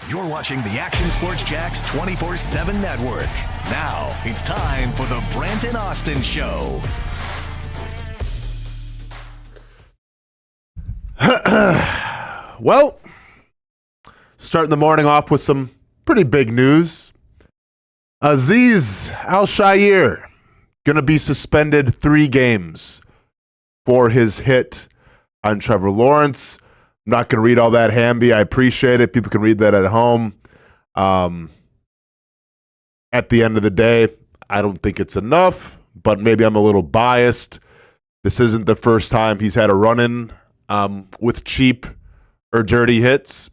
You're watching the Action Sports Jax 24/7 network. Now it's time for the Brent Austen Show. Well, starting the morning off with some pretty big news. Azeez Al Shaiir going to be suspended 3 games for his hit on Trevor Lawrence. I'm not going to read all that, Hamby. I appreciate it. People can read that at home. At the end of the day, I don't think it's enough, but maybe I'm a little biased. This isn't the first time he's had a run-in with cheap or dirty hits,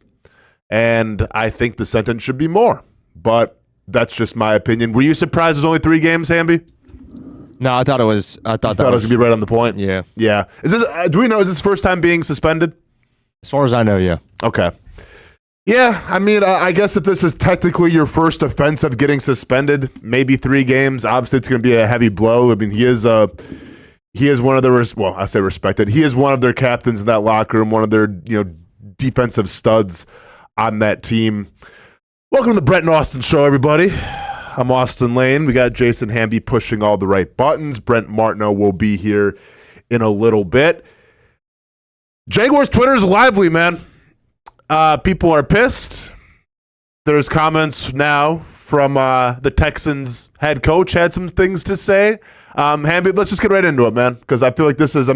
and I think the sentence should be more. But that's just my opinion. Were you surprised there's only 3 games, Hamby? No, I thought it was. I thought it was gonna be right on the point. Yeah. Yeah. Is this? Do we know? Is this first time being suspended? As far as I know, yeah. Okay. Yeah. I mean, I guess if this is technically your first offense of getting suspended, maybe 3 games. Obviously, it's going to be a heavy blow. I mean, he is one of their. Well, I say respected. He is one of their captains in that locker room. One of their defensive studs on that team. Welcome to the Brent Austen Show, everybody. I'm Austen Lane. We got Jason Hamby pushing all the right buttons. Brent Martineau will be here in a little bit. Jaguars Twitter is lively, man. People are pissed. There's comments now from the Texans head coach, had some things to say. Hamby, let's just get right into it, man, because I feel like this is,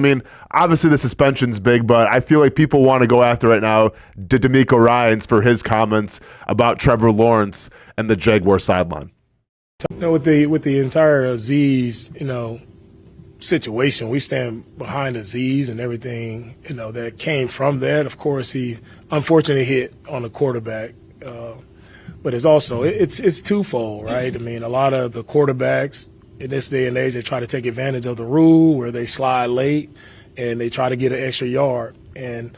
obviously the suspension's big, but I feel like people want to go after right now Demeco Ryan for his comments about Trevor Lawrence and the Jaguar sideline. With the entire Azeez, situation, we stand behind Azeez and everything, that came from that. Of course, he unfortunately hit on the quarterback, but it's also it's twofold, right? I mean, a lot of the quarterbacks in this day and age, they try to take advantage of the rule where they slide late and they try to get an extra yard. And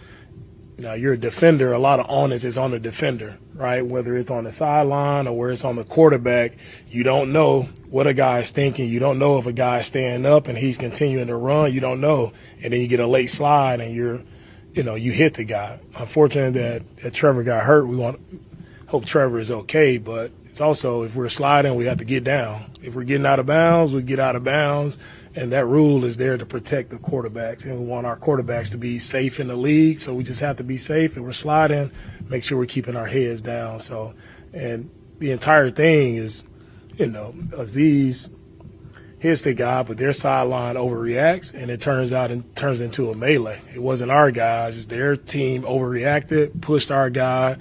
you're a defender. A lot of onus is on the defender, right? Whether it's on the sideline or where it's on the quarterback, you don't know what a guy is thinking. You don't know if a guy's standing up and he's continuing to run. You don't know. And then you get a late slide and you hit the guy. Unfortunate that Trevor got hurt. We hope Trevor is okay, but it's also, if we're sliding, we have to get down. If we're getting out of bounds, we get out of bounds. And that rule is there to protect the quarterbacks. And we want our quarterbacks to be safe in the league. So we just have to be safe. And we're sliding, make sure we're keeping our heads down. So, and the entire thing is, Azeez hits the guy, but their sideline overreacts. And it turns into a melee. It wasn't our guys. It's their team overreacted, pushed our guy,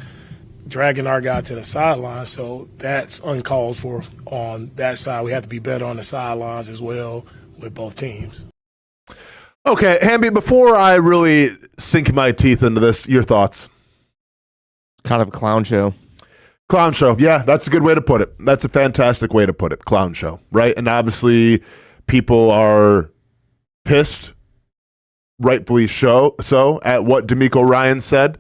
dragging our guy to the sideline. So that's uncalled for on that side. We have to be better on the sidelines as well with both teams. Okay, Hamby, before I really sink my teeth into this, your thoughts? Kind of a clown show. Clown show. Yeah, that's a good way to put it. That's a fantastic way to put it. Clown show, right? And obviously people are pissed, rightfully so, at what Demeco Ryan said.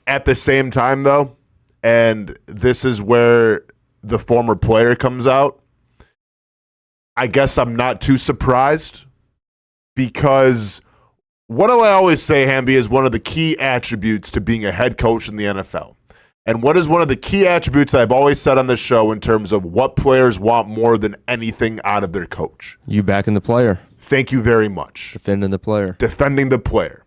At the same time, though, and this is where the former player comes out, I guess I'm not too surprised, because what do I always say, Hamby, is one of the key attributes to being a head coach in the NFL. And what is one of the key attributes I've always said on this show in terms of what players want more than anything out of their coach? You backing the player. Thank you very much. Defending the player. Defending the player.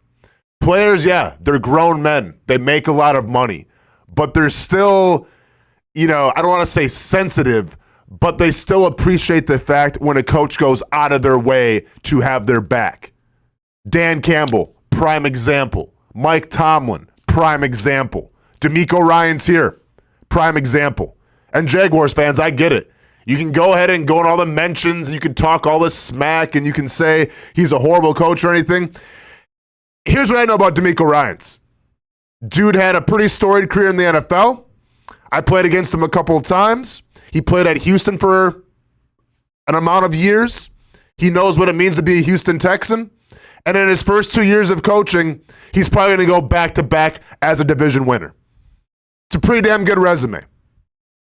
Players, yeah, they're grown men. They make a lot of money. But they're still, I don't want to say sensitive, but they still appreciate the fact when a coach goes out of their way to have their back. Dan Campbell, prime example. Mike Tomlin, prime example. Demeco Ryan's here, prime example. And Jaguars fans, I get it. You can go ahead and go on all the mentions, you can talk all this smack, and you can say he's a horrible coach or anything. Here's what I know about Demeco Ryans. Dude had a pretty storied career in the NFL. I played against him a couple of times. He played at Houston for an amount of years. He knows what it means to be a Houston Texan. And in his first 2 years of coaching, he's probably going to go back-to-back as a division winner. It's a pretty damn good resume.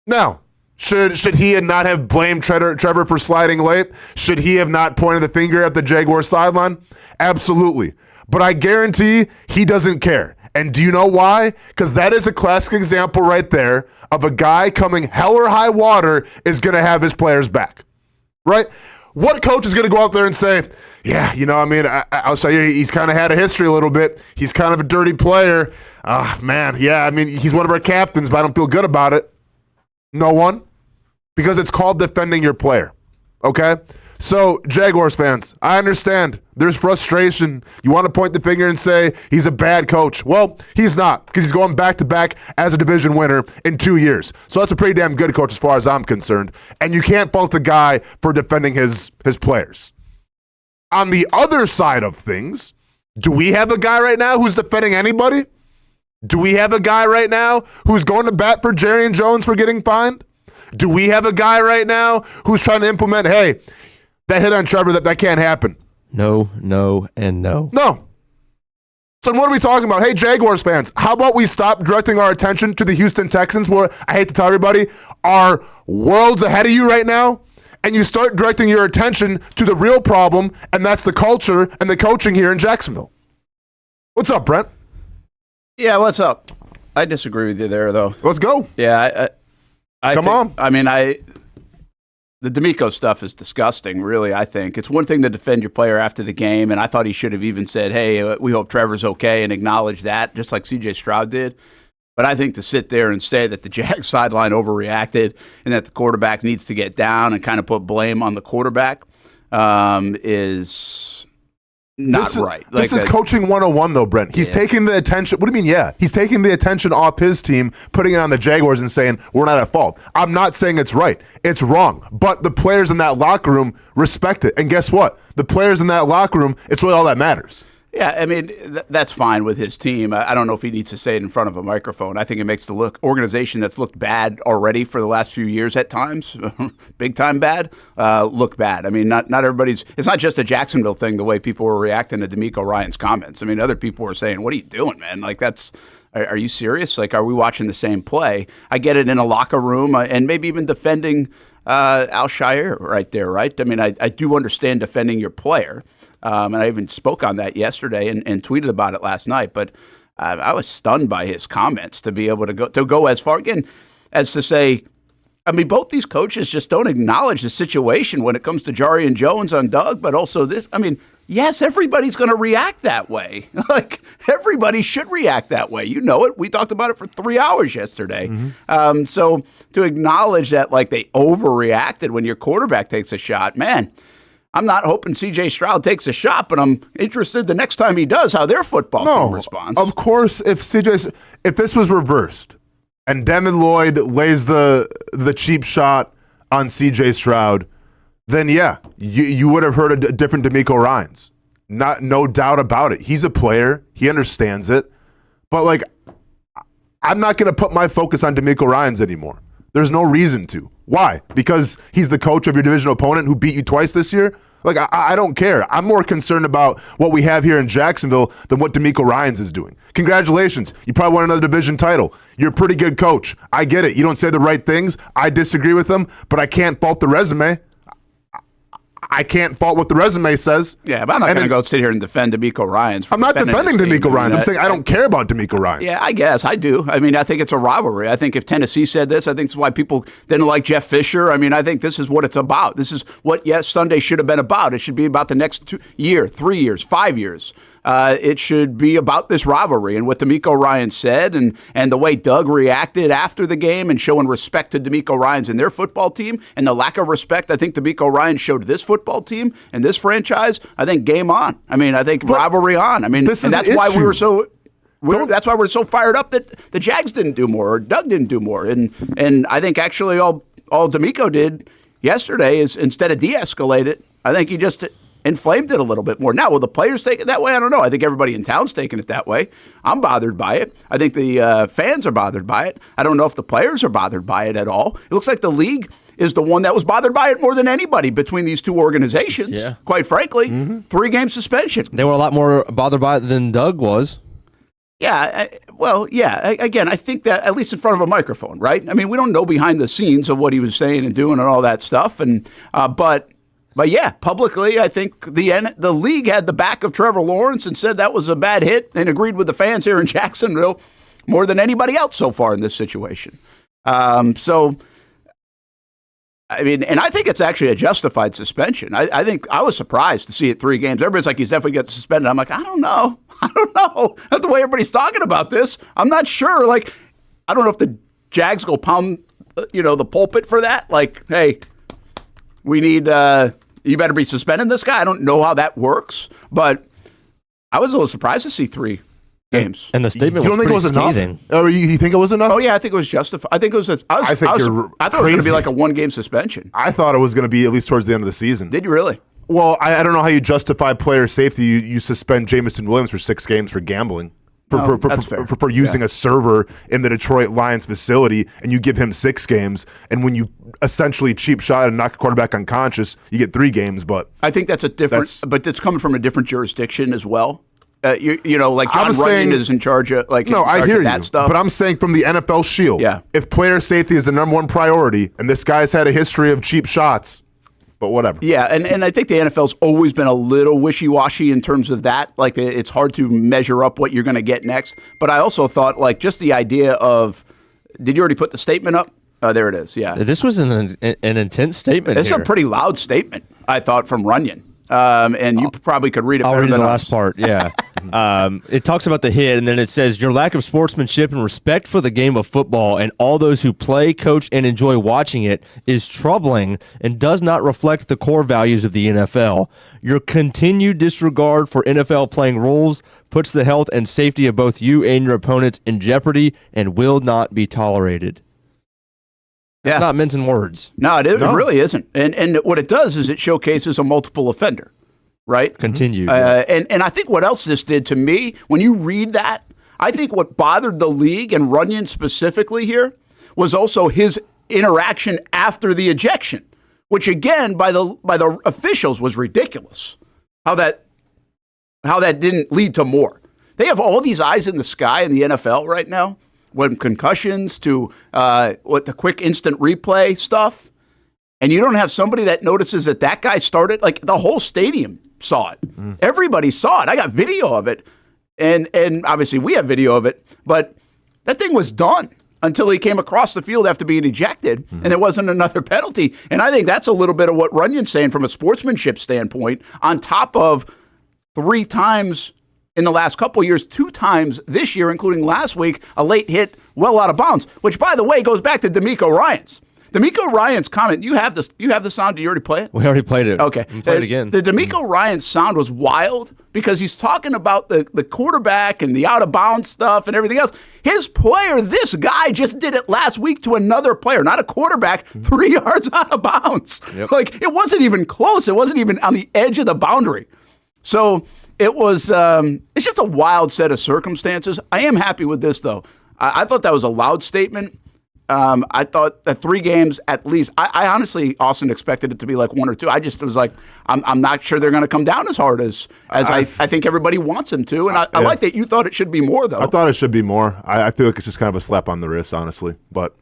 Now, should he not have blamed Trevor for sliding late? Should he have not pointed the finger at the Jaguars sideline? Absolutely. But I guarantee he doesn't care. And do you know why? Because that is a classic example right there of a guy coming hell or high water is going to have his players back, right? What coach is going to go out there and say, yeah, Al Shaiir, he's kind of had a history a little bit. He's kind of a dirty player. Man, yeah, he's one of our captains, but I don't feel good about it. No one. Because it's called defending your player, okay? So, Jaguars fans, I understand. There's frustration. You want to point the finger and say he's a bad coach. Well, he's not, because he's going back-to-back as a division winner in 2 years. So that's a pretty damn good coach as far as I'm concerned. And you can't fault the guy for defending his players. On the other side of things, do we have a guy right now who's defending anybody? Do we have a guy right now who's going to bat for Jerry and Jones for getting fined? Do we have a guy right now who's trying to implement, hey, that hit on Trevor, that can't happen? No, and no. No. So what are we talking about? Hey, Jaguars fans, how about we stop directing our attention to the Houston Texans, where I hate to tell everybody, are worlds ahead of you right now, and you start directing your attention to the real problem, and that's the culture and the coaching here in Jacksonville. What's up, Brent? Yeah, what's up? I disagree with you there, though. Let's go. Yeah, Come on. The Demeco stuff is disgusting, really, I think. It's one thing to defend your player after the game, and I thought he should have even said, hey, we hope Trevor's okay, and acknowledge that, just like C.J. Stroud did. But I think to sit there and say that the Jags sideline overreacted and that the quarterback needs to get down and kind of put blame on the quarterback is not right. This is coaching 101, though, Brent. He's taking the attention. What do you mean, yeah? He's taking the attention off his team, putting it on the Jaguars and saying, we're not at fault. I'm not saying it's right. It's wrong. But the players in that locker room respect it. And guess what? The players in that locker room, it's really all that matters. Yeah, that's fine with his team. I don't know if he needs to say it in front of a microphone. I think it makes the organization that's looked bad already for the last few years at times, big time bad, look bad. Not everybody's. It's not just a Jacksonville thing. The way people were reacting to Demeco Ryan's comments. Other people were saying, "What are you doing, man? Are you serious? Are we watching the same play?" I get it in a locker room and maybe even defending Al Shaiir right there, right? I do understand defending your player. And I even spoke on that yesterday and tweeted about it last night. But I was stunned by his comments to be able to go as far again as to say, both these coaches just don't acknowledge the situation when it comes to Jari and Jones on Doug, but also this. Yes, everybody's going to react that way. Everybody should react that way. You know it. We talked about it for 3 hours yesterday. Mm-hmm. So to acknowledge that they overreacted when your quarterback takes a shot, man. I'm not hoping C.J. Stroud takes a shot, but I'm interested the next time he does how their football team responds. Of course, if this was reversed and Devin Lloyd lays the cheap shot on C.J. Stroud, then yeah, you would have heard a different Demeco Ryans. No doubt about it. He's a player. He understands it. But I'm not going to put my focus on Demeco Ryans anymore. There's no reason to. Why? Because he's the coach of your divisional opponent who beat you twice this year? I don't care. I'm more concerned about what we have here in Jacksonville than what Demeco Ryans is doing. Congratulations. You probably won another division title. You're a pretty good coach. I get it. You don't say the right things. I disagree with them, but I can't fault the resume. I can't fault what the resume says. Yeah, but I'm not going to go sit here and defend Demeco Ryans. I'm not defending Demeco Ryans. I'm saying I don't care about Demeco Ryans. Yeah, I guess. I do. I think it's a rivalry. I think if Tennessee said this, I think it's why people didn't like Jeff Fisher. I think this is what it's about. This is what, Sunday should have been about. It should be about the next 2 years, 3 years, 5 years. It should be about this rivalry and what Demeco Ryan said and the way Doug reacted after the game and showing respect to Demeco Ryans and their football team and the lack of respect I think Demeco Ryan showed this football team and this franchise. I think game on. I think rivalry on. And that's why we were so. That's why we're so fired up that the Jags didn't do more or Doug didn't do more. And I think actually all Demeco did yesterday is instead of de-escalate it, I think he just inflamed it a little bit more. Now, will the players take it that way? I don't know. I think everybody in town's taking it that way. I'm bothered by it. I think the fans are bothered by it. I don't know if the players are bothered by it at all. It looks like the league is the one that was bothered by it more than anybody between these two organizations, quite frankly. Mm-hmm. 3-game suspension. They were a lot more bothered by it than Doug was. Yeah, again, I think that at least in front of a microphone, right? We don't know behind the scenes of what he was saying and doing and all that stuff, but But yeah, publicly, I think the league had the back of Trevor Lawrence and said that was a bad hit and agreed with the fans here in Jacksonville more than anybody else so far in this situation. So, I mean, and I think it's actually a justified suspension. I think I was surprised to see it 3 games. Everybody's like, he's definitely got suspended. I'm like, I don't know. That's the way everybody's talking about this. I'm not sure. Like, I don't know if the Jags go pound, the pulpit for that. Like, hey, we need, you better be suspending this guy. I don't know how that works, but I was a little surprised to see 3 games. And the statement you don't was think it was scathing. enough? Or you think it was enough? Oh yeah, I think it was justified. I think it was. I thought it was going to be like a 1-game suspension. I thought it was going to be at least towards the end of the season. Did you really? Well, I don't know how you justify player safety. You suspend Jameis Williams for 6 games for gambling. For using a server in the Detroit Lions facility, and you give him 6 games, and when you essentially cheap shot and knock a quarterback unconscious, you get 3 games. But I think that's a different. But it's coming from a different jurisdiction as well. Like John Runyon is in charge of I hear that stuff. But I'm saying from the NFL Shield, if player safety is the number 1 priority, and this guy's had a history of cheap shots. But whatever. Yeah, and I think the NFL's always been a little wishy-washy in terms of that. Like, it's hard to measure up what you're going to get next. But I also thought, like, just the idea of, did you already put the statement up? Oh, there it is, yeah. This was an intense statement. It's a pretty loud statement, I thought, from Runyon. And you probably could read it better than the us. last part, yeah. It talks about the hit, and then it says, your lack of sportsmanship and respect for the game of football and all those who play, coach, and enjoy watching it is troubling and does not reflect the core values of the NFL. Your continued disregard for NFL playing rules puts the health and safety of both you and your opponents in jeopardy and will not be tolerated. Yeah. It's not mincing words. No, it really isn't. And what it does is it showcases a multiple offender, right? Continue. And I think what else this did to me, when you read that, I think what bothered the league and Runyon specifically here was also his interaction after the ejection, which again by the officials was ridiculous. How that didn't lead to more. They have all these eyes in the sky in the NFL right now. When concussions to the quick instant replay stuff, and you don't have somebody that notices that guy started, like the whole stadium saw it. Everybody saw it. I got video of it, and obviously we have video of it, but that thing was done until he came across the field after being ejected, and there wasn't another penalty. And I think that's a little bit of what Runyon's saying from a sportsmanship standpoint, on top of 3 times in the last couple of years, 2 times this year, including last week, a late hit well out of bounds, which, by the way, goes back to Demeco Ryan's. Demeco Ryan's comment, you have the sound, did you already play it? We already played it. Okay. Play it again. The Demeco Ryan's sound was wild because he's talking about the quarterback and the out-of-bounds stuff and everything else. His player, this guy, just did it last week to another player, not a quarterback, 3 yards out of bounds. Yep. Like, it wasn't even close. It wasn't even on the edge of the boundary. So it was, it's just a wild set of circumstances. I am happy with this, though. I thought that was a loud statement. I thought that 3 games at least. I honestly, Austin, expected it to be like 1 or 2. I just was like, I'm not sure they're going to come down as hard as I think everybody wants them to. And I like that you thought it should be more, though. I thought it should be more. I feel like it's just kind of a slap on the wrist, honestly. But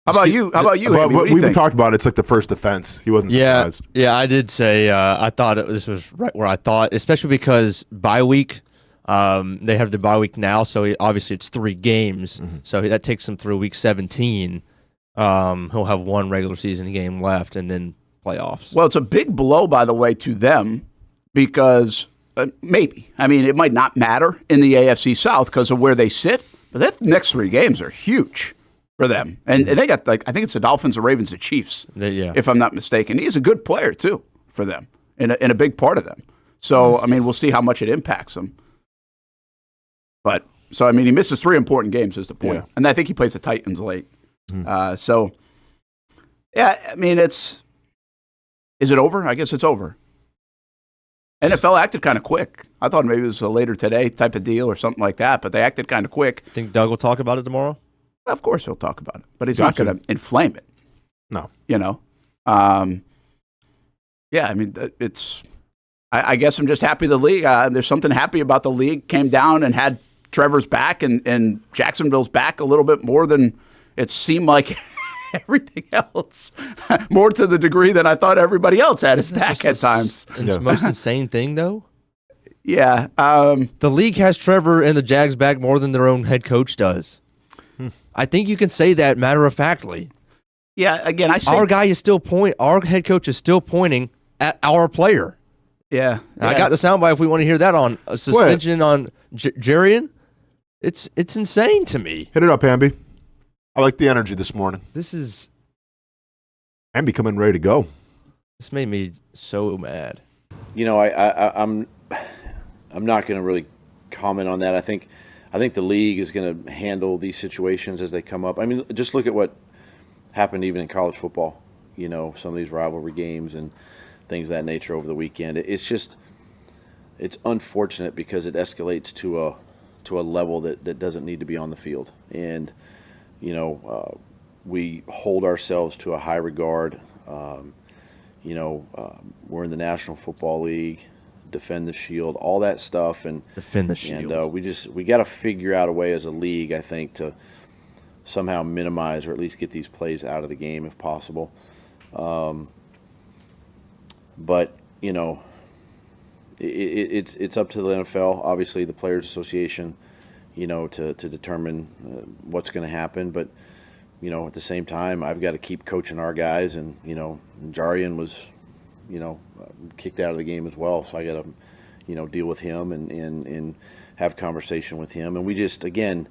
how about you? We even talked about it. It's like the first offense. He wasn't surprised. Yeah, I did say I thought this was right where I thought, especially because bye week. They have the bye week now, so obviously it's 3 games. So that takes him through week 17. He'll have 1 regular season game left, and then playoffs. Well, it's a big blow, by the way, to them because maybe. I mean, it might not matter in the AFC South because of where they sit, but that next 3 games are huge for them. And they got, I think it's the Dolphins, the Ravens, the Chiefs, if I'm not mistaken. He's a good player, too, for them and a big part of them. So, I mean, we'll see how much it impacts them. But, so, I mean, he misses 3 important games is the point. Yeah. And I think he plays the Titans late. So, yeah, I mean, is it over? I guess it's over. NFL acted kind of quick. I thought maybe it was a later today type of deal or something like that, but they acted kind of quick. Think Doug will talk about it tomorrow? Of course he'll talk about it, but he's not going to inflame it. No. You know? Yeah, I mean, it's... I guess I'm just happy the league. There's something happy about the league. Came down and had Trevor's back and Jacksonville's back a little bit more than it seemed like everything else, more to the degree than I thought everybody else had his back at times. It's the most insane thing, though. Yeah. The league has Trevor and the Jags back more than their own head coach does. I think you can say that matter-of-factly. Yeah, again, I say our guy is still our head coach is still pointing at our player. Yeah. I got the soundbite if we want to hear that on a suspension on Jarian. It's insane to me. Hit it up, Hamby. I like the energy this morning. Hamby coming ready to go. This made me so mad. You know, I'm not going to really comment on that. I think the league is going to handle these situations as they come up. I mean, just look at what happened even in college football. You know, some of these rivalry games and things of that nature over the weekend. It's unfortunate because it escalates to a level that doesn't need to be on the field. And, you know, we hold ourselves to a high regard. You know, we're in the National Football League, defend the shield, all that stuff. And defend the shield. And we got to figure out a way as a league, I think, to somehow minimize or at least get these plays out of the game if possible. But, you know, it's up to the NFL, obviously the Players Association, you know, to determine what's going to happen. But, you know, at the same time, I've got to keep coaching our guys. And, you know, Jarian was, you know, kicked out of the game as well. So I got to, you know, deal with him and have conversation with him. And we just, again,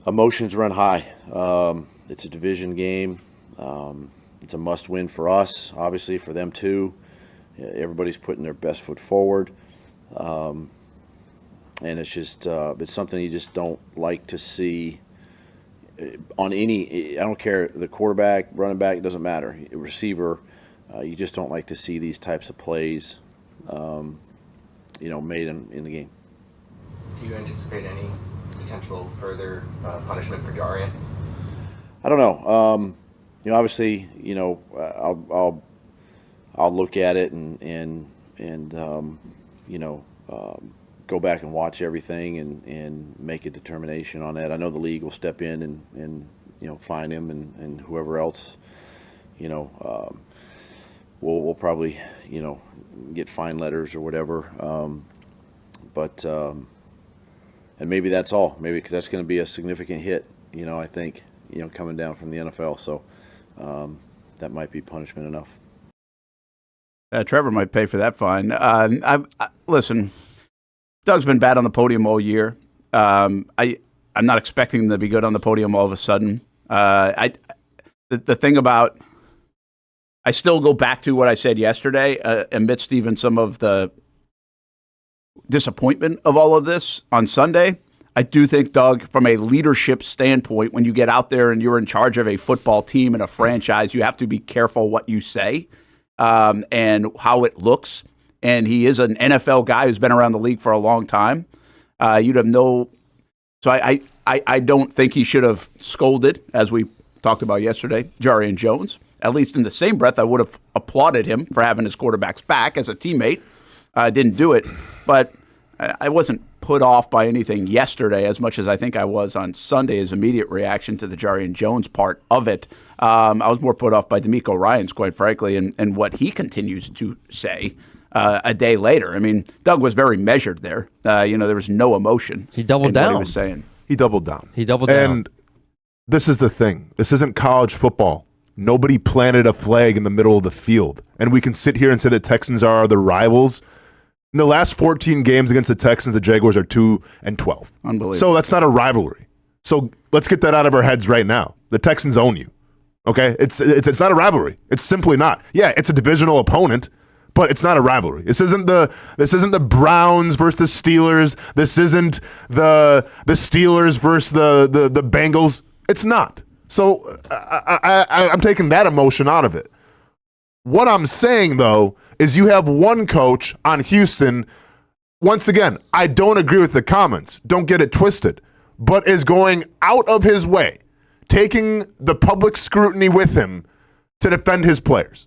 emotions run high. It's a division game. It's a must-win for us, obviously for them too. Everybody's putting their best foot forward. And it's just it's something you just don't like to see on any – I don't care, the quarterback, running back, it doesn't matter. Receiver, you just don't like to see these types of plays, you know, made in the game. Do you anticipate any potential further punishment for Jarian? I don't know. You know, obviously, you know, I'll look at it and you know, go back and watch everything and make a determination on that. I know the league will step in and you know, fine him and whoever else, you know, we'll probably, you know, get fine letters or whatever. But and maybe that's all. Maybe because that's going to be a significant hit, you know, I think, you know, coming down from the NFL. So that might be punishment enough. Trevor might pay for that fine. Listen, Doug's been bad on the podium all year. I'm not expecting him to be good on the podium all of a sudden. The thing about, I still go back to what I said yesterday, amidst even some of the disappointment of all of this on Sunday. I do think, Doug, from a leadership standpoint, when you get out there and you're in charge of a football team and a franchise, you have to be careful what you say and how it looks. And he is an NFL guy who's been around the league for a long time. You'd have no – so I don't think he should have scolded, as we talked about yesterday, Jarian Jones. At least in the same breath, I would have applauded him for having his quarterback's back as a teammate. Didn't do it. But I wasn't put off by anything yesterday as much as I think I was on Sunday's immediate reaction to the Jarian Jones part of it. I was more put off by Demeco Ryan's, quite frankly, and what he continues to say a day later. I mean, Doug was very measured there. You know, there was no emotion. He doubled down. What he was saying. He doubled down. And this is the thing. This isn't college football. Nobody planted a flag in the middle of the field. And we can sit here and say the Texans are the rivals. In the last 14 games against the Texans, the Jaguars are 2-12. Unbelievable. So that's not a rivalry. So let's get that out of our heads right now. The Texans own you. Okay? It's not a rivalry. It's simply not. Yeah, it's a divisional opponent, but it's not a rivalry. This isn't the Browns versus the Steelers. This isn't the Steelers versus the Bengals. It's not. So I'm taking that emotion out of it. What I'm saying, though, is you have one coach on Houston. Once again, I don't agree with the comments. Don't get it twisted. But is going out of his way, taking the public scrutiny with him to defend his players.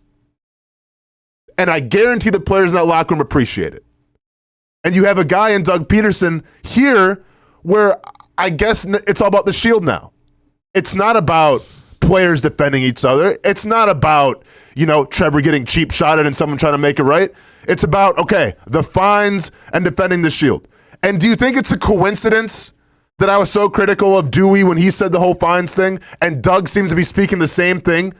And I guarantee the players in that locker room appreciate it. And you have a guy in Doug Peterson here where I guess it's all about the shield now. It's not about players defending each other. It's not about, Trevor getting cheap shotted and someone trying to make it right. It's about, the fines and defending the shield. And do you think it's a coincidence that I was so critical of Dewey when he said the whole fines thing, and Doug seems to be speaking the same thing?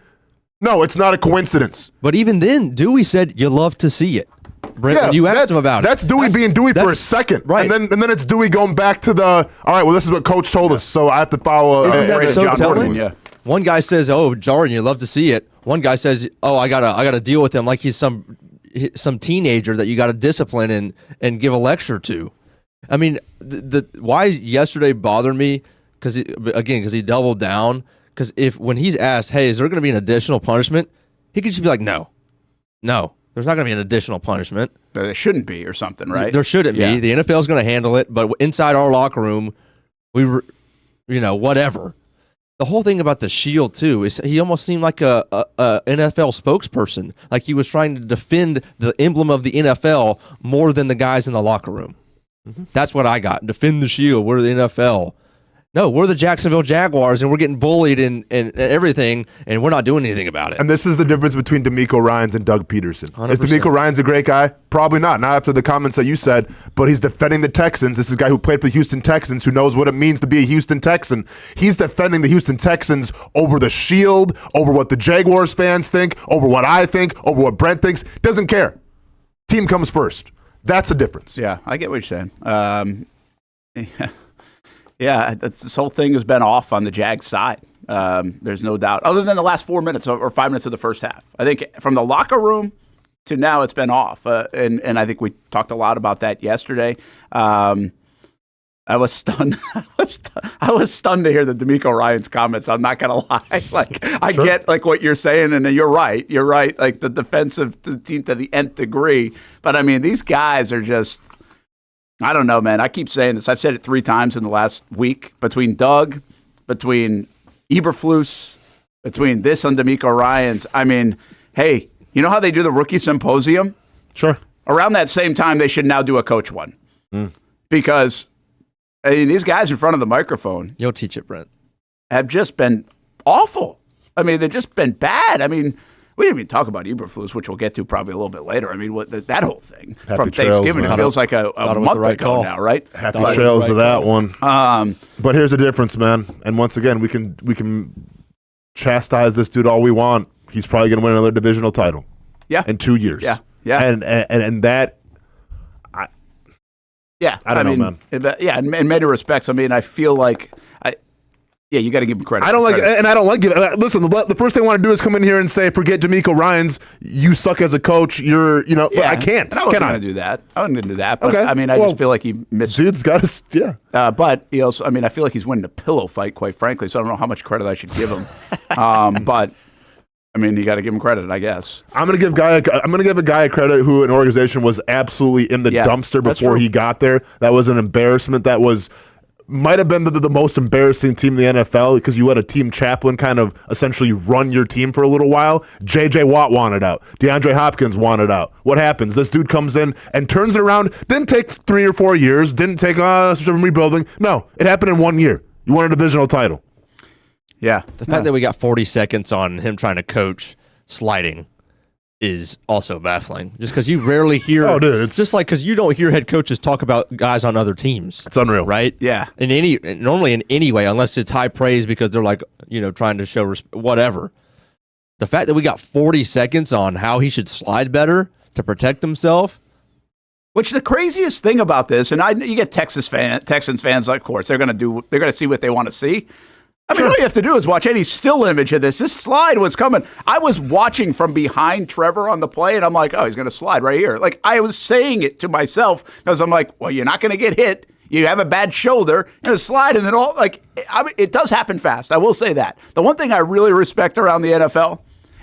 No, it's not a coincidence. But even then, Dewey said you love to see it. Brent, when you asked him about it. That's Dewey being Dewey for a second. Right. And then it's Dewey going back to all right, well, this is what Coach told us, so I have to follow. Isn't that so telling? Yeah. One guy says, "Oh, Jordan, you love to see it." One guy says, "Oh, I gotta deal with him like he's some teenager that you got to discipline and give a lecture to." I mean, the why yesterday bothered me because he doubled down. Because when he's asked, "Hey, is there going to be an additional punishment?" he could just be like, "No, there's not going to be an additional punishment. There shouldn't be, or something, right? There shouldn't be. The NFL is going to handle it, but inside our locker room, whatever." The whole thing about the shield too is he almost seemed like a NFL spokesperson, like he was trying to defend the emblem of the NFL more than the guys in the locker room. Mm-hmm. That's what I got. Defend the shield. We're the NFL. No, we're the Jacksonville Jaguars, and we're getting bullied and everything, and we're not doing anything about it. And this is the difference between Demeco Ryans and Doug Peterson. 100%. Is Demeco Ryans a great guy? Probably not. Not after the comments that you said, but he's defending the Texans. This is a guy who played for the Houston Texans, who knows what it means to be a Houston Texan. He's defending the Houston Texans over the shield, over what the Jaguars fans think, over what I think, over what Brent thinks. Doesn't care. Team comes first. That's the difference. Yeah, I get what you're saying. Yeah, this whole thing has been off on the Jags side. There's no doubt. Other than the last 4 minutes or 5 minutes of the first half. I think from the locker room to now it's been off. And I think we talked a lot about that yesterday. I was stunned. I was stunned to hear the Demeco Ryan's comments. I'm not going to lie. I get what you're saying, and you're right. You're right. Like the defensive team to the nth degree. But I mean, these guys are just, I don't know, man. I keep saying this. I've said it 3 times in the last week. Between Doug, between Eberflus, between this and Demeco Ryan's. I mean, hey, you know how they do the rookie symposium? Sure. Around that same time, they should now do a coach one. Because these guys in front of the microphone, you'll teach it, Brent, have just been awful. I mean, they've just been bad. I mean, we didn't even talk about Eberflus, which we'll get to probably a little bit later. I mean, that whole thing from Thanksgiving, it feels like a month ago now, right? Happy trails to that one. But here's the difference, man. And once again, we can chastise this dude all we want. He's probably going to win another divisional title. Yeah. In 2 years. Yeah. And that. I don't know, man. In many respects, I mean, I feel like you got to give him credit. I don't like giving. Listen, the first thing I want to do is come in here and say, forget Demeco Ryans. You suck as a coach. But I can't. I wasn't going to do that. I wasn't going to do that. But okay. I mean, I just feel like he missed. Dude's got us. Yeah. But he also, I mean, I feel like he's winning a pillow fight, quite frankly. So I don't know how much credit I should give him. But I mean, you got to give him credit, I guess. I'm going to give a guy credit who an organization was absolutely in the dumpster before he got there. That was an embarrassment. That might have been the most embarrassing team in the NFL because you let a team chaplain kind of essentially run your team for a little while. J.J. Watt wanted out. DeAndre Hopkins wanted out. What happens? This dude comes in and turns it around. Didn't take 3 or 4 years. Didn't take some rebuilding. No, it happened in 1 year. You won a divisional title. Yeah. The fact that we got 40 seconds on him trying to coach sliding is also baffling. Just because you rarely hear. Oh, dude, it's just like because you don't hear head coaches talk about guys on other teams. It's unreal, right? Yeah. Normally in any way, unless it's high praise because they're like trying to show whatever. The fact that we got 40 seconds on how he should slide better to protect himself. Which the craziest thing about this, and you get Texans fans, of course, they're going to see what they want to see. I mean, all you have to do is watch any still image of this. This slide was coming. I was watching from behind Trevor on the play, and I'm like, oh, he's going to slide right here. Like, I was saying it to myself because I'm like, well, you're not going to get hit. You have a bad shoulder. You're going to slide, and then it does happen fast. I will say that. The one thing I really respect around the NFL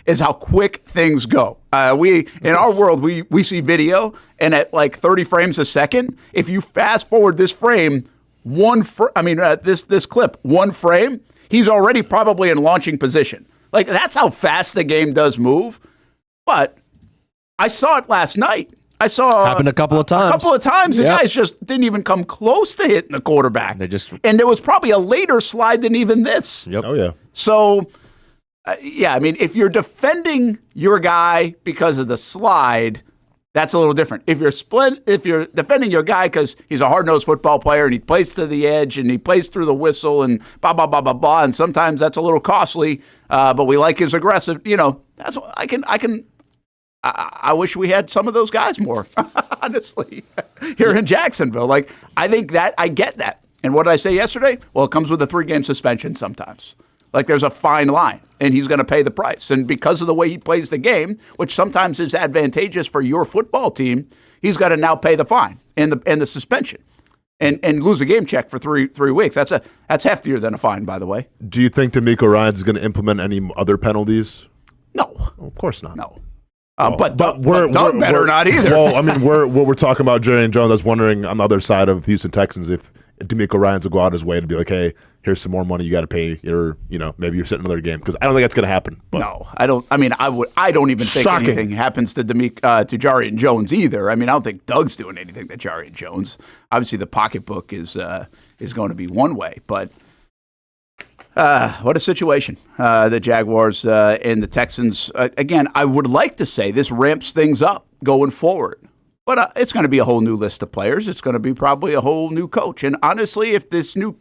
is how quick things go. In our world, we see video, and at like 30 frames a second, if you fast forward this frame, this clip, 1 frame, he's already probably in launching position. Like, that's how fast the game does move. But I saw it last night. I saw happened a couple of times. The guys just didn't even come close to hitting the quarterback. And there was probably a later slide than even this. Yep. Oh, yeah. So Yeah, I mean, if you're defending your guy because of the slide, that's a little different. If you're defending your guy because he's a hard-nosed football player and he plays to the edge and he plays through the whistle and blah blah blah blah blah, and sometimes that's a little costly, but we like his aggressive. That's what I wish we had some of those guys more, honestly, here in Jacksonville. Like, I think that I get that. And what did I say yesterday? Well, it comes with a 3-game suspension sometimes. Like, there's a fine line, and he's going to pay the price. And because of the way he plays the game, which sometimes is advantageous for your football team, he's got to now pay the fine and the suspension and lose a game check for three weeks. That's heftier than a fine, by the way. Do you think Demeco Ryan is going to implement any other penalties? No. Well, of course not. No. But Doug better not either. Well, I mean, we're talking about Jerry and Jones. I was wondering on the other side of Houston Texans if Demeco Ryans will go out his way to be like, hey, here's some more money you got to pay, or maybe you're sitting another game, because I don't think that's going to happen. But. No, I don't. I mean, I don't even think anything happens to Jari and Jones either. I mean, I don't think Doug's doing anything to Jari and Jones. Obviously, the pocketbook is going to be one way, but what a situation. The Jaguars and the Texans. Again, I would like to say this ramps things up going forward. But it's going to be a whole new list of players. It's going to be probably a whole new coach. And honestly, if this new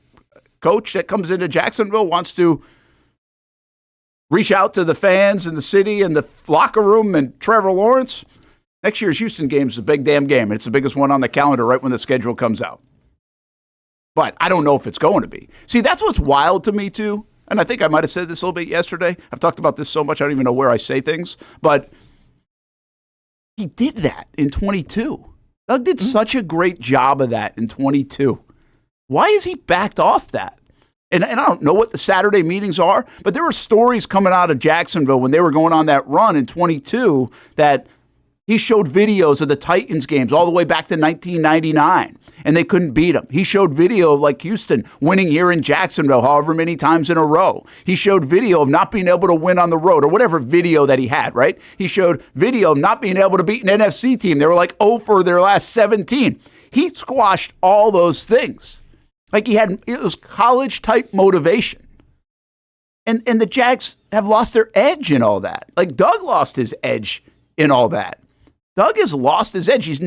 coach that comes into Jacksonville wants to reach out to the fans in the city and the locker room and Trevor Lawrence, next year's Houston game is a big damn game. And it's the biggest one on the calendar right when the schedule comes out. But I don't know if it's going to be. See, that's what's wild to me, too. And I think I might have said this a little bit yesterday. I've talked about this so much I don't even know where I say things. But he did that in 22. Doug did such a great job of that in 22. Why is he backed off that? And I don't know what the Saturday meetings are, but there were stories coming out of Jacksonville when they were going on that run in 22 that he showed videos of the Titans games all the way back to 1999, and they couldn't beat him. He showed video of, like, Houston winning here in Jacksonville however many times in a row. He showed video of not being able to win on the road, or whatever video that he had, right? He showed video of not being able to beat an NFC team. They were like 0 for their last 17. He squashed all those things. Like, it was college-type motivation. And the Jags have lost their edge in all that. Like, Doug lost his edge in all that. Doug has lost his edge.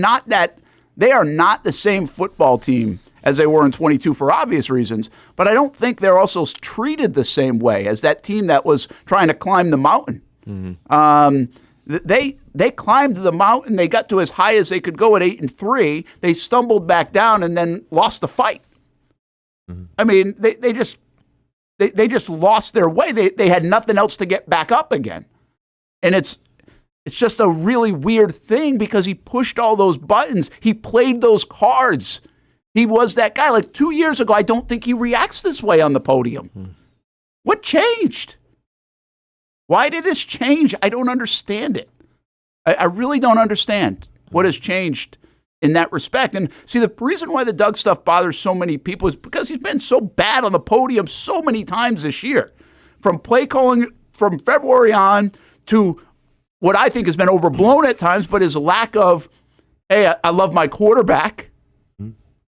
They are not the same football team as they were in 22 for obvious reasons, but I don't think they're also treated the same way as that team that was trying to climb the mountain. Mm-hmm. They climbed the mountain. They got to as high as they could go at 8-3. They stumbled back down and then lost the fight. Mm-hmm. I mean, they just lost their way. They had nothing else to get back up again. And it's just a really weird thing because he pushed all those buttons. He played those cards. He was that guy. Like 2 years ago, I don't think he reacts this way on the podium. Mm-hmm. What changed? Why did this change? I don't understand it. I really don't understand what has changed in that respect. And see, the reason why the Doug stuff bothers so many people is because he's been so bad on the podium so many times this year. From play calling from February on to what I think has been overblown at times, but his lack of, hey, I love my quarterback,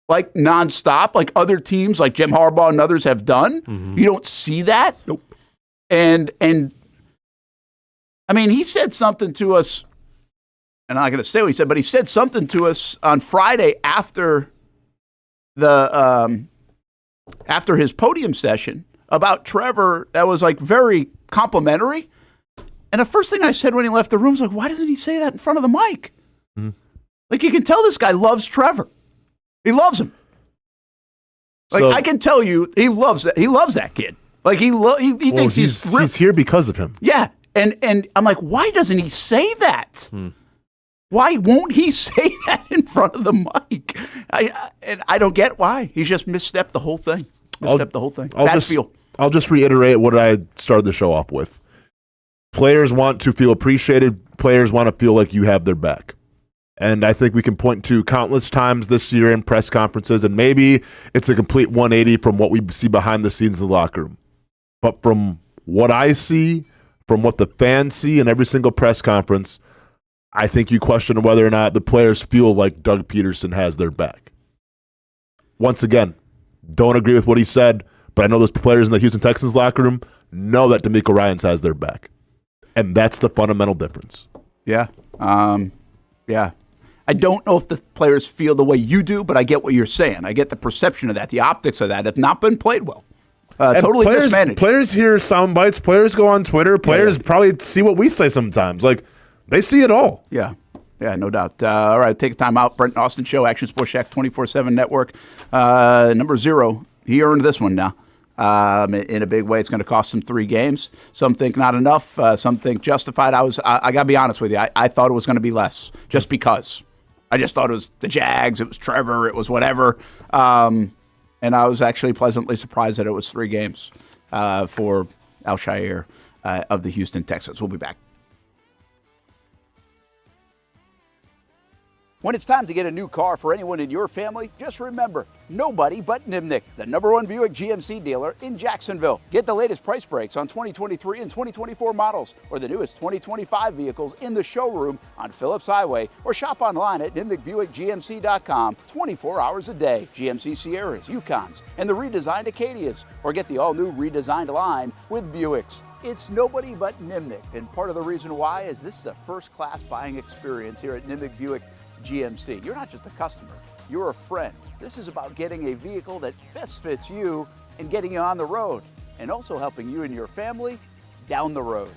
like nonstop, like other teams, like Jim Harbaugh and others have done. Mm-hmm. You don't see that. Nope. And I mean, he said something to us, and I'm not going to say what he said, but he said something to us on Friday after after his podium session about Trevor that was like very complimentary. And the first thing I said when he left the room was like, why doesn't he say that in front of the mic? Mm-hmm. Like, you can tell this guy loves Trevor. He loves him. Like, I can tell you, he loves that. He loves that kid. Like, he thinks he's here because of him. Yeah. And I'm like, why doesn't he say that? Why won't he say that in front of the mic? I don't get why. He's just misstepped the whole thing. I'll just reiterate what I started the show off with. Players want to feel appreciated. Players want to feel like you have their back. And I think we can point to countless times this year in press conferences, and maybe it's a complete 180 from what we see behind the scenes in the locker room. But from what I see, from what the fans see in every single press conference, I think you question whether or not the players feel like Doug Peterson has their back. Once again, don't agree with what he said, But I know those players in the Houston Texans locker room know that Demeco Ryans has their back. And that's the fundamental difference. Yeah. Yeah. I don't know if the players feel the way you do, but I get what you're saying. I get the perception of that. The optics of that have not been played well. Totally mismanaged. Players hear sound bites. Players go on Twitter. Players probably see what we say sometimes. Like, they see it all. Yeah. Yeah, no doubt. All right, take a time out. Brent Austen Show, Action Sports Jax 24/7 Network. Number 0, he earned this one now. In a big way. It's going to cost them 3 games. Some think not enough. Some think justified. I got to be honest with you. I thought it was going to be less just because. I just thought it was the Jags. It was Trevor. It was whatever. And I was actually pleasantly surprised that it was 3 games for Al Shaiir of the Houston Texans. We'll be back. When it's time to get a new car for anyone in your family, just remember, nobody but Nimnick, the #1 Buick GMC dealer in Jacksonville. Get the latest price breaks on 2023 and 2024 models or the newest 2025 vehicles in the showroom on Phillips Highway or shop online at nimnickbuickgmc.com 24 hours a day. GMC Sierras, Yukons, and the redesigned Acadias, or get the all-new redesigned line with Buicks. It's nobody but Nimnick, and part of the reason why is this is a first-class buying experience here at Nimnick Buick GMC. You're not just a customer, you're a friend. This is about getting a vehicle that best fits you and getting you on the road, and also helping you and your family down the road.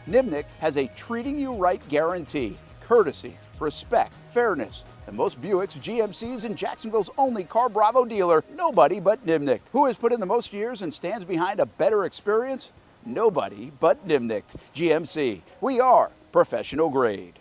Nimnick has a treating you right guarantee, courtesy, respect, fairness, and most Buicks, GMCs, and Jacksonville's only Car Bravo dealer, nobody but Nimnick. Who has put in the most years and stands behind a better experience? Nobody but Nimnick. GMC. We are professional grade.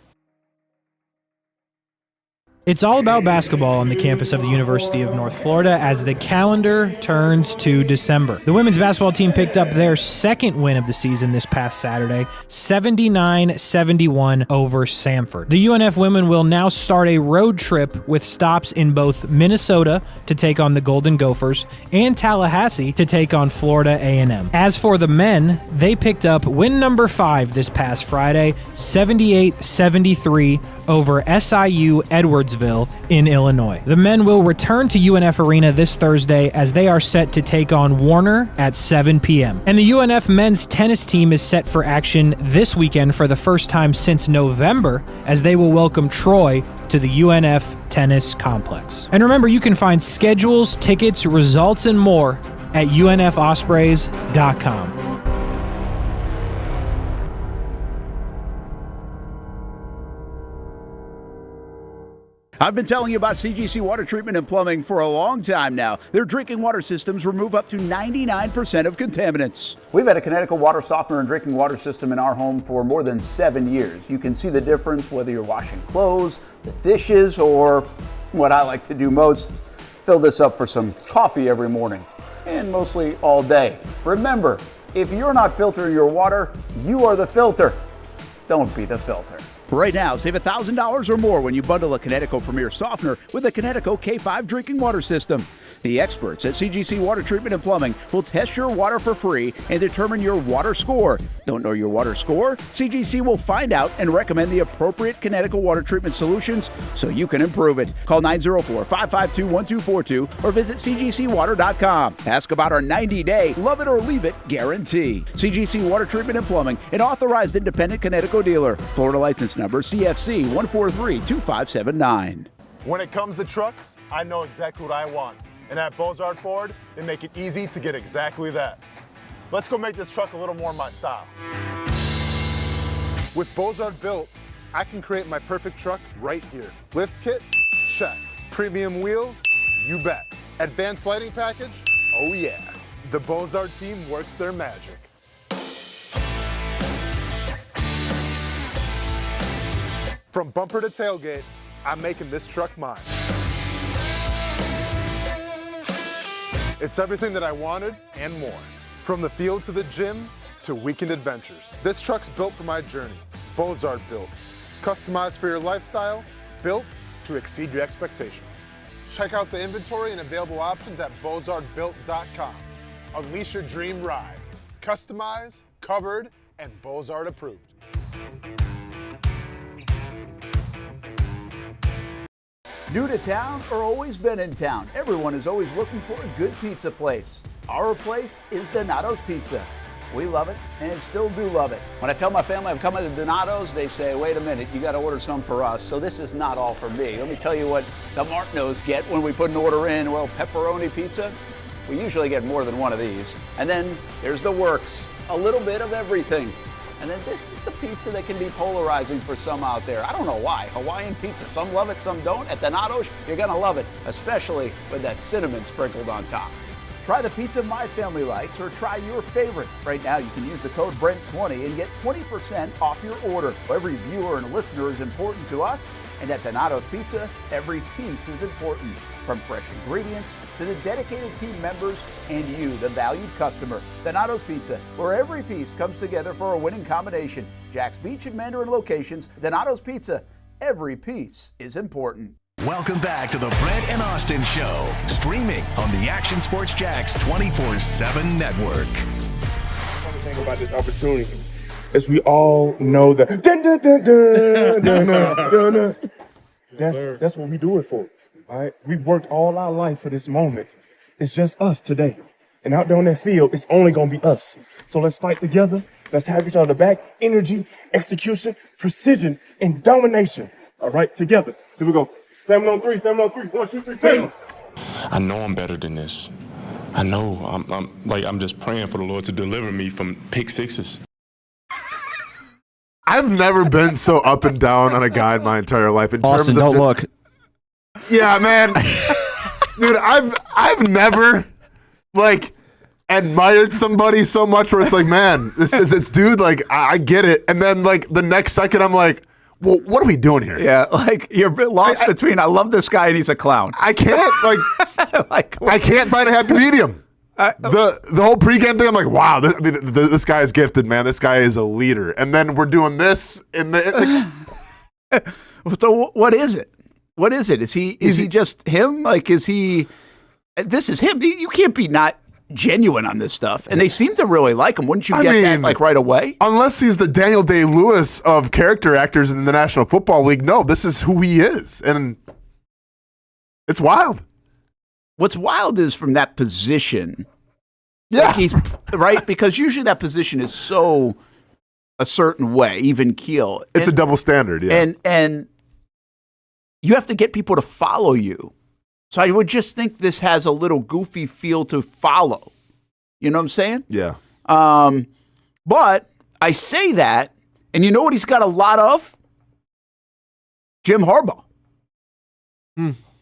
It's all about basketball on the campus of the University of North Florida as the calendar turns to December. The women's basketball team picked up their second win of the season this past Saturday, 79-71 over Samford. The UNF women will now start a road trip with stops in both Minnesota to take on the Golden Gophers and Tallahassee to take on Florida A&M. As for the men, they picked up win number 5 this past Friday, 78-73 over SIU Edwardsville in Illinois. The men will return to UNF Arena this Thursday as they are set to take on Warner at 7 p.m. And the UNF men's tennis team is set for action this weekend for the first time since November as they will welcome Troy to the UNF Tennis Complex. And remember, you can find schedules, tickets, results, and more at UNFospreys.com. I've been telling you about CGC Water Treatment and Plumbing for a long time now. Their drinking water systems remove up to 99% of contaminants. We've had a Connecticut water softener and drinking water system in our home for more than 7 years. You can see the difference whether you're washing clothes, the dishes, or what I like to do most, fill this up for some coffee every morning, and mostly all day. Remember, if you're not filtering your water, you are the filter. Don't be the filter. Right now, save $1,000 or more when you bundle a Connecticut Premier Softener with a Connecticut K5 drinking water system. The experts at CGC Water Treatment and Plumbing will test your water for free and determine your water score. Don't know your water score? CGC will find out and recommend the appropriate Connecticut water treatment solutions so you can improve it. Call 904-552-1242 or visit cgcwater.com. Ask about our 90-day love it or leave it guarantee. CGC Water Treatment and Plumbing, an authorized independent Connecticut dealer. Florida license number CFC 1432579. When it comes to trucks, I know exactly what I want. And at Bozard Ford, they make it easy to get exactly that. Let's go make this truck a little more my style. With Bozard Built, I can create my perfect truck right here. Lift kit? Check. Premium wheels? You bet. Advanced lighting package? Oh yeah. The Bozard team works their magic. From bumper to tailgate, I'm making this truck mine. It's everything that I wanted and more. From the field to the gym to weekend adventures. This truck's built for my journey. Bozard Built. Customized for your lifestyle, built to exceed your expectations. Check out the inventory and available options at bozardbuilt.com. Unleash your dream ride. Customized, covered, and Bozard approved. New to town or always been in town? Everyone is always looking for a good pizza place. Our place is Donato's Pizza. We love it and still do love it. When I tell my family I'm coming to Donato's, they say, wait a minute, you got to order some for us. So this is not all for me. Let me tell you what the Martineaus get when we put an order in. Well, pepperoni pizza, we usually get more than one of these. And then there's the works, a little bit of everything. And then this is the pizza that can be polarizing for some out there. I don't know why. Hawaiian pizza, some love it, some don't. At Donato's, you're going to love it, especially with that cinnamon sprinkled on top. Try the pizza my family likes or try your favorite. Right now, you can use the code BRENT20 and get 20% off your order. Every viewer and listener is important to us, and at Donato's Pizza, every piece is important. From fresh ingredients to the dedicated team members and you, the valued customer. Donato's Pizza, where every piece comes together for a winning combination. Jack's Beach and Mandarin locations, Donato's Pizza, every piece is important. Welcome back to the Brent and Austen Show, streaming on the Action Sports Jax 24/7 network. The thing about this opportunity is we all know that that's what we do it for. All right, we've worked all our life for this moment. It's just us today, and out there on that field, it's only gonna be us. So let's fight together. Let's have each other back. Energy, execution, precision, and domination. All right, together. Here we go. Family on three, family on three. 1, 2, 3, family. I know I'm better than this. I know. I'm just praying for the Lord to deliver me from pick sixes. I've never been so up and down on a guy in my entire life. In Austin, terms of don't look. Yeah, man. Dude, I've never admired somebody so much where it's like, man, it's dude, like I get it. And then like the next second I'm like, well, what are we doing here? Yeah, like you're lost between I love this guy and he's a clown. I can't I can't find a happy medium. The whole pregame thing, I'm like, wow, this guy is gifted, man. This guy is a leader. And then we're doing this So what is it? What is it? Is he just him? Like, is he? This is him. You can't be not genuine on this stuff, and they seem to really like him. Wouldn't you get that like right away? Unless he's the Daniel Day-Lewis of character actors in the National Football League. No, this is who he is, and it's wild. What's wild is from that position. Yeah, like he's right, because usually that position is so a certain way, even keel. It's a double standard, yeah, and you have to get people to follow you. So I would just think this has a little goofy feel to follow. You know what I'm saying? Yeah. But I say that, and you know what he's got a lot of? Jim Harbaugh.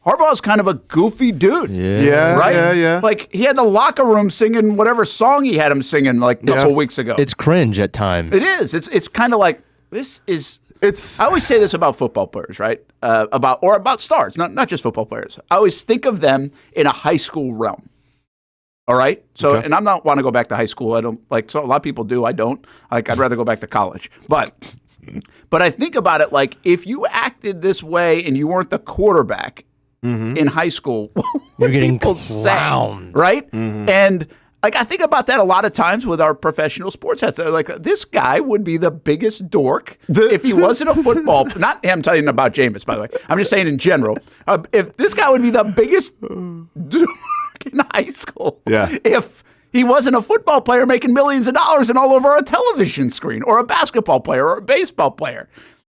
Harbaugh's kind of a goofy dude. Yeah. Right? Yeah. Like, he had the locker room singing whatever song he had him singing like a couple weeks ago. It's cringe at times. It is. It's kind of like, this is... I always say this about football players, right? About stars, not just football players. I always think of them in a high school realm. All right? So, and I'm not want to go back to high school. I don't like, so a lot of people do. I don't. Like, I'd rather go back to college. But I think about it like, if you acted this way and you weren't the quarterback in high school, what You're getting people clowned. say, right? And like, I think about that a lot of times with our professional sports heads. Like, this guy would be the biggest dork if he wasn't a football. Not him telling about Jameis, by the way. I'm just saying in general. If this guy would be the biggest dork in high school, if he wasn't a football player making millions of dollars and all over a television screen, or a basketball player, or a baseball player.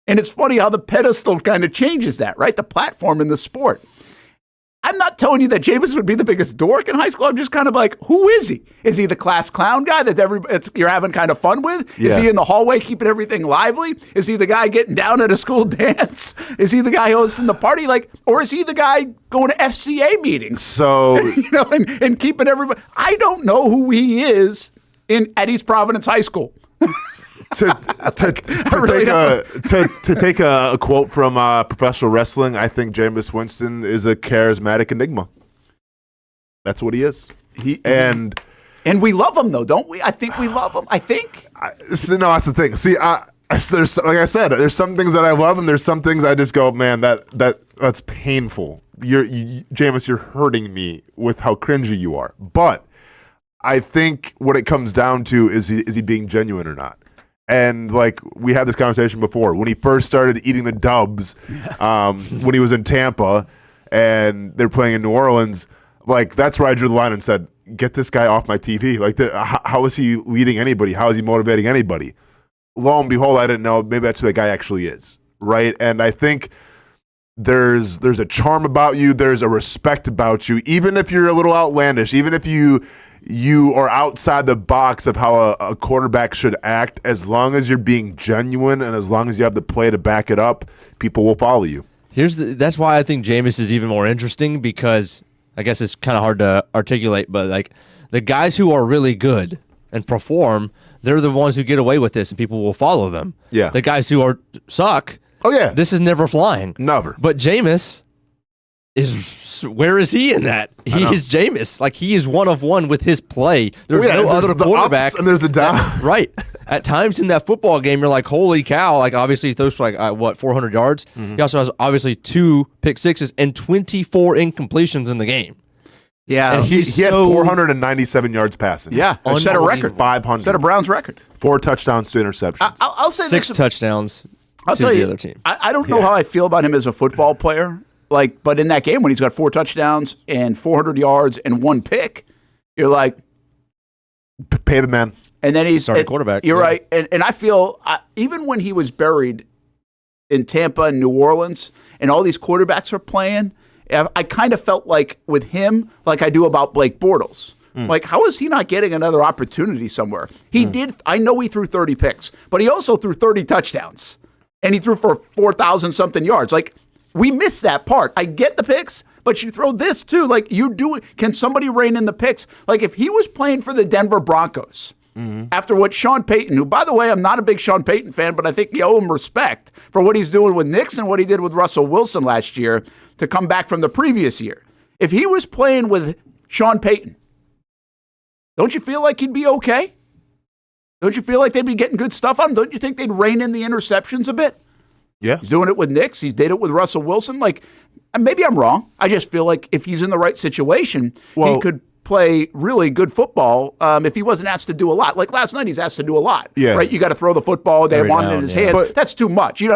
And it's funny how the pedestal kind of changes that, right? The platform in the sport. I'm not telling you that Jameis would be the biggest dork in high school. I'm just kind of like, who is he? Is he the class clown guy that you're having kind of fun with? Yeah. Is he in the hallway keeping everything lively? Is he the guy getting down at a school dance? Is he the guy hosting the party? Or is he the guy going to FCA meetings? So and keeping everybody. I don't know who he is at East Providence High School. To take a quote from professional wrestling, I think Jameis Winston is a charismatic enigma. That's what he is. And we love him, though, don't we? I think we love him. I think. No, that's the thing. See, there's, like I said, there's some things that I love, and there's some things I just go, man, that's painful. Jameis, you're hurting me with how cringy you are. But I think what it comes down to is he being genuine or not. And like we had this conversation before, when he first started eating the dubs, when he was in Tampa and they're playing in New Orleans, like that's where I drew the line and said, get this guy off my TV. Like, how is he leading anybody? How is he motivating anybody? Lo and behold, I didn't know. Maybe that's who the guy actually is, right? And I think there's a charm about you. There's a respect about you, even if you're a little outlandish, even if you are outside the box of how a quarterback should act. As long as you're being genuine and as long as you have the play to back it up, people will follow you. That's why I think Jameis is even more interesting, because I guess it's kind of hard to articulate, but like the guys who are really good and perform, they're the ones who get away with this and people will follow them. Yeah. The guys who suck. Oh yeah. This is never flying. Never. But Jameis where is he in that? He is Jameis. Like, he is one of one with his play. There's no other quarterback. And there's the down. Right. At times in that football game, you're like, holy cow. Like, obviously, he throws for 400 yards. Mm-hmm. He also has, obviously, 2 pick sixes and 24 incompletions in the game. Yeah. And he had 497 yards passing. Yeah. Set a record. 500. Set a Browns record. 4 touchdowns, 2 interceptions. I'll say 6 touchdowns to the other team. I don't know how I feel about him as a football player. Like, but in that game when he's got 4 touchdowns and 400 yards and 1 pick, you're like, pay the man. And then he's starting quarterback. You're right. And I feel even when he was buried in Tampa and New Orleans, and all these quarterbacks are playing, I kind of felt like with him, like I do about Blake Bortles. Like, how is he not getting another opportunity somewhere? He did. I know he threw 30 picks, but he also threw 30 touchdowns, and he threw for 4,000 something yards. Like, we missed that part. I get the picks, but you throw this too. Like, you do it. Can somebody rein in the picks? Like, if he was playing for the Denver Broncos, after what Sean Payton, who, by the way, I'm not a big Sean Payton fan, but I think you owe him respect for what he's doing with Nix and what he did with Russell Wilson last year to come back from the previous year. If he was playing with Sean Payton, don't you feel like he'd be okay? Don't you feel like they'd be getting good stuff on him? Don't you think they'd rein in the interceptions a bit? Yeah. He's doing it with Nix. He did it with Russell Wilson. Like, maybe I'm wrong. I just feel like if he's in the right situation, he could play really good football if he wasn't asked to do a lot. Like last night, he's asked to do a lot. Yeah. Right? You got to throw the football. They want it in his hands. But that's too much. He's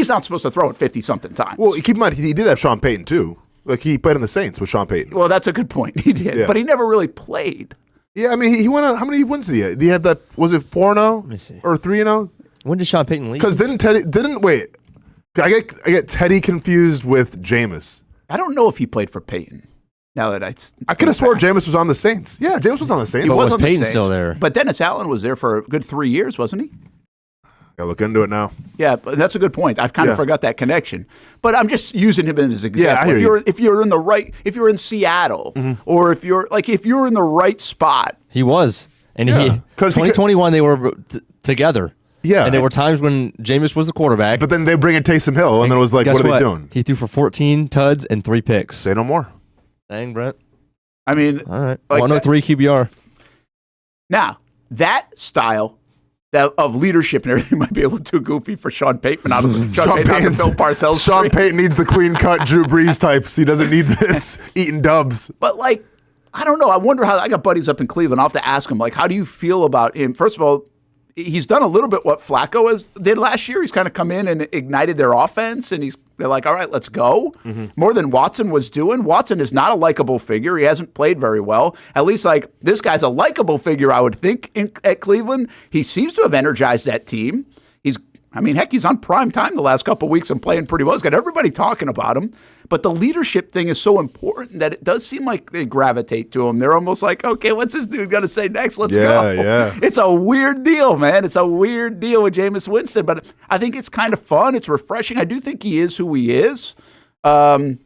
not supposed to throw it 50-something times. Well, keep in mind, he did have Sean Payton, too. Like, he played in the Saints with Sean Payton. Well, that's a good point. He did. Yeah. But he never really played. Yeah, I mean, he went on. How many wins did he have? Did he have that? Was it 4-0 or 3-0? When did Sean Payton leave? Because wait. I get Teddy confused with Jameis. I don't know if he played for Payton. Now that I could have swore Jameis was on the Saints. Yeah, Jameis was on the Saints. But was on the Payton Saints. still there? But Dennis Allen was there for a good 3 years, wasn't he? Gotta look into it now. Yeah, but that's a good point. I've kind of forgot that connection. But I'm just using him as an example. Yeah, I hear you. If you're in the right, if you're in Seattle, or if you're in the right spot. He was. And 2021 they were together. Yeah. And there were times when Jameis was the quarterback. But then they bring in Taysom Hill, and then it was like, what are they doing? He threw for 14 tuds and 3 picks. Say no more. Dang, Brent. I mean, all right. Like 103 QBR. Now, that style of leadership and everything might be a little too goofy for Sean Payton. Sean Payton, Bill Parcells. Sean Payton needs the clean-cut Drew Brees types. He doesn't need this eating dubs. But, like, I don't know. I wonder how – I got buddies up in Cleveland. I'll have to ask him, like, how do you feel about him? First of all, he's done a little bit what Flacco did last year. He's kind of come in and ignited their offense, and they're like, all right, let's go. More than Watson was doing. Watson is not a likable figure. He hasn't played very well. At least, like, this guy's a likable figure, I would think, at Cleveland. He seems to have energized that team. He's on prime time the last couple of weeks and playing pretty well. He's got everybody talking about him. But the leadership thing is so important that it does seem like they gravitate to him. They're almost like, okay, what's this dude going to say next? Let's go. Yeah. It's a weird deal, man. It's a weird deal with Jameis Winston. But I think it's kind of fun. It's refreshing. I do think he is who he is. And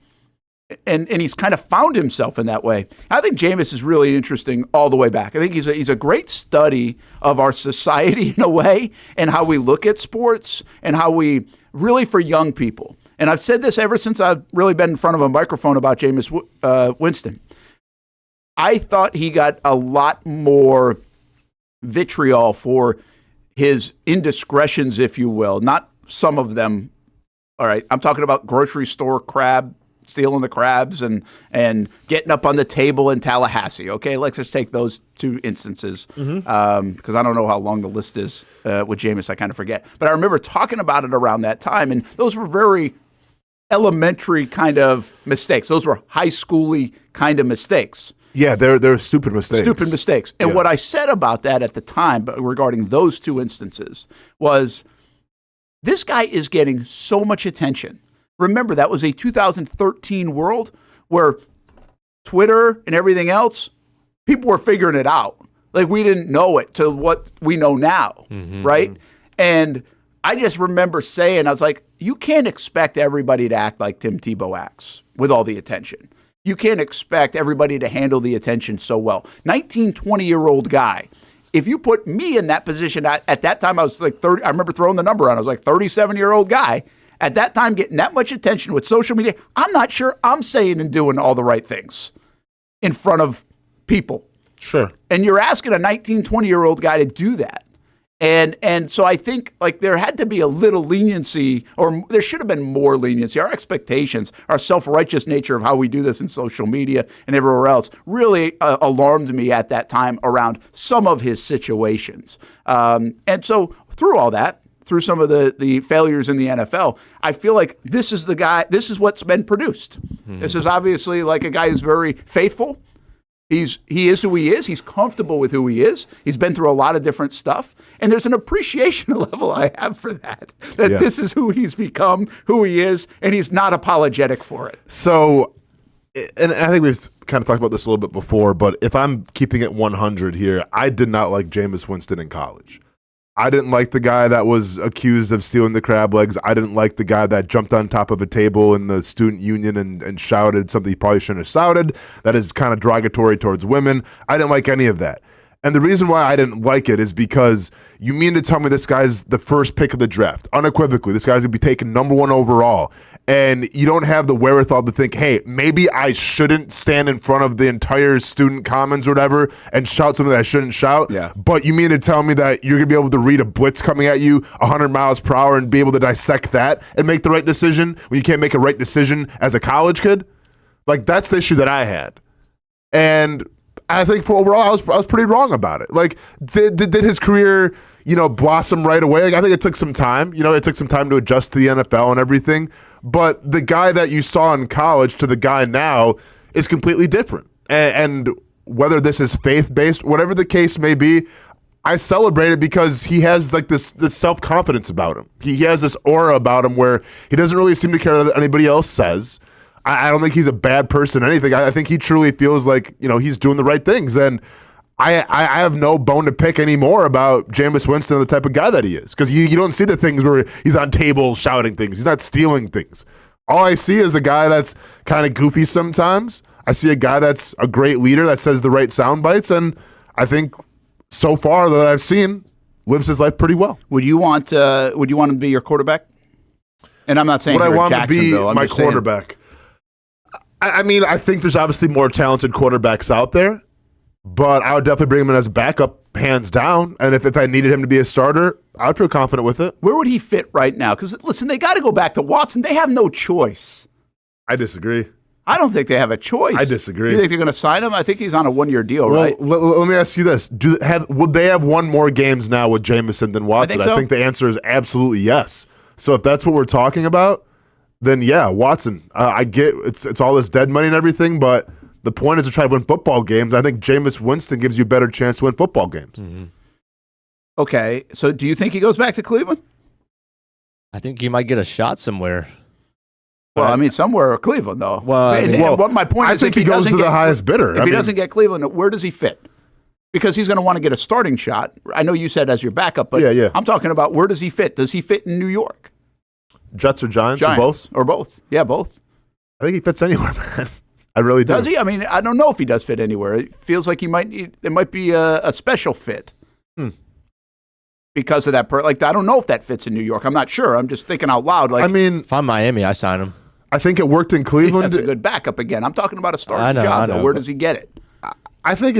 he's kind of found himself in that way. I think Jameis is really interesting all the way back. I think he's a great study of our society in a way and how we look at sports and how we really for young people. And I've said this ever since I've really been in front of a microphone about Jameis Winston. I thought he got a lot more vitriol for his indiscretions, if you will. Not some of them. All right, I'm talking about grocery store crab, stealing the crabs and getting up on the table in Tallahassee. Okay, let's just take those 2 instances because I don't know how long the list is with Jameis. I kind of forget. But I remember talking about it around that time, and those were very elementary kind of mistakes. Those were high schooly kind of mistakes. Yeah, they're stupid mistakes. Stupid mistakes. And what I said about that at the time regarding those two instances was this guy is getting so much attention. Remember, that was a 2013 world where Twitter and everything else, people were figuring it out. Like, we didn't know it to what we know now, right? And I just remember saying, I was like, you can't expect everybody to act like Tim Tebow acts with all the attention. You can't expect everybody to handle the attention so well. 19, 20-year-old guy. If you put me in that position, at that time I was like 30, I remember throwing the number on, I was like 37-year-old guy. At that time, getting that much attention with social media, I'm not sure I'm saying and doing all the right things in front of people. Sure. And you're asking a 19, 20-year-old guy to do that. And so I think like there had to be a little leniency, or there should have been more leniency. Our expectations, our self-righteous nature of how we do this in social media and everywhere else really alarmed me at that time around some of his situations. And so through all that, through some of the failures in the NFL, I feel like this is the guy, this is what's been produced. This is obviously like a guy who's very faithful. He is who he is. He's comfortable with who he is. He's been through a lot of different stuff. And there's an appreciation level I have for that this is who he's become, who he is, and he's not apologetic for it. So, and I think we've kind of talked about this a little bit before, but if I'm keeping it 100 here, I did not like Jameis Winston in college. I didn't like the guy that was accused of stealing the crab legs. I didn't like the guy that jumped on top of a table in the student union and shouted something he probably shouldn't have shouted. That is kind of derogatory towards women. I didn't like any of that. And the reason why I didn't like it is because you mean to tell me this guy's the first pick of the draft, unequivocally. This guy's going to be taken number 1 overall. And you don't have the wherewithal to think, hey, maybe I shouldn't stand in front of the entire student commons or whatever and shout something that I shouldn't shout. Yeah. But you mean to tell me that you're going to be able to read a blitz coming at you 100 miles per hour and be able to dissect that and make the right decision when you can't make a right decision as a college kid? Like, that's the issue that I had. And I think for overall, I was pretty wrong about it. Like, did his career, blossom right away? Like, I think it took some time. It took some time to adjust to the NFL and everything. But the guy that you saw in college to the guy now is completely different. And whether this is faith-based, whatever the case may be, I celebrate it because he has like this self-confidence about him. He has this aura about him where he doesn't really seem to care what anybody else says. I don't think he's a bad person or anything. I think he truly feels like, he's doing the right things. And I have no bone to pick anymore about Jameis Winston, the type of guy that he is. Because you don't see the things where he's on tables shouting things. He's not stealing things. All I see is a guy that's kind of goofy sometimes. I see a guy that's a great leader that says the right sound bites. And I think so far that I've seen, lives his life pretty well. Would you want him to be your quarterback? And I'm not saying would I want to be I'm my quarterback? I mean, I think there's obviously more talented quarterbacks out there, but I would definitely bring him in as a backup, hands down. And if I needed him to be a starter, I would feel confident with it. Where would he fit right now? Because, listen, they got to go baback to Watson. They have no choice. I disagree. I don't think they have a choice. I disagree. You think they're going to sign him? I think he's on a 1-year deal, right? Let me ask you this. Would they have won more games now with Jameson than Watson? I think the answer is absolutely yes. So if that's what we're talking about, then yeah, Watson. I get it's all this dead money and everything, but the point is to try to win football games. I think Jameis Winston gives you a better chance to win football games. Mm-hmm. Okay, so do you think he goes back to Cleveland? I think he might get a shot somewhere. Well, I mean, somewhere or Cleveland, though. Well, what my point I is, think he goes to the highest bidder. If he doesn't get Cleveland, where does he fit? Because he's going to want to get a starting shot. I know you said as your backup, but yeah. I'm talking about where does he fit? Does he fit in New York? Jets or Giants or both? Or both. Yeah, both. I think he fits anywhere, man. I really do. Does he? I mean, I don't know if he does fit anywhere. It feels like there might be a special fit because of that. I don't know if that fits in New York. I'm not sure. I'm just thinking out loud. Like, I mean, if I'm Miami, I sign him. I think it worked in Cleveland. That's a good backup again. I'm talking about a starting job, though. Where does he get it? I think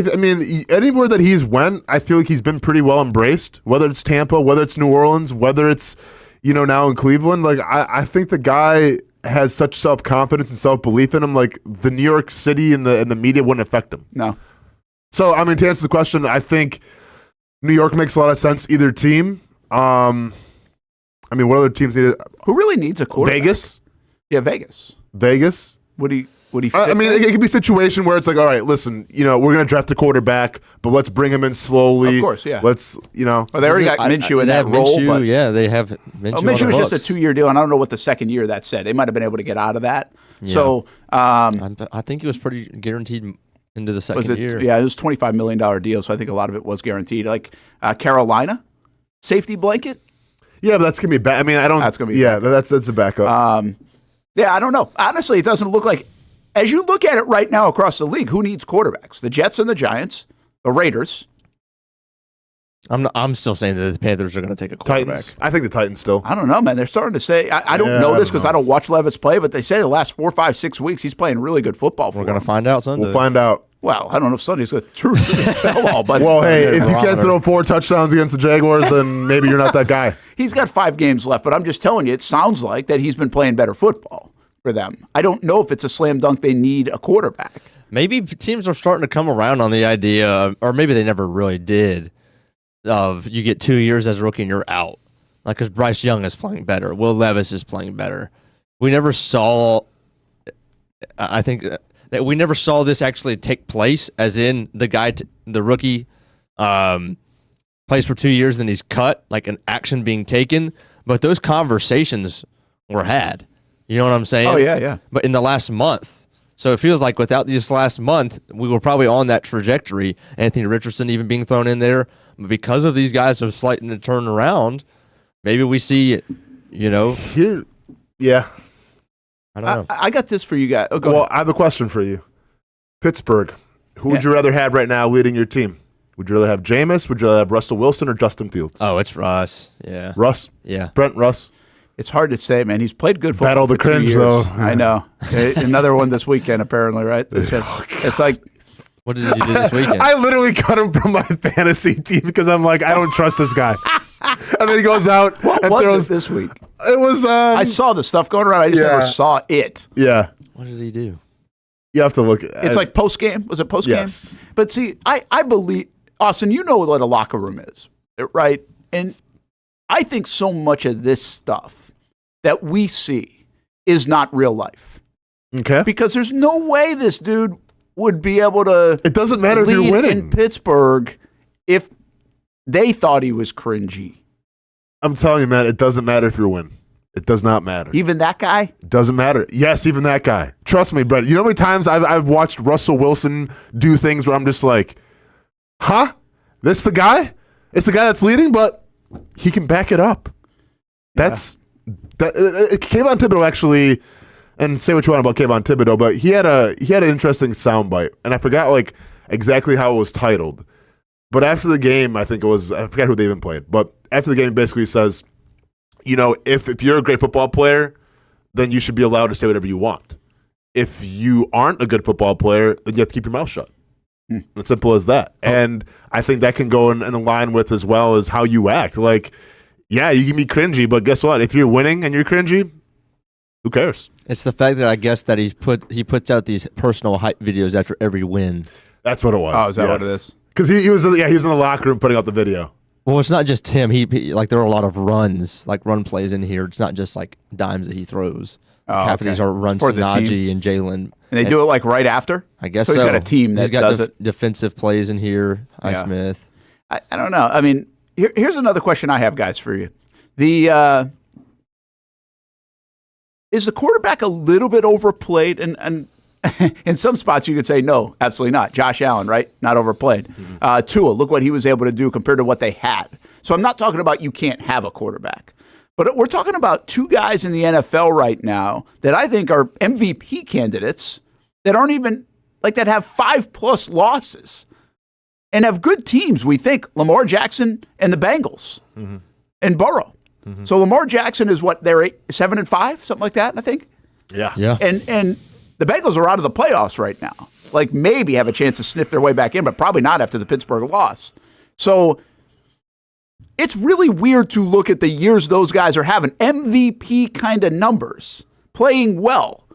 anywhere that he's went, I feel like he's been pretty well embraced. Whether it's Tampa, whether it's New Orleans, whether it's now in Cleveland. Like I think the guy has such self-confidence and self-belief in him. Like the New York City and the media wouldn't affect him. No. So I mean, to answer the question, I think New York makes a lot of sense. Either team. I mean, what other teams need? Who really needs a quarterback? Vegas. Yeah, Vegas. Vegas. Would he? Would he fit I mean, there? it could be a situation where it's like, all right, listen, we're going to draft a quarterback, but let's bring him in slowly. Of course, yeah. Let's, Well, they already got Minshew in they that have role. Minshew, But yeah, they have Minshew. Minshew was just a books. 2-year deal, and I don't know what the second year that said. They might have been able to get out of that. Yeah. So I think it was pretty guaranteed into the second year. Yeah, it was a $25 million deal, so I think a lot of it was guaranteed. Like Carolina, safety blanket. Yeah, but that's going to be bad. I mean, I don't. That's gonna be yeah, that's a backup. Yeah, I don't know. Honestly, it doesn't look like, as you look at it right now across the league, who needs quarterbacks? The Jets and the Giants, the Raiders. I'm still saying that the Panthers are going to take a quarterback. Titans. I think the Titans still. I don't know, man. They're starting to say, I don't Yeah, know I this don't because know. I don't watch Levis play, but they say the last 4, 5, 6 weeks he's playing really good football for We're going them. to find out Sunday. We'll find out. Well, I don't know if Sunday's the truth to tell all, but Well, hey, if you can't barometer. throw 4 touchdowns against the Jaguars, then maybe you're not that guy. he's got 5 games left. But I'm just telling you, it sounds like that he's been playing better football for them. I don't know if it's a slam dunk they need a quarterback. Maybe teams are starting to come around on the idea, or maybe they never really did, of you get 2 years as a rookie and you're out. Like, because Bryce Young is playing better. Will Levis is playing better. We never saw, I think, that we never saw this actually take place, as in the rookie plays for 2 years, then he's cut, like an action being taken. But those conversations were had. You know what I'm saying? Oh, yeah. But in the last month. So it feels like without this last month, we were probably on that trajectory. Anthony Richardson even being thrown in there. But because of these guys are slightly to turn around, maybe we see, Here, yeah. I don't know. I got this for you guys. Oh, go Well, ahead. I have a question for you. Pittsburgh. Who would Yeah. you rather have right now leading your team? Would you rather have Jameis? Would you rather have Russell Wilson or Justin Fields? Oh, it's Russ. Yeah. Russ? Yeah. Brent, Russ? It's hard to say, man. He's played good football. Battle the for 2 cringe, years. though. I know. Another one this weekend, apparently, right? It's like, What did you do this weekend? I literally cut him from my fantasy team because I'm like, I don't trust this guy. And then he goes out what and was throws. it this week? It was. I saw the stuff going around. I just yeah. never saw it. Yeah. What did he do? You have to look at It's like post game. Was it post game? Yes. But see, I believe, Austin, you know what a locker room is, right? And I think so much of this stuff that we see is not real life. Okay. Because there's no way this dude would be able to. It doesn't matter if you're lead winning. in Pittsburgh if they thought he was cringy. I'm telling you, man, it doesn't matter if you win. It does not matter. Even that guy? It doesn't matter. Yes, even that guy. Trust me, Brett. You know how many times I've watched Russell Wilson do things where I'm just like, huh? This the guy? It's the guy that's leading, but he can back it up. That's Kayvon Thibodeau actually, and say what you want about Kayvon Thibodeau, but he had an interesting soundbite, and I forgot like exactly how it was titled. But after the game, I forgot who they even played. But after the game, he basically says, if you're a great football player, then you should be allowed to say whatever you want. If you aren't a good football player, then you have to keep your mouth shut. As simple as that. And I think that can go in line with as well as how you act. Like, yeah, you can be cringy, but guess what? If you're winning and you're cringy, who cares? It's the fact that I guess that he puts out these personal hype videos after every win. That's what it was. Oh, is that what it is? Because he was in the locker room putting out the video. Well, it's not just him. He like there are a lot of runs, like run plays in here. It's not just like dimes that he throws. Oh, Half of okay. these are runs For to the team? Najee and Jalen. And they do it like right after? I guess so. He's got a team that He's got does it. defensive plays in here. Yeah. Smith. I don't know. I mean, here's another question I have, guys, for you. Is the quarterback a little bit overplayed? And in some spots you could say no, absolutely not. Josh Allen, right? Not overplayed. Tua, look what he was able to do compared to what they had. So I'm not talking about you can't have a quarterback. But we're talking about two guys in the NFL right now that I think are MVP candidates that aren't even, like, that have 5+ losses and have good teams, we think. Lamar Jackson and the Bengals and Burrow. So Lamar Jackson is what, they're 7-5, something like that, I think. Yeah. And the Bengals are out of the playoffs right now. Like, maybe have a chance to sniff their way back in, but probably not after the Pittsburgh loss. So it's really weird to look at the years those guys are having MVP kind of numbers, playing well,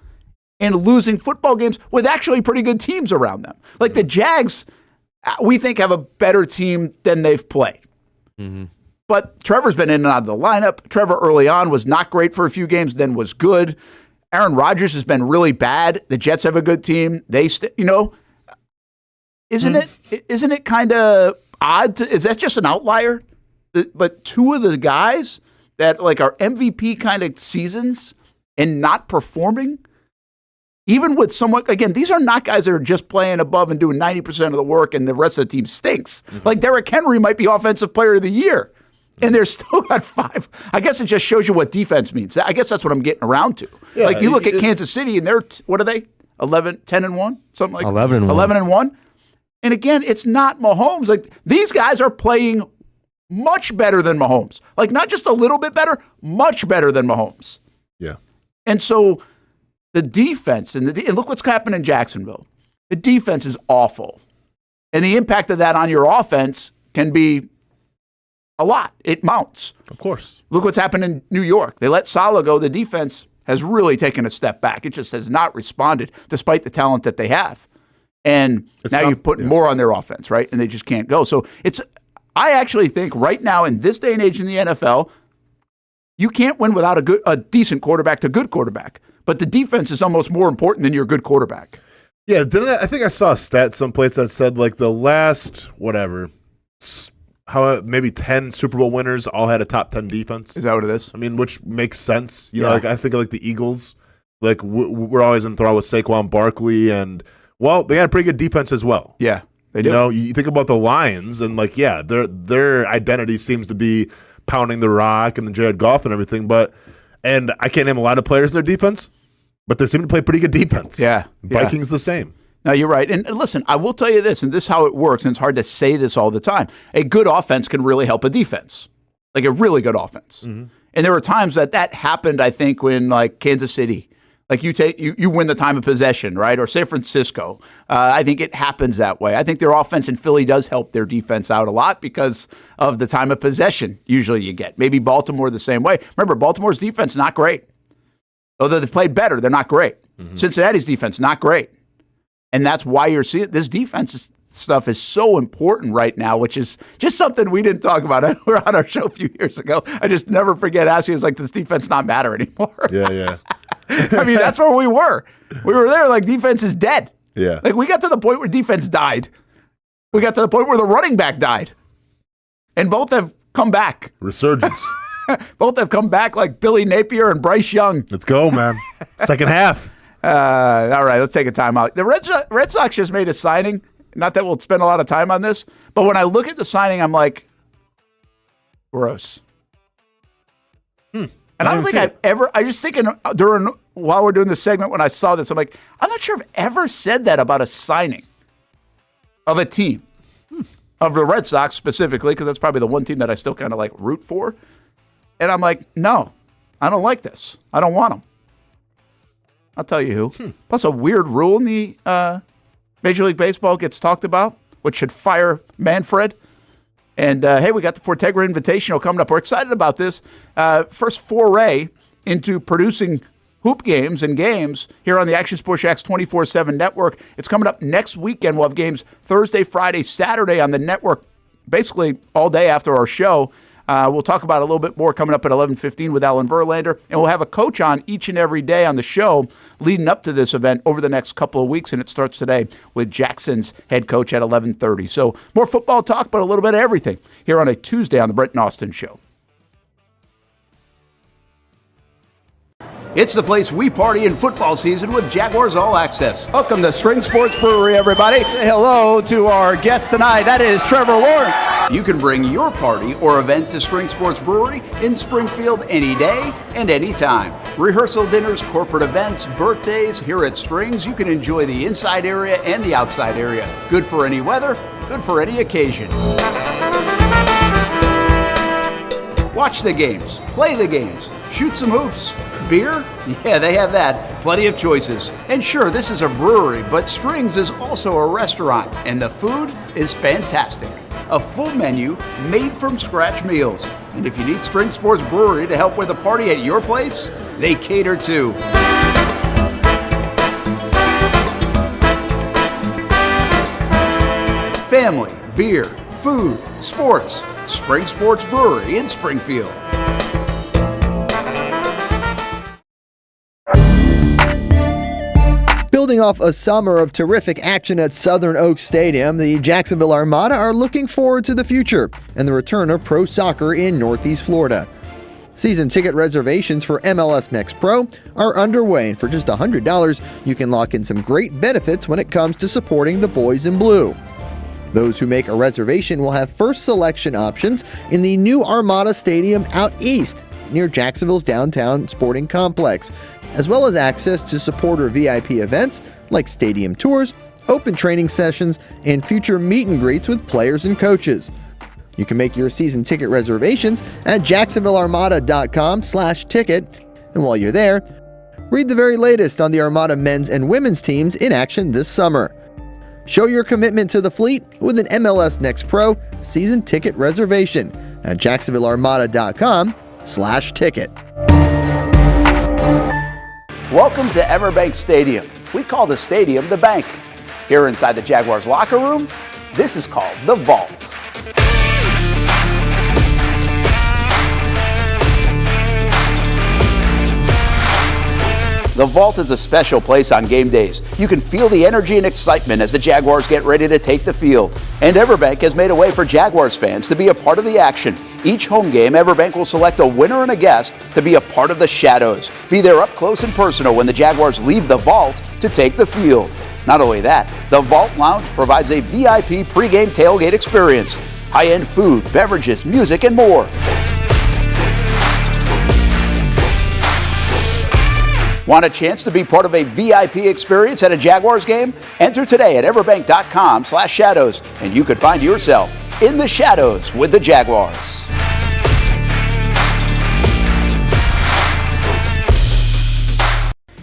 and losing football games with actually pretty good teams around them. Like the Jags, we think have a better team than they've played. But Trevor's been in and out of the lineup. Trevor early on was not great for a few games, then was good. Aaron Rodgers has been really bad. The Jets have a good team. Isn't it kind of odd? Is that just an outlier? But two of the guys that like are MVP kind of seasons and not performing, even with somewhat, again, these are not guys that are just playing above and doing 90% of the work and the rest of the team stinks. Like Derrick Henry might be Offensive Player of the Year. And they're still got 5. I guess it just shows you what defense means. I guess that's what I'm getting around to. Yeah, like you look at Kansas City and they're, what are they? 10-1? Something like 11-1. 11-1. And again, it's not Mahomes. Like these guys are playing much better than Mahomes. Like not just a little bit better, much better than Mahomes. Yeah. And so the defense, and look what's happened in Jacksonville. The defense is awful. And the impact of that on your offense can be a lot. It mounts. Of course. Look what's happened in New York. They let Saleh go. The defense has really taken a step back. It just has not responded despite the talent that they have. And now you're putting more on their offense, right? And they just can't go. So I actually think right now in this day and age in the NFL, you can't win without a decent quarterback to good quarterback. But the defense is almost more important than your good quarterback. Yeah, I think I saw a stat someplace that said like the last maybe 10 Super Bowl winners all had a top 10 defense. Is that what it is? I mean, which makes sense. You know, like I think of like the Eagles, like we're always enthralled with Saquon Barkley, and well, they had a pretty good defense as well. Yeah, they do. You know, you think about the Lions, and like their identity seems to be pounding the rock and the Jared Goff and everything. And I can't name a lot of players in their defense, but they seem to play pretty good defense. Yeah, Vikings the same. No, you're right. And listen, I will tell you this, and this is how it works, and it's hard to say this all the time. A good offense can really help a defense, like a really good offense. Mm-hmm. And there were times that happened, I think, when like Kansas City, like you win the time of possession, right? Or San Francisco. I think it happens that way. I think their offense in Philly does help their defense out a lot because of the time of possession usually you get. Maybe Baltimore the same way. Remember, Baltimore's defense, not great. Although they've played better, they're not great. Mm-hmm. Cincinnati's defense, not great. And that's why you're seeing this defense stuff is so important right now, which is just something we didn't talk about. We were on our show a few years ago. I just never forget asking, it's like, does defense not matter anymore? Yeah. I mean, that's where we were. We were there like defense is dead. Yeah. Like we got to the point where defense died. We got to the point where the running back died. And both have come back. Resurgence. Both have come back like Billy Napier and Bryce Young. Let's go, man. Second half. All right, let's take a timeout. The Red Sox just made a signing. Not that we'll spend a lot of time on this, but when I look at the signing, I'm like, gross. And I don't think I've ever, I just thinking while we're doing this segment, when I saw this, I'm like, I'm not sure I've ever said that about a signing of a team, of the Red Sox specifically, because that's probably the one team that I still kind of like root for. And I'm like, no, I don't like this. I don't want them. I'll tell you who. Plus a weird rule in the Major League Baseball gets talked about, which should fire Manfred. And, hey, we got the Fortegra Invitational coming up. We're excited about this. First foray into producing hoop games and games here on the Action Sports Jacks 24/7 network. It's coming up next weekend. We'll have games Thursday, Friday, Saturday on the network, basically all day after our show. We'll talk about it a little bit more coming up at 11:15 with Alan Verlander. And we'll have a coach on each and every day on the show leading up to this event over the next couple of weeks. And it starts today with Jackson's head coach at 11:30. So more football talk, but a little bit of everything here on a Tuesday on the Brent Austen Show. It's the place we party in football season with Jaguars All Access. Welcome to Spring Sports Brewery, everybody. Say hello to our guest tonight. That is Trevor Lawrence. You can bring your party or event to Spring Sports Brewery in Springfield any day and any time. Rehearsal dinners, corporate events, birthdays. Here at Strings, you can enjoy the inside area and the outside area. Good for any weather, good for any occasion. Watch the games, play the games, shoot some hoops. Beer? Yeah, they have that. Plenty of choices. And sure, this is a brewery, but Strings is also a restaurant, and the food is fantastic. A full menu made from scratch meals. And if you need String Sports Brewery to help with a party at your place, they cater too. Family, beer, food, sports. Spring Sports Brewery in Springfield. Building off a summer of terrific action at Southern Oaks Stadium, the Jacksonville Armada are looking forward to the future and the return of pro soccer in Northeast Florida. Season ticket reservations for MLS Next Pro are underway, and for just $100, you can lock in some great benefits when it comes to supporting the boys in blue. Those who make a reservation will have first selection options in the new Armada Stadium out east, near Jacksonville's downtown sporting complex, as well as access to supporter VIP events like stadium tours, open training sessions, and future meet and greets with players and coaches. You can make your season ticket reservations at jacksonvillearmada.com/ticket. And while you're there, read the very latest on the Armada men's and women's teams in action this summer. Show your commitment to the fleet with an MLS Next Pro season ticket reservation at jacksonvillearmada.com/ticket. Welcome to Everbank Stadium. We call the stadium the bank. Here inside the Jaguars locker room, this is called the Vault. The Vault is a special place on game days. You can feel the energy and excitement as the Jaguars get ready to take the field. And Everbank has made a way for Jaguars fans to be a part of the action. Each home game, Everbank will select a winner and a guest to be a part of the Shadows. Be there up close and personal when the Jaguars leave the Vault to take the field. Not only that, the Vault Lounge provides a VIP pregame tailgate experience. High-end food, beverages, music, and more. Want a chance to be part of a VIP experience at a Jaguars game? Enter today at everbank.com/shadows, and you could find yourself in the shadows with the Jaguars.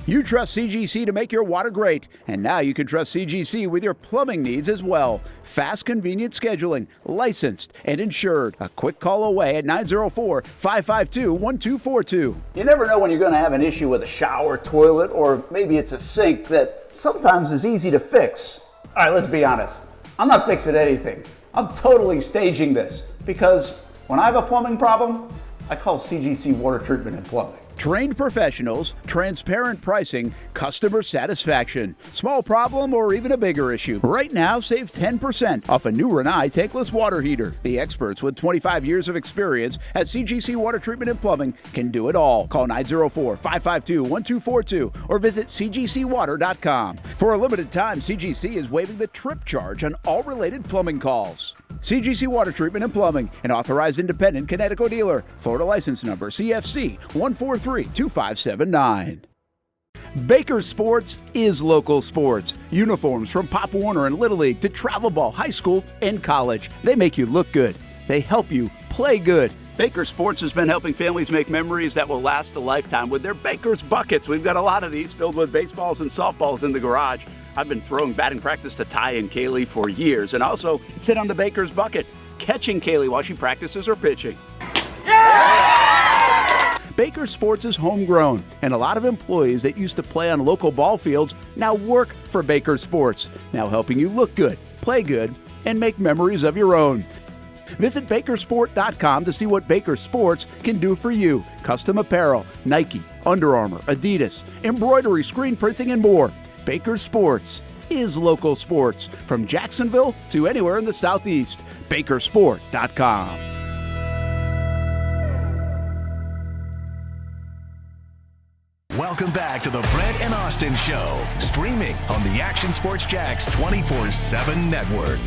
You trust CGC to make your water great, and now you can trust CGC with your plumbing needs as well. Fast, convenient scheduling, licensed and insured. A quick call away at 904-552-1242. You never know when you're going to have an issue with a shower, toilet, or maybe it's a sink that sometimes is easy to fix. All right, let's be honest. I'm not fixing anything. I'm totally staging this because when I have a plumbing problem, I call CGC Water Treatment and Plumbing. Trained professionals, transparent pricing, customer satisfaction. Small problem or even a bigger issue. Right now, save 10% off a new Rinnai tankless water heater. The experts with 25 years of experience at CGC Water Treatment and Plumbing can do it all. Call 904-552-1242 or visit cgcwater.com. For a limited time, CGC is waiving the trip charge on all related plumbing calls. CGC Water Treatment and Plumbing, an authorized independent Connecticut dealer. Florida license number CFC 1432579. Baker Sports is local sports. Uniforms from Pop Warner and Little League to travel ball, high school, and college. They make you look good. They help you play good. Baker Sports has been helping families make memories that will last a lifetime with their Baker's Buckets. We've got a lot of these filled with baseballs and softballs in the garage. I've been throwing batting practice to Ty and Kaylee for years and also sit on the Baker's Bucket, catching Kaylee while she practices her pitching. Yeah! Baker Sports is homegrown, and a lot of employees that used to play on local ball fields now work for Baker Sports, now helping you look good, play good, and make memories of your own. Visit Bakersport.com to see what Baker Sports can do for you. Custom apparel, Nike, Under Armour, Adidas, embroidery, screen printing, and more. Baker Sports is local sports from Jacksonville to anywhere in the Southeast. Bakersport.com. Welcome back to the Brent and Austen Show, streaming on the Action Sports Jax 24/7 network.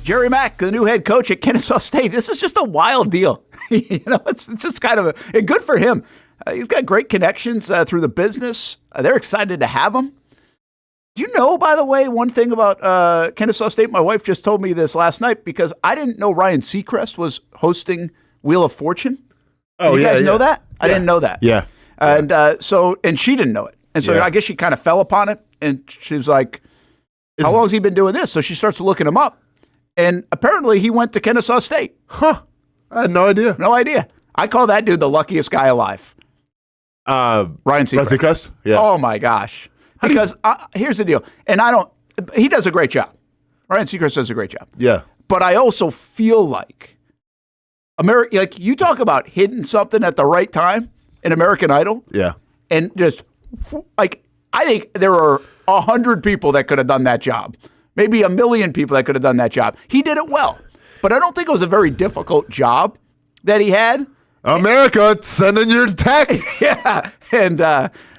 Jerry Mack, the new head coach at Kennesaw State. This is just a wild deal. It's just kind of good for him. He's got great connections through the business. They're excited to have him. Do you know, by the way, one thing about Kennesaw State? My wife just told me this last night because I didn't know Ryan Seacrest was hosting Wheel of Fortune. Oh, you guys know that? Yeah. I didn't know that. Yeah. And and she didn't know it. And so I guess she kind of fell upon it. And she was like, how long has he been doing this? So she starts looking him up. And apparently he went to Kennesaw State. Huh. I had no idea. No idea. I call that dude the luckiest guy alive. Ryan Seacrest. Yeah. Oh, my gosh. Because here's the deal. And he does a great job. Ryan Seacrest does a great job. Yeah. But I also feel like you talk about hitting something at the right time in American Idol. Yeah. And just like, I think there are 100 people that could have done that job. Maybe 1 million people that could have done that job. He did it well. But I don't think it was a very difficult job that he had. America, send in your texts. Yeah. And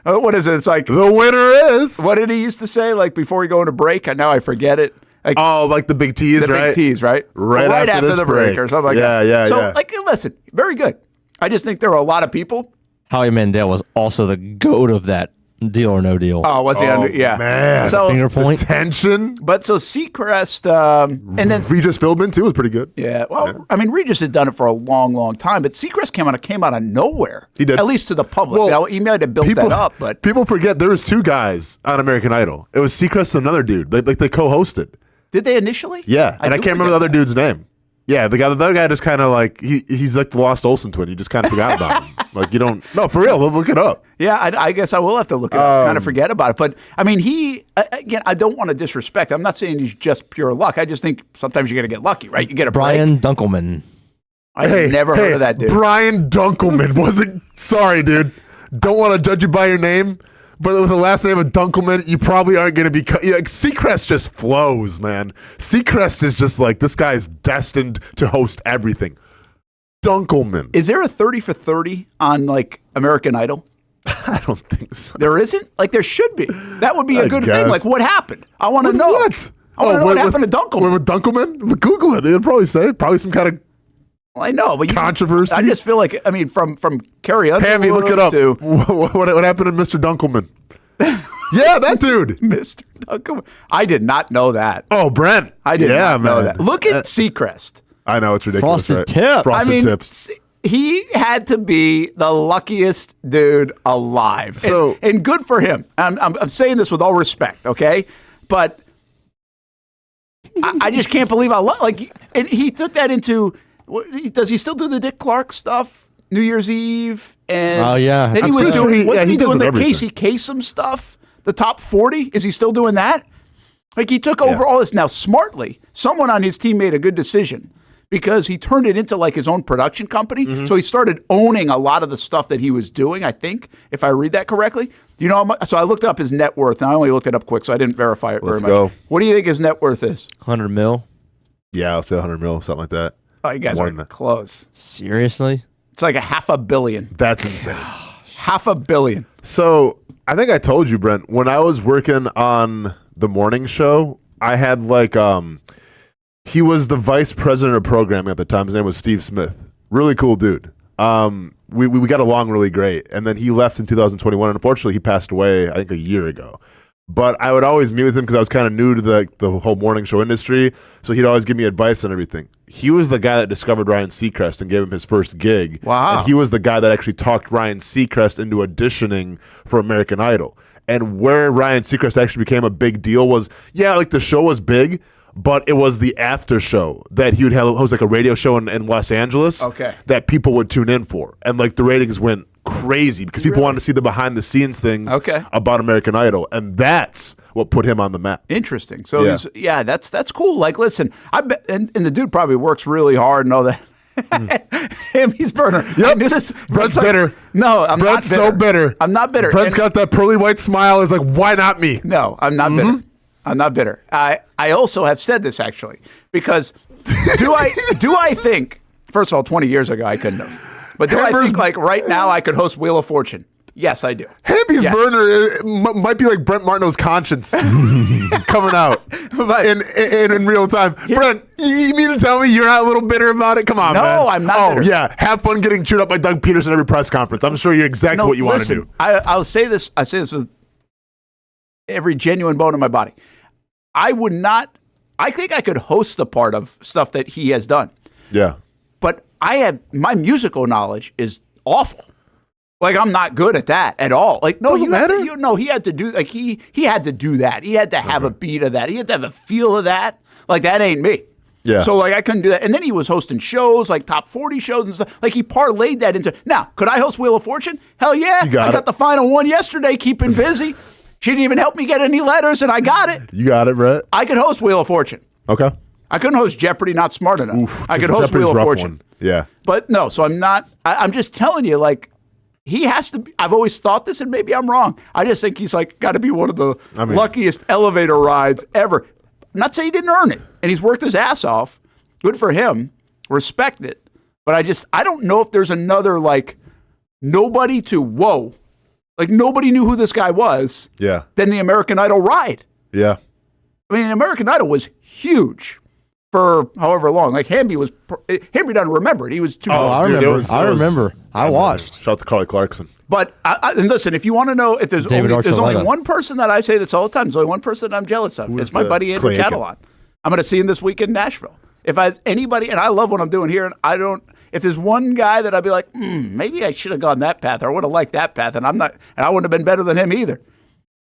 what is it? It's like, the winner is. What did he used to say? Like, before we go into break? Now I forget it. Like, like the big T's, right? The big T's, right? Right after the break or something like that. Yeah. So, like, listen, very good. I just think there are a lot of people. Howie Mandel was also the GOAT of that Deal or No Deal. Oh, was he? Yeah. Man. So, finger point. The tension. But so Seacrest, and then Regis Philbin, too, was pretty good. Yeah. Well, I mean, Regis had done it for a long, long time, but Seacrest came out of nowhere. He did. At least to the public. Well, now, he might have built that up, but. People forget there was 2 guys on American Idol. It was Seacrest and another dude. They co-hosted. Did they initially? Yeah, and I can't remember the other dude's name. Yeah, the other guy just kind of like, he's like the lost Olsen twin. You just kind of forgot about him. Like, you don't, no, for real, look it up. Yeah, I guess I will have to look it up, kind of forget about it. But, I mean, again, I don't want to disrespect. I'm not saying he's just pure luck. I just think sometimes you're going to get lucky, right? You get a Brian break. Dunkelman. I've never heard of that dude. Brian Dunkelman wasn't, sorry, dude. Don't want to judge you by your name. But with the last name of Dunkelman, you probably aren't going to be... like, Seacrest just flows, man. Seacrest is just like, this guy is destined to host everything. Dunkelman. Is there a 30 for 30 on, like, American Idol? I don't think so. There isn't? Like, there should be. That would be a good thing. Like, what happened? I want to know. What? I want to know what happened to Dunkelman. With Dunkelman? Google it. It'll probably say. Probably some kind of... Well, I know, but controversy. I just feel like, I mean, from Carrie Underwood Hammy, look it up. to what happened to Mr. Dunkelman? Yeah, that dude. Mr. Dunkelman. I did not know that. Oh, Brent. I did not know that. Look at Seacrest. I know, it's ridiculous. Frosted tip. Frosted tips. He had to be the luckiest dude alive. So, and good for him. I'm saying this with all respect, okay? But I just can't believe how and he took that into. Does he still do the Dick Clark stuff? New Year's Eve, and oh yeah, then he was doing. Wasn't he doing the everything. Casey Kasem stuff? The top 40? Is he still doing that? Like, he took over all this. Now, smartly, someone on his team made a good decision because he turned it into like his own production company. Mm-hmm. So he started owning a lot of the stuff that he was doing. I think, if I read that correctly. Do you know how much? So I looked up his net worth, and I only looked it up quick, so I didn't verify it very much. Let's go. What do you think his net worth is? 100 mil. Yeah, I'll say 100 mil, something like that. Oh, you guys are close. Seriously? It's like $500 million. That's insane. $500 million. So I think I told you, Brent, when I was working on the morning show, I had like he was the vice president of programming at the time. His name was Steve Smith. Really cool dude. We got along really great. And then he left in 2021, and unfortunately he passed away, I think, a year ago. But I would always meet with him because I was kind of new to the whole morning show industry. So he'd always give me advice on everything. He was the guy that discovered Ryan Seacrest and gave him his first gig. Wow. And he was the guy that actually talked Ryan Seacrest into auditioning for American Idol. And where Ryan Seacrest actually became a big deal was, like the show was big, but it was the after show that he would host like a radio show in Los Angeles that people would tune in for. And like the ratings went crazy because people wanted to see the behind the scenes things about American Idol, and that's what put him on the map. Interesting. So that's cool. Like, listen, I bet, and the dude probably works really hard and all that. He's burner. Yep. I knew this. Brent's bitter. No, I'm Brent's not bitter. so bitter. I'm not bitter. Brent's got that pearly white smile. Is like, why not me? No, I'm not bitter. I'm not bitter. I also have said this actually because do I think, first of all, 20 years ago I couldn't have. But do I think like right now I could host Wheel of Fortune? Yes, I do. Hamby's burner might be like Brent Martineau's conscience coming out in real time. Brent, you mean to tell me you're not a little bitter about it? Come on, man. No, I'm not bitter. Oh, yeah. Have fun getting chewed up by Doug Peterson every press conference. I'm sure you're exactly what you want to do. I'll say this. I say this with every genuine bone in my body. I would not. I think I could host the part of stuff that he has done. Yeah. But my musical knowledge is awful. Like, I'm not good at that at all. Like, no, doesn't matter. He had to do like he had to do that. He had to have a beat of that. He had to have a feel of that. Like, that ain't me. Yeah. So like I couldn't do that. And then he was hosting shows like top 40 shows and stuff. Like, he parlayed that into. Now, could I host Wheel of Fortune? Hell yeah! I got the final one yesterday. Keeping busy. She didn't even help me get any letters, and I got it. You got it, Brett. I could host Wheel of Fortune. Okay. I couldn't host Jeopardy. Not smart enough. I could host Jeopardy's Wheel of rough Fortune. one. Yeah. But no. So I'm not. I'm just telling you, like. he has to be, I've always thought this, and maybe I'm wrong. I just think he's like got to be one of the luckiest elevator rides ever. I'm not saying he didn't earn it, and he's worked his ass off. Good for him. Respect it. But I don't know if there's another, like, nobody to, whoa. Like, nobody knew who this guy was. Yeah. Than the American Idol ride. Yeah. I mean, American Idol was huge for however long. Like, Hamby doesn't remember it. He was too old. I remember. I watched. Shout out to Carly Clarkson. But, and listen, if you want to know if there's only one person that I say this all the time, there's only one person that I'm jealous of. It's my buddy Andrew Catalan. I'm going to see him this week in Nashville. If I anybody, and I love what I'm doing here, and if there's one guy that I'd be like, maybe I should have gone that path, or I would have liked that path, and I wouldn't have been better than him either.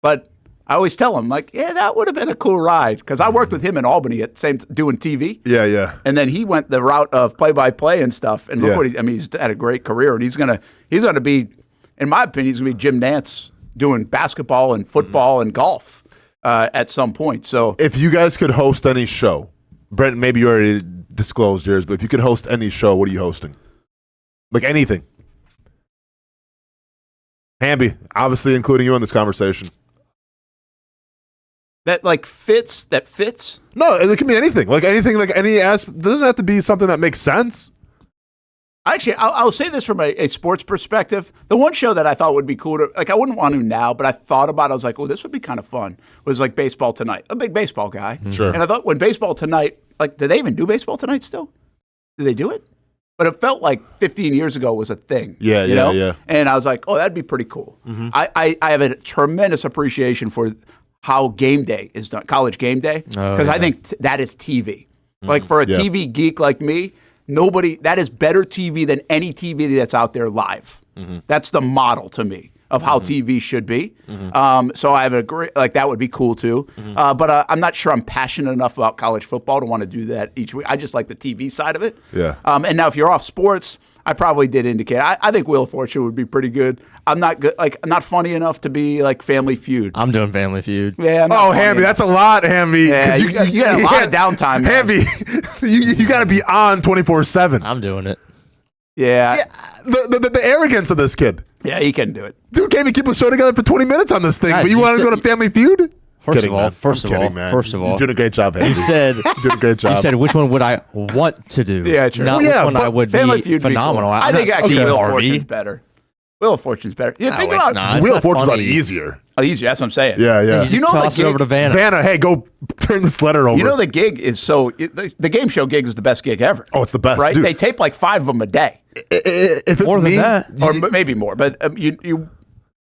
But I always tell him, like, yeah, that would have been a cool ride, because I worked with him in Albany doing TV. Yeah, yeah. And then he went the route of play-by-play and stuff, and look what he's had a great career, and he's gonna be, in my opinion, he's gonna be Jim Nantz doing basketball and football and golf at some point. So if you guys could host any show, Brent, maybe you already disclosed yours, but if you could host any show, what are you hosting? Like anything. Hamby, obviously including you in this conversation. That fits? No, it can be anything. Like anything, like any aspect. It doesn't have to be something that makes sense. Actually, I'll say this from a sports perspective. The one show that I thought would be cool to, like, I wouldn't want to now, but I thought about it. I was like, oh, this would be kind of fun, was like Baseball Tonight. I'm a big baseball guy. Sure. And I thought when Baseball Tonight, like, do they even do Baseball Tonight still? Do they do it? But it felt like 15 years ago was a thing. Yeah, you know? yeah. And I was like, oh, that'd be pretty cool. Mm-hmm. I have a tremendous appreciation for how game day is done, college game day, because I think that is TV. Like, for a TV geek like me, that is better TV than any TV that's out there live. Mm-hmm. That's the model to me of how TV should be. Mm-hmm. So I have that would be cool too. Mm-hmm. But I'm not sure I'm passionate enough about college football to want to do that each week. I just like the TV side of it. Yeah. And now if you're off sports, I probably did indicate. I think Wheel of Fortune would be pretty good. I'm not good, I'm not funny enough to be like Family Feud. I'm doing Family Feud. Yeah. Hamby, that's a lot, Hamby. Yeah, you got a lot of downtime. Hamby, you got to be on 24/7. I'm doing it. Yeah. The arrogance of this kid. Yeah, he can do it. Dude can't even keep a show together for 20 minutes on this thing, but you want to go to Family Feud? First of all, you're doing a great job, Hamby. You said you're doing a great job. You said which one would I want to do? Yeah, true. Not which one I would Family be Feud phenomenal. I think actually Wheel of Fortune's better. Wheel of Fortune's better. No, it's not. Wheel of Fortune's a lot easier. Oh, easier. That's what I'm saying. Yeah. You just toss it over to Vanna. Vanna, hey, go turn this letter over. You know the gig is the game show gig is the best gig ever. Oh, it's the best, right? Dude. They tape like 5 of them a day. If it's more than that, or maybe more, but you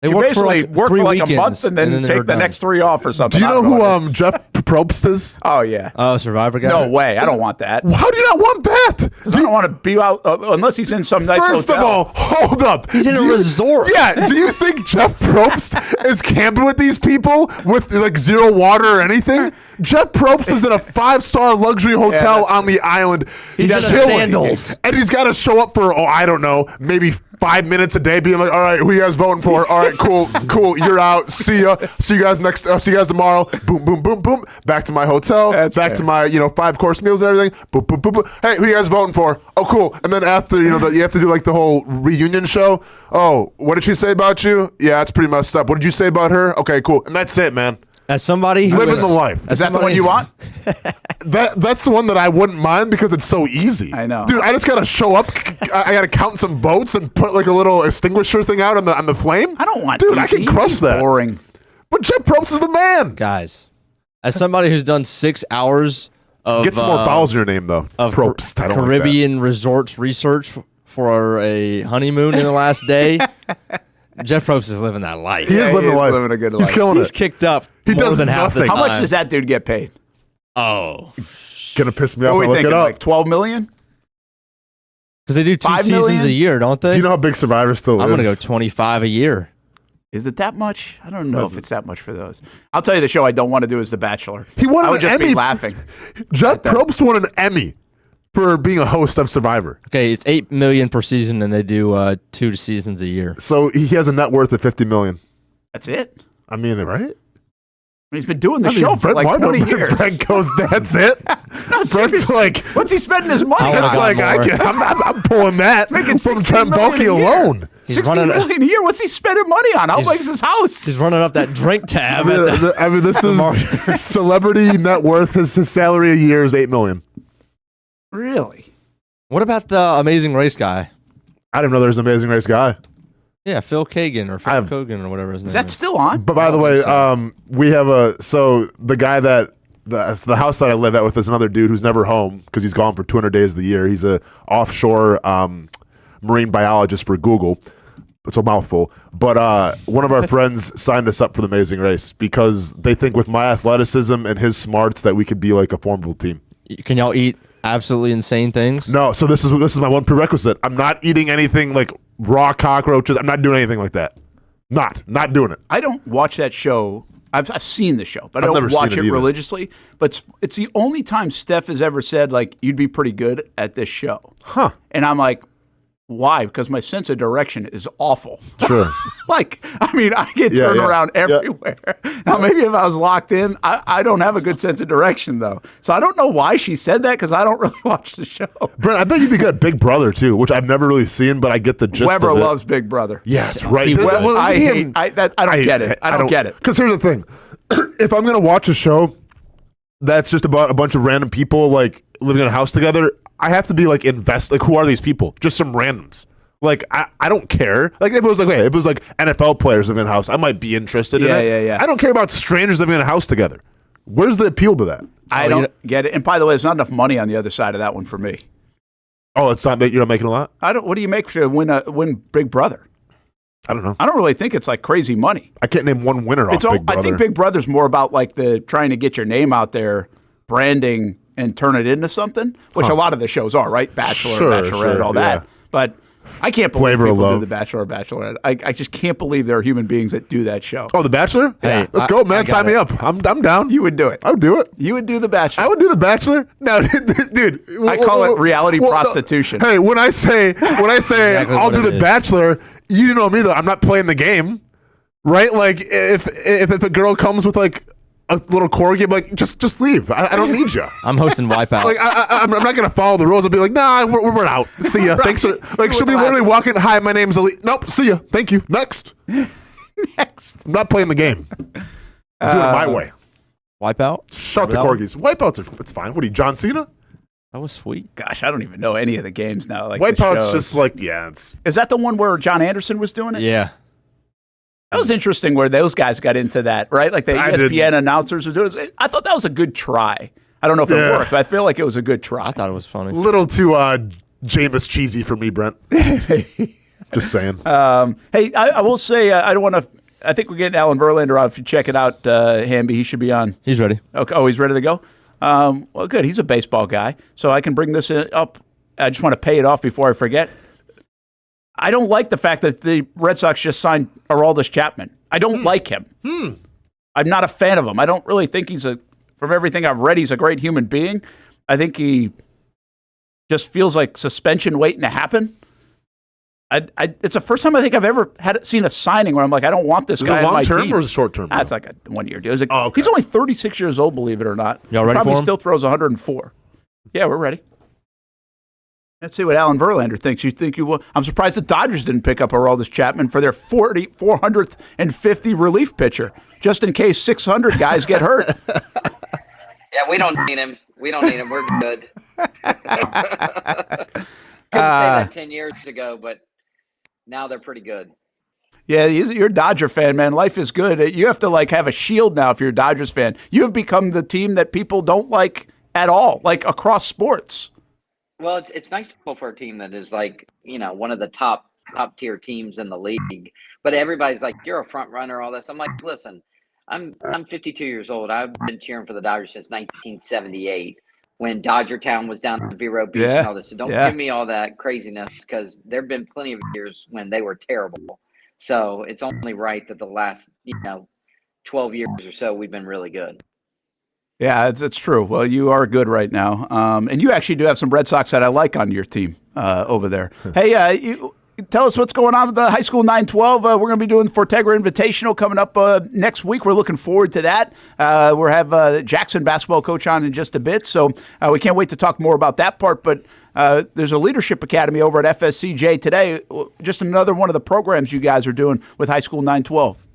work basically work for like weekends, a month and then take the next 3 off or something. Do you know who Jeff Probst is? Oh yeah. Oh, Survivor guy. No way. I don't want that. How do you not want that? I don't want to be out unless he's in some nice First hotel. of all, hold up. He's in a resort. Yeah. Do you think Jeff Probst is camping with these people with like zero water or anything? Jeff Probst is in a 5-star luxury hotel on the island. He's in chilling. sandals. And he's got to show up for, I don't know, maybe 5 minutes a day being like, all right, who you guys voting for? All right, cool. You're out. See ya. See you guys see you guys tomorrow. Boom, boom, boom, boom. Back to my hotel. Back to my, 5-course meals and everything. Boom, boom, boom, boom. Hey, who you guys voting for? Oh, cool. And then after, you have to do like the whole reunion show. Oh, what did she say about you? Yeah, that's pretty messed up. What did you say about her? Okay, cool. And that's it, man. As somebody who living the life. Is that the one you want? That's the one that I wouldn't mind because it's so easy. I know, dude. I just gotta show up. I gotta count some boats and put like a little extinguisher thing out on the flame. I don't want. Dude, I can crush that. Boring. But Jeff Probst is the man, guys. As somebody who's done 6 hours of get some more vowels in your name though. Of Probst. I don't Caribbean resorts research for a honeymoon in the last day. Jeff Probst is living that life. He is living life. Living a good life. He's killing it. He's kicked up. He more does than half the nothing. time. How much does that dude get paid? Oh, gonna piss me off. What are we Look thinking? it up. Like 12 million? Because they do 2 5 seasons million? a year, don't they? Do you know how big Survivor still is? I'm gonna go 25 a year. Is it that much? I don't know if it's that much for those. I'll tell you the show I don't want to do is The Bachelor. He won I would an just Emmy. be laughing. Jeff Probst won an Emmy for being a host of Survivor. Okay, it's $8 million per season, and they do 2 seasons a year. So he has a net worth of $50 million. That's it? I mean, right? He's been doing the show for like 20 years. Brent goes, that's it? Brent's like, what's he spending his money on? It's like, I'm pulling that from Trent Baalke alone. $16 million a year. What's he spending money on? How big's his house? He's running up that drink tab. I mean, this is celebrity net worth. His salary a year is $8 million. Really? What about the Amazing Race guy? I didn't know there was an Amazing Race guy. Yeah, Phil Kagan or Phil Kogan or whatever his name is. Is that still on? But by the way, we have the guy that the house that I live at with is another dude who's never home because he's gone for 200 days of the year. He's a offshore marine biologist for Google. It's a mouthful. But one of our friends signed us up for the Amazing Race because they think with my athleticism and his smarts that we could be like a formidable team. Can y'all eat absolutely insane things? No. So this is my one prerequisite. I'm not eating anything like raw cockroaches. I'm not doing anything like that. Not doing it. I don't watch that show. I've seen the show, but I I've don't never watch seen it it either. religiously. But it's the only time Steph has ever said, like, you'd be pretty good at this show. Huh. And I'm like, why? Because my sense of direction is awful. Sure. Like, I mean, I get turned around everywhere. Now, maybe if I was locked in, I don't have a good sense of direction, though. So I don't know why she said that because I don't really watch the show. Brent, I bet you'd be good at Big Brother, too, which I've never really seen, but I get the gist Weber of it. loves Big Brother. Yeah, that's right. I don't get it. I don't get it. Because here's the thing. If I'm going to watch a show that's just about a bunch of random people, like, living in a house together, I have to be, like, invest. Like, who are these people? Just some randoms. Like, I don't care. Like, if it was like NFL players living in a house, I might be interested in it. Yeah. I don't care about strangers living in a house together. Where's the appeal to that? I don't get it. And by the way, there's not enough money on the other side of that one for me. Oh, it's not. You're not making a lot? What do you make to win Big Brother? I don't know. I don't really think it's like crazy money. I can't name one winner off Big Brother. I think Big Brother's more about like the trying to get your name out there, branding, and turn it into something, which a lot of the shows are, right? Bachelor, Bachelorette, all that. But I can't believe people do The Bachelor or Bachelorette. I just can't believe there are human beings that do that show. Oh, The Bachelor? Yeah. Let's go, man. Sign me up. I'm down. You would do it. I would do it. You would do The Bachelor. I would do The Bachelor. No, dude. I call it reality prostitution. Hey, when I say I'll do The Bachelor, you know me though. I'm not playing the game, right? Like if a girl comes with like a little corgi, I'm like just leave. I don't need you. I'm hosting Wipeout. Like I'm not gonna follow the rules. I'll be like, nah, we're out. See ya. Right. Thanks for like she'll be literally walking. Hi, my name's Ali. Nope. See ya. Thank you. Next. Next. I'm not playing the game. I'm doing it my way. Wipeout. Shout the corgis. Wipeouts it's fine. What are you, John Cena? That was sweet. Gosh, I don't even know any of the games now. Like Wipeout's just like it's. Is that the one where John Anderson was doing it? Yeah. That was interesting where those guys got into that, right? Like the ESPN announcers were doing it. I thought that was a good try. I don't know if it worked, but I feel like it was a good try. I thought it was funny. Little too Jameis cheesy for me, Brent. Just saying. Hey, I will say I don't want to. I think we're getting Alan Verlander out. If you check it out, Hamby, he should be on. He's ready. Okay. Oh, he's ready to go. Well, good. He's a baseball guy, so I can bring this up. I just want to pay it off before I forget. I don't like the fact that the Red Sox just signed Aroldis Chapman. I don't like him. I'm not a fan of him. I don't really think from everything I've read, he's a great human being. I think he just feels like suspension waiting to happen. It's the first time I think I've ever seen a signing where I'm like, I don't want this guy on my team. Is it long term or is it short term? That's like a 1 year deal. Okay. He's only 36 years old, believe it or not. Y'all ready Probably for him? still throws 104. Yeah, we're ready. Let's see what Alan Verlander thinks. You think you will? I'm surprised the Dodgers didn't pick up Aroldis Chapman for their 450 relief pitcher, just in case 600 guys get hurt. Yeah, we don't need him. We're good. Couldn't say that 10 years ago, but now they're pretty good. Yeah, you're a Dodger fan, man. Life is good. You have to have a shield now if you're a Dodgers fan. You have become the team that people don't like at all, like across sports. Well, it's nice for a team that is one of the top tier teams in the league. But everybody's like, you're a front runner, all this. I'm like, listen, I'm 52 years old. I've been cheering for the Dodgers since 1978 when Dodger Town was down in Vero Beach and all this. So don't give me all that craziness because there have been plenty of years when they were terrible. So it's only right that the last 12 years or so we've been really good. Yeah, it's true. Well, you are good right now. And you actually do have some Red Sox that I like on your team over there. Hey, tell us what's going on with the High School 912. We're going to be doing the Fortegra Invitational coming up next week. We're looking forward to that. We'll have Jackson basketball coach on in just a bit, so we can't wait to talk more about that part. But there's a leadership academy over at FSCJ today. Just another one of the programs you guys are doing with High School 912.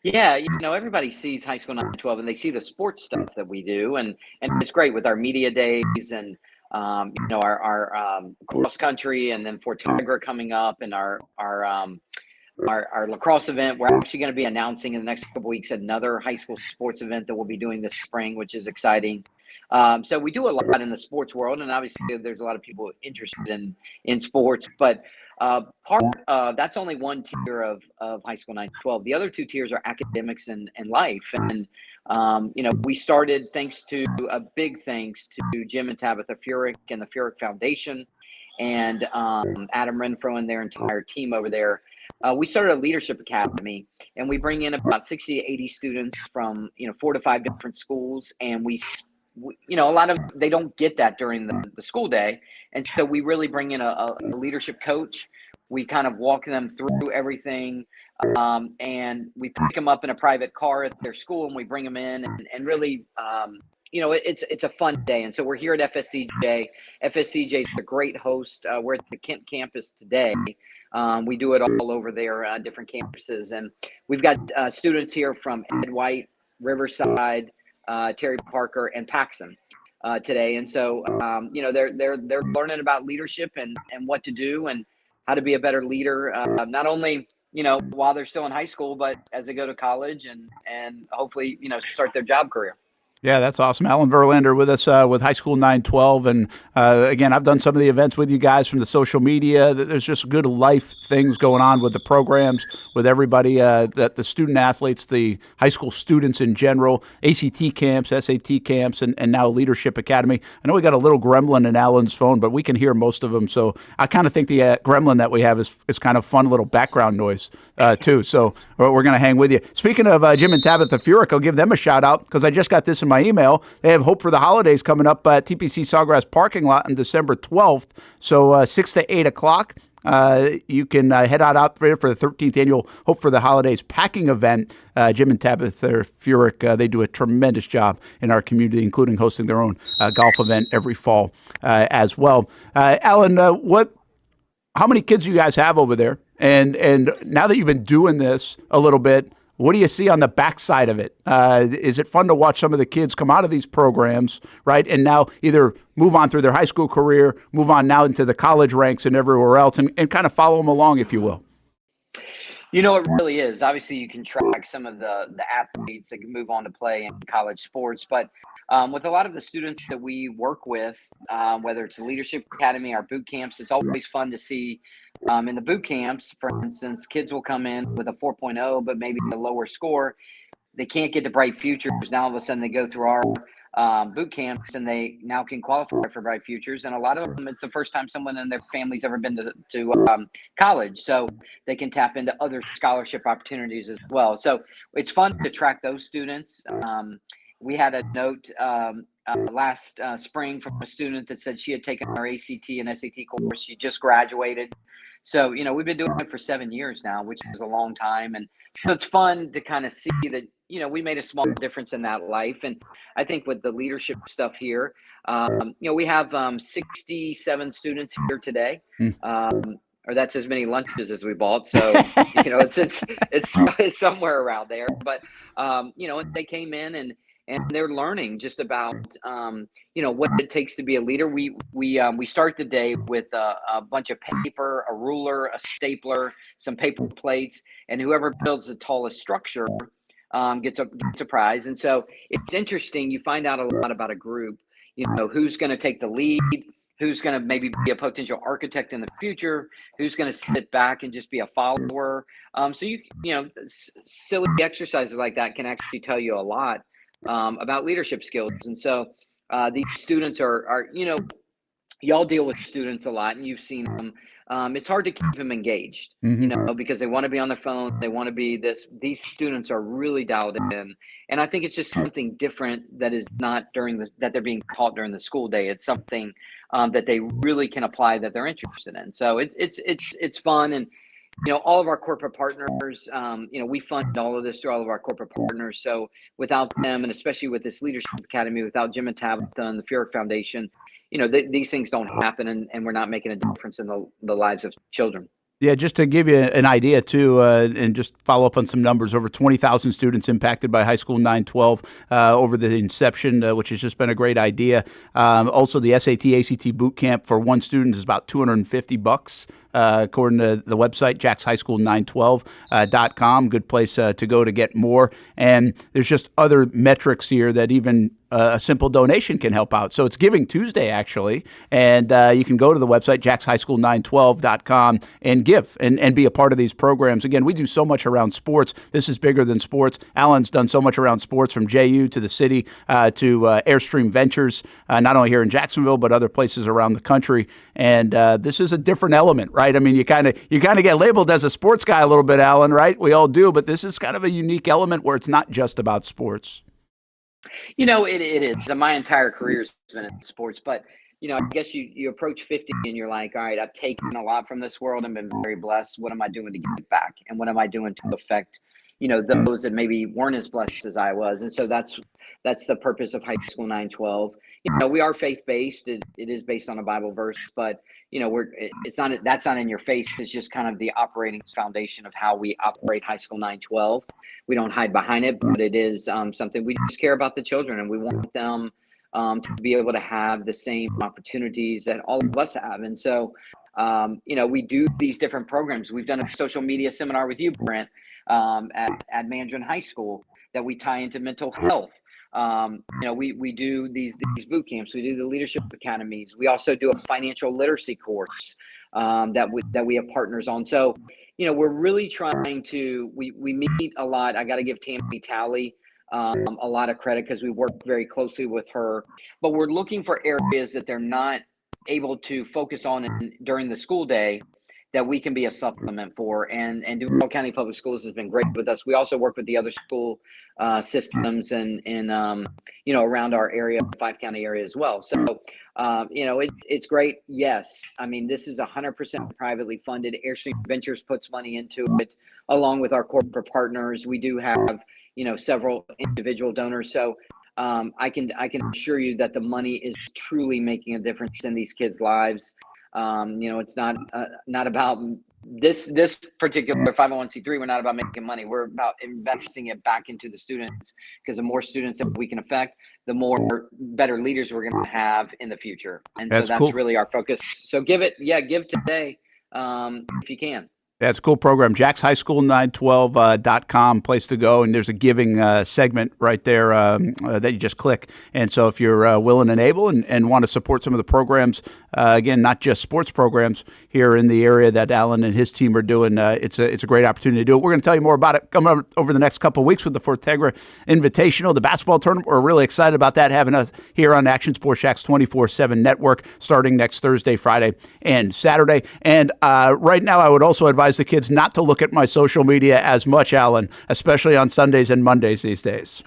Yeah, everybody sees High School 912 and they see the sports stuff that we do, and it's great with our media days and our cross country, and then Fortegra coming up, and our lacrosse event. We're actually going to be announcing in the next couple weeks another high school sports event that we'll be doing this spring, which is exciting. So we do a lot in the sports world, and obviously there's a lot of people interested in sports, but that's only one tier of High School 912. The other two tiers are academics and life. And, we started a big thanks to Jim and Tabitha Furyk and the Furyk Foundation and Adam Renfro and their entire team over there. We started a leadership academy, and we bring in about 60 to 80 students from 4 to 5 different schools, and we a lot of they don't get that during the school day, and so we really bring in a leadership coach. We kind of walk them through everything, and we pick them up in a private car at their school, and we bring them in, and really it's a fun day. And so we're here at FSCJ. FSCJ is a great host. We're at the Kent campus today. We do it all over their different campuses, and we've got students here from Ed White, Riverside, Terry Parker, and Paxson today. And so they're learning about leadership and what to do and how to be a better leader, not only while they're still in high school, but as they go to college and hopefully start their job career. Yeah, that's awesome. Alan Verlander with us with High School 912. And again, I've done some of the events with you guys from the social media. There's just good life things going on with the programs, with everybody, that the student athletes, the high school students in general, ACT camps, SAT camps, and now Leadership Academy. I know we got a little gremlin in Alan's phone, but we can hear most of them. So I kind of think the gremlin that we have is kind of fun little background noise too. So we're going to hang with you. Speaking of Jim and Tabitha Furyk, I'll give them a shout out because I just got this in my email. They have Hope for the Holidays coming up at TPC Sawgrass parking lot on December 12th. So 6 to 8 o'clock. You can head out there for the 13th annual Hope for the Holidays packing event. Jim and Tabitha Furyk, they do a tremendous job in our community, including hosting their own golf event every fall as well. Alan, how many kids do you guys have over there? And now that you've been doing this a little bit, what do you see on the backside of it? Is it fun to watch some of the kids come out of these programs, right, and now either move on through their high school career, move on now into the college ranks and everywhere else, and kind of follow them along, if you will? It really is. Obviously, you can track some of the athletes that can move on to play in college sports, but with a lot of the students that we work with, whether it's the Leadership Academy, our boot camps, it's always fun to see in the boot camps, for instance, kids will come in with a 4.0, but maybe a lower score. They can't get to Bright Futures. Now all of a sudden they go through our boot camps and they now can qualify for Bright Futures. And a lot of them, it's the first time someone in their family's ever been to college. So they can tap into other scholarship opportunities as well. So it's fun to track those students. We had a note last spring from a student that said she had taken our ACT and SAT course. She just graduated. So, we've been doing it for 7 years now, which is a long time. And so it's fun to kind of see that, we made a small difference in that life. And I think with the leadership stuff here, we have 67 students here today. Or that's as many lunches as we bought. So, it's somewhere around there. But, they came in and they're learning just about, what it takes to be a leader. We start the day with a bunch of paper, a ruler, a stapler, some paper plates, and whoever builds the tallest structure gets a prize. And so it's interesting. You find out a lot about a group, who's going to take the lead, who's going to maybe be a potential architect in the future, who's going to sit back and just be a follower. So silly exercises like that can actually tell you a lot about leadership skills. And so these students are y'all deal with students a lot, and you've seen them it's hard to keep them engaged, because they want to be on their phone. They want to be this. These students are really dialed in, and I think it's just something different that is not that they're being taught during the school day. It's something that they really can apply that they're interested in. So it's fun, and all of our corporate partners, we fund all of this through all of our corporate partners. So without them, and especially with this Leadership Academy, without Jim and Tabitha and the Fiorek Foundation, these things don't happen, and we're not making a difference in the lives of children. Yeah, just to give you an idea, too, and just follow up on some numbers, over 20,000 students impacted by High School 912 over the inception, which has just been a great idea. Also, the SAT, ACT boot camp for one student is about $250. According to the website, jackshighschool912.com. Good place to go to get more. And there's just other metrics here that even a simple donation can help out. So it's Giving Tuesday, actually. And you can go to the website, jackshighschool912.com, and give and be a part of these programs. Again, we do so much around sports. This is bigger than sports. Alan's done so much around sports, from JU to the city to Airstream Ventures, not only here in Jacksonville, but other places around the country. And this is a different element, right? I mean, you kind of get labeled as a sports guy a little bit, Alan, right? We all do, but this is kind of a unique element where it's not just about sports. It is. My entire career has been in sports, but I guess you approach 50 and you're like, all right, I've taken a lot from this world and been very blessed. What am I doing to give back? And what am I doing to affect, those that maybe weren't as blessed as I was? And so that's the purpose of High School 912. We are faith-based. It is based on a Bible verse, but that's not in your face. It's just kind of the operating foundation of how we operate High School 912. We don't hide behind it, but it is something we just care about the children, and we want them to be able to have the same opportunities that all of us have. And so, we do these different programs. We've done a social media seminar with you, Brent, at Mandarin High School that we tie into mental health. We do these boot camps. We do the leadership academies. We also do a financial literacy course that we have partners on. So, we're really trying to, we meet a lot. I got to give Tammy Talley a lot of credit because we work very closely with her, but we're looking for areas that they're not able to focus on during the school day that we can be a supplement for. And Duval County Public Schools has been great with us. We also work with the other school systems and around our area, 5-county area as well. So, it's great. Yes. I mean, this is 100% privately funded. Airstream Ventures puts money into it along with our corporate partners. We do have, several individual donors. So I can assure you that the money is truly making a difference in these kids' lives. It's not about this particular 501c3. We're not about making money. We're about investing it back into the students, because the more students that we can affect, the more better leaders we're going to have in the future. And so that's cool. Really our focus. So give today if you can. That's a cool program. jackshighschool912.com, place to go. And there's a giving segment right there that you just click. And so if you're willing and able and want to support some of the programs, again, not just sports programs here in the area that Alan and his team are doing, it's a great opportunity to do it. We're going to tell you more about it coming up over the next couple of weeks with the Fortegra Invitational, the basketball tournament. We're really excited about that, having us here on Action Sports Jax 24/7 Network starting next Thursday, Friday, and Saturday. And right now, I would also advise the kids not to look at my social media as much, Alan, especially on Sundays and Mondays these days.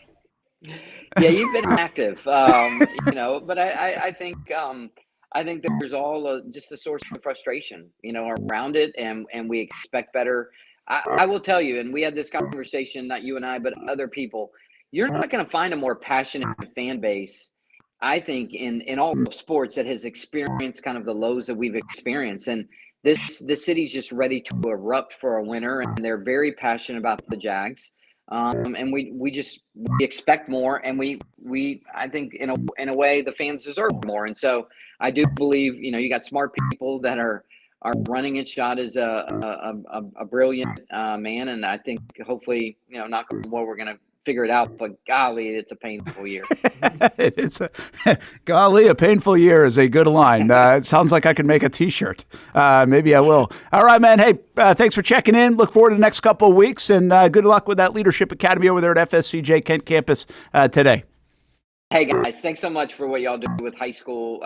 Yeah, you've been active, but I think that there's all just a source of frustration, around it, and we expect better. I will tell you, and we had this conversation, not you and I, but other people, you're not going to find a more passionate fan base, I think, in all of sports that has experienced kind of the lows that we've experienced. And the city's just ready to erupt for a winner, and they're very passionate about the Jags. And we expect more, and we I think in a way the fans deserve more. And so I do believe, you got smart people that are running it. Shot is a brilliant man, and I think hopefully, knock on wood, we're gonna figure it out, but golly, it's a painful year. Golly, a painful year is a good line. It sounds like I could make a t-shirt. Maybe I will. All right, man. Hey, thanks for checking in. Look forward to the next couple of weeks, and good luck with that Leadership Academy over there at FSCJ Kent campus today. Hey, guys, thanks so much for what y'all do with high school.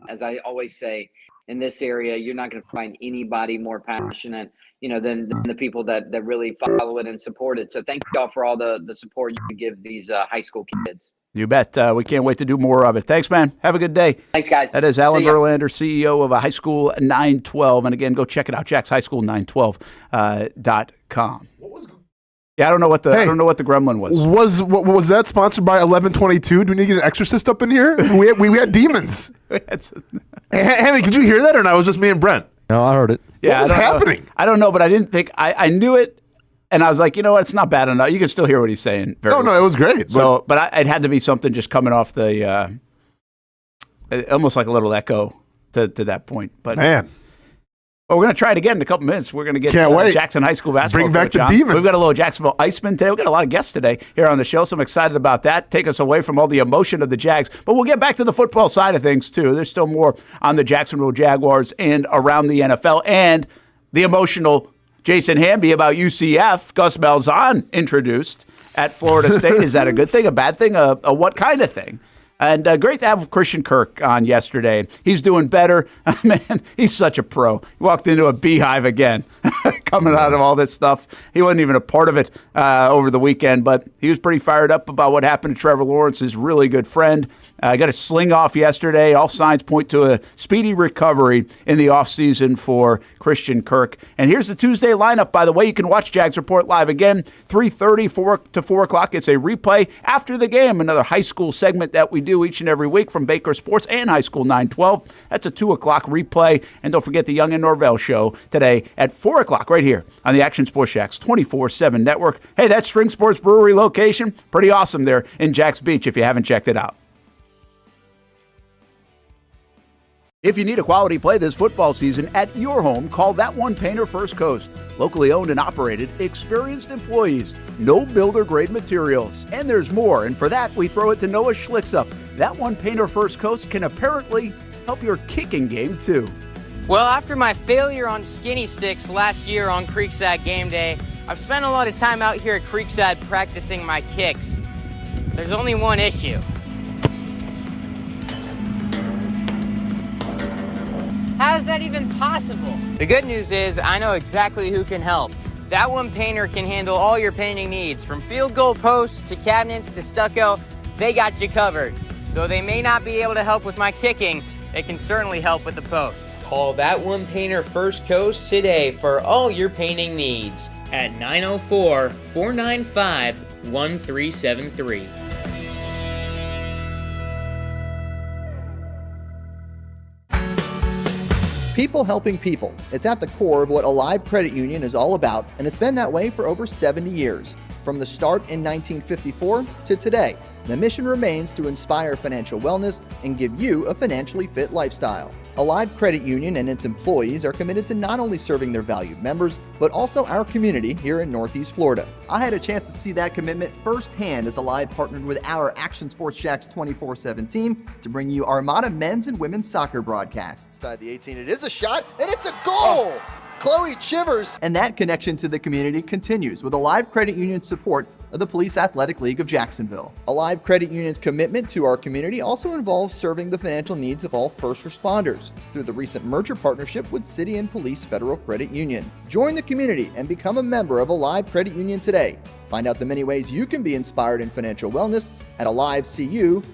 As I always say, in this area, you're not going to find anybody more passionate, than the people that really follow it and support it. So thank you all for all the support you give these high school kids. You bet. We can't wait to do more of it. Thanks, man. Have a good day. Thanks, guys. That is Alan Verlander, CEO of High School 912. And again, go check it out, jackshighschool912.com. Yeah, I don't know what the gremlin was. Was that sponsored by 1122? Do we need to get an exorcist up in here? We had demons. Hammy, could you hear that, or no? It was just me and Brent. No, I heard it. Yeah, what was happening? I don't know, but I didn't think I knew it. And I was like, you know what? It's not bad enough. You can still hear what he's saying. No, it was great. So, but it had to be something just coming off the, almost like a little echo to that point. But man, well, we're going to try it again in a couple minutes. We're going to get Jackson High School basketball. Bring back the on. demon. We've got a little Jacksonville Iceman today. We've got a lot of guests today here on the show, so I'm excited about that. Take us away from all the emotion of the Jags. But we'll get back to the football side of things, too. There's still more on the Jacksonville Jaguars and around the NFL and the emotional Jason Hamby about UCF. Gus Malzahn introduced at Florida State. Is that a good thing, a bad thing, a what kind of thing? And great to have Christian Kirk on yesterday. He's doing better. Man, he's such a pro. He walked into a beehive again, coming out of all this stuff. He wasn't even a part of it over the weekend, but he was pretty fired up about what happened to Trevor Lawrence, his really good friend. Got a sling off yesterday. All signs point to a speedy recovery in the offseason for Christian Kirk. And here's the Tuesday lineup, by the way. You can watch Jags Report live again, 3:30, 4 to 4 o'clock. It's a replay after the game, another high school segment that we do each and every week from Baker Sports and High School 912. That's a 2 o'clock replay. And don't forget the Young and Norvell show today at 4 o'clock right here on the Action Sports Jacks 24/7 network. Hey, that String Sports Brewery location, pretty awesome there in Jacks Beach if you haven't checked it out. If you need a quality play this football season at your home, call That One Painter First Coast. Locally owned and operated, experienced employees, no builder-grade materials. And there's more, and for that, we throw it to Noah Schlicksup. That One Painter First Coast can apparently help your kicking game, too. Well, after my failure on skinny sticks last year on Creekside game day, I've spent a lot of time out here at Creekside practicing my kicks. There's only one issue. How is that even possible? The good news is I know exactly who can help. That One Painter can handle all your painting needs, from field goal posts to cabinets to stucco. They got you covered. Though they may not be able to help with my kicking, they can certainly help with the posts. Call That One Painter First Coast today for all your painting needs at 904-495-1373. People helping people. It's at the core of what Alive Credit Union is all about, and it's been that way for over 70 years. From the start in 1954 to today, the mission remains to inspire financial wellness and give you a financially fit lifestyle. Alive Credit Union and its employees are committed to not only serving their valued members, but also our community here in Northeast Florida. I had a chance to see that commitment firsthand as Alive partnered with our Action Sports Jacks 24/7 team to bring you Armada men's and women's soccer broadcasts. Inside the 18, it is a shot, and it's a goal! Chloe Chivers! And that connection to the community continues with Alive Credit Union's support of the Police Athletic League of Jacksonville. Alive Credit Union's commitment to our community also involves serving the financial needs of all first responders through the recent merger partnership with City and Police Federal Credit Union. Join the community and become a member of Alive Credit Union today. Find out the many ways you can be inspired in financial wellness at alivecu.coop.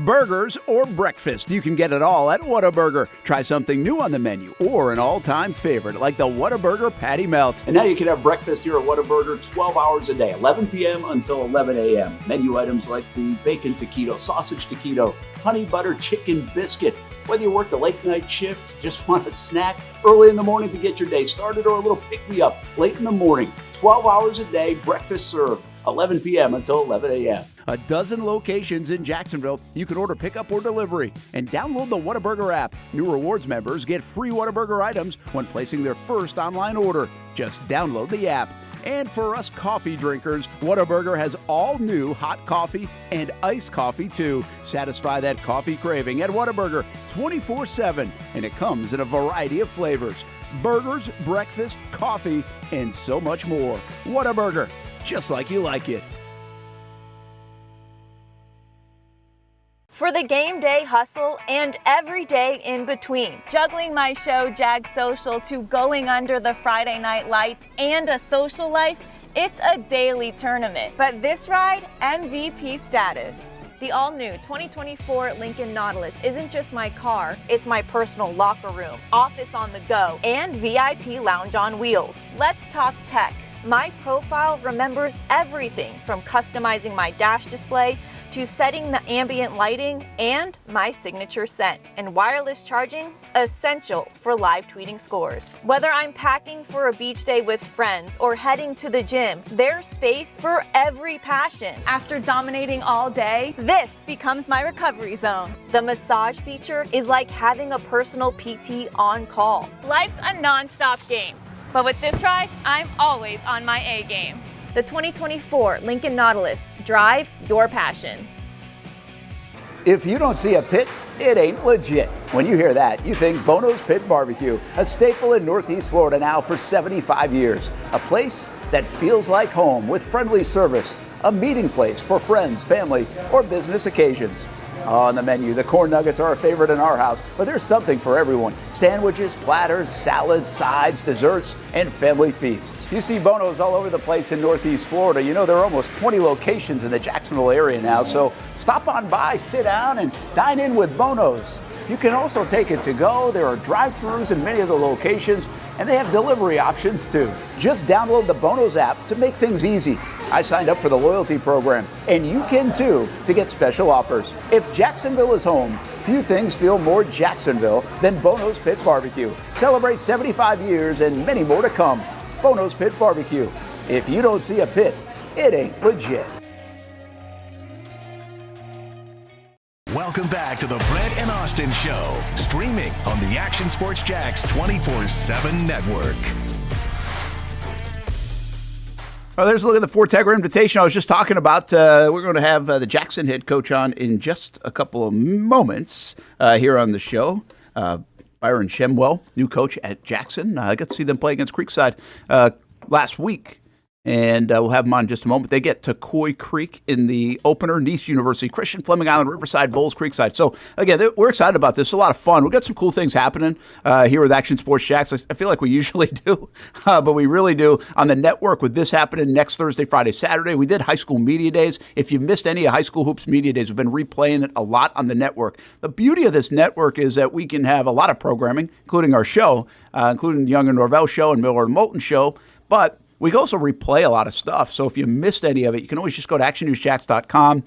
Burgers or breakfast, you can get it all at Whataburger. Try something new on the menu or an all-time favorite like the Whataburger Patty Melt. And now you can have breakfast here at Whataburger 12 hours a day, 11 p.m. until 11 a.m. Menu items like the bacon taquito, sausage taquito, honey butter chicken biscuit. Whether you work the late night shift, just want a snack early in the morning to get your day started, or a little pick-me-up late in the morning, 12 hours a day, breakfast served, 11 p.m. until 11 a.m. A dozen locations in Jacksonville. You can order pickup or delivery and download the Whataburger app. New rewards members get free Whataburger items when placing their first online order. Just download the app. And for us coffee drinkers, Whataburger has all new hot coffee and iced coffee too. Satisfy that coffee craving at Whataburger 24/7, and it comes in a variety of flavors. Burgers, breakfast, coffee, and so much more. Whataburger, just like you like it. for the game day hustle and every day in between. Juggling my show, Jag Social, to going under the Friday night lights and a social life, it's a daily tournament. But this ride, MVP status. The all-new 2024 Lincoln Nautilus isn't just my car, it's my personal locker room, office on the go, and VIP lounge on wheels. Let's talk tech. My profile remembers everything from customizing my dash display to setting the ambient lighting and my signature scent. And wireless charging, essential for live tweeting scores. Whether I'm packing for a beach day with friends or heading to the gym, there's space for every passion. After dominating all day, this becomes my recovery zone. The massage feature is like having a personal PT on call. Life's a non-stop game, but with this ride, I'm always on my A game. The 2024 Lincoln Nautilus. Drive your passion. If you don't see a pit, it ain't legit. When you hear that, you think Bono's Pit Barbecue, a staple in Northeast Florida now for 75 years. A place that feels like home with friendly service, a meeting place for friends, family, or business occasions. On the menu, the corn nuggets are a favorite in our house, but there's something for everyone. Sandwiches, platters, salads, sides, desserts, and family feasts. You see Bono's all over the place in Northeast Florida. You know, there are almost 20 locations in the Jacksonville area now, so stop on by, sit down, and dine in with Bono's. You can also take it to go. There are drive-thrus in many of the locations, and they have delivery options too. Just download the Bono's app to make things easy. I signed up for the loyalty program, and you can too, to get special offers. If Jacksonville is home, few things feel more Jacksonville than Bono's Pit Barbecue. Celebrate 75 years and many more to come. Bono's Pit Barbecue. If you don't see a pit, it ain't legit. Welcome back to the Brent and Austen Show, streaming on the Action Sports Jax 24/7 network. Well, there's a look at the Fortegra Invitation I was just talking about. We're going to have the Jackson head coach on in just a couple of moments here on the show. Byron Shemwell, new coach at Jackson. I got to see them play against Creekside last week. And we'll have them on in just a moment. They get to Coy Creek in the opener, Nice University, Christian, Fleming Island, Riverside, Bowles, Creekside. So, again, we're excited about this. It's a lot of fun. We've got some cool things happening here with Action Sports Jax. I feel like we usually do, but we really do on the network with this happening next Thursday, Friday, Saturday. We did High School Media Days. If you missed any of High School Hoops Media Days, we've been replaying it a lot on the network. The beauty of this network is that we can have a lot of programming, including our show, including the Young and Norvell Show and Miller and Moulton Show, but we can also replay a lot of stuff. So if you missed any of it, you can always just go to actionnewsjax.com.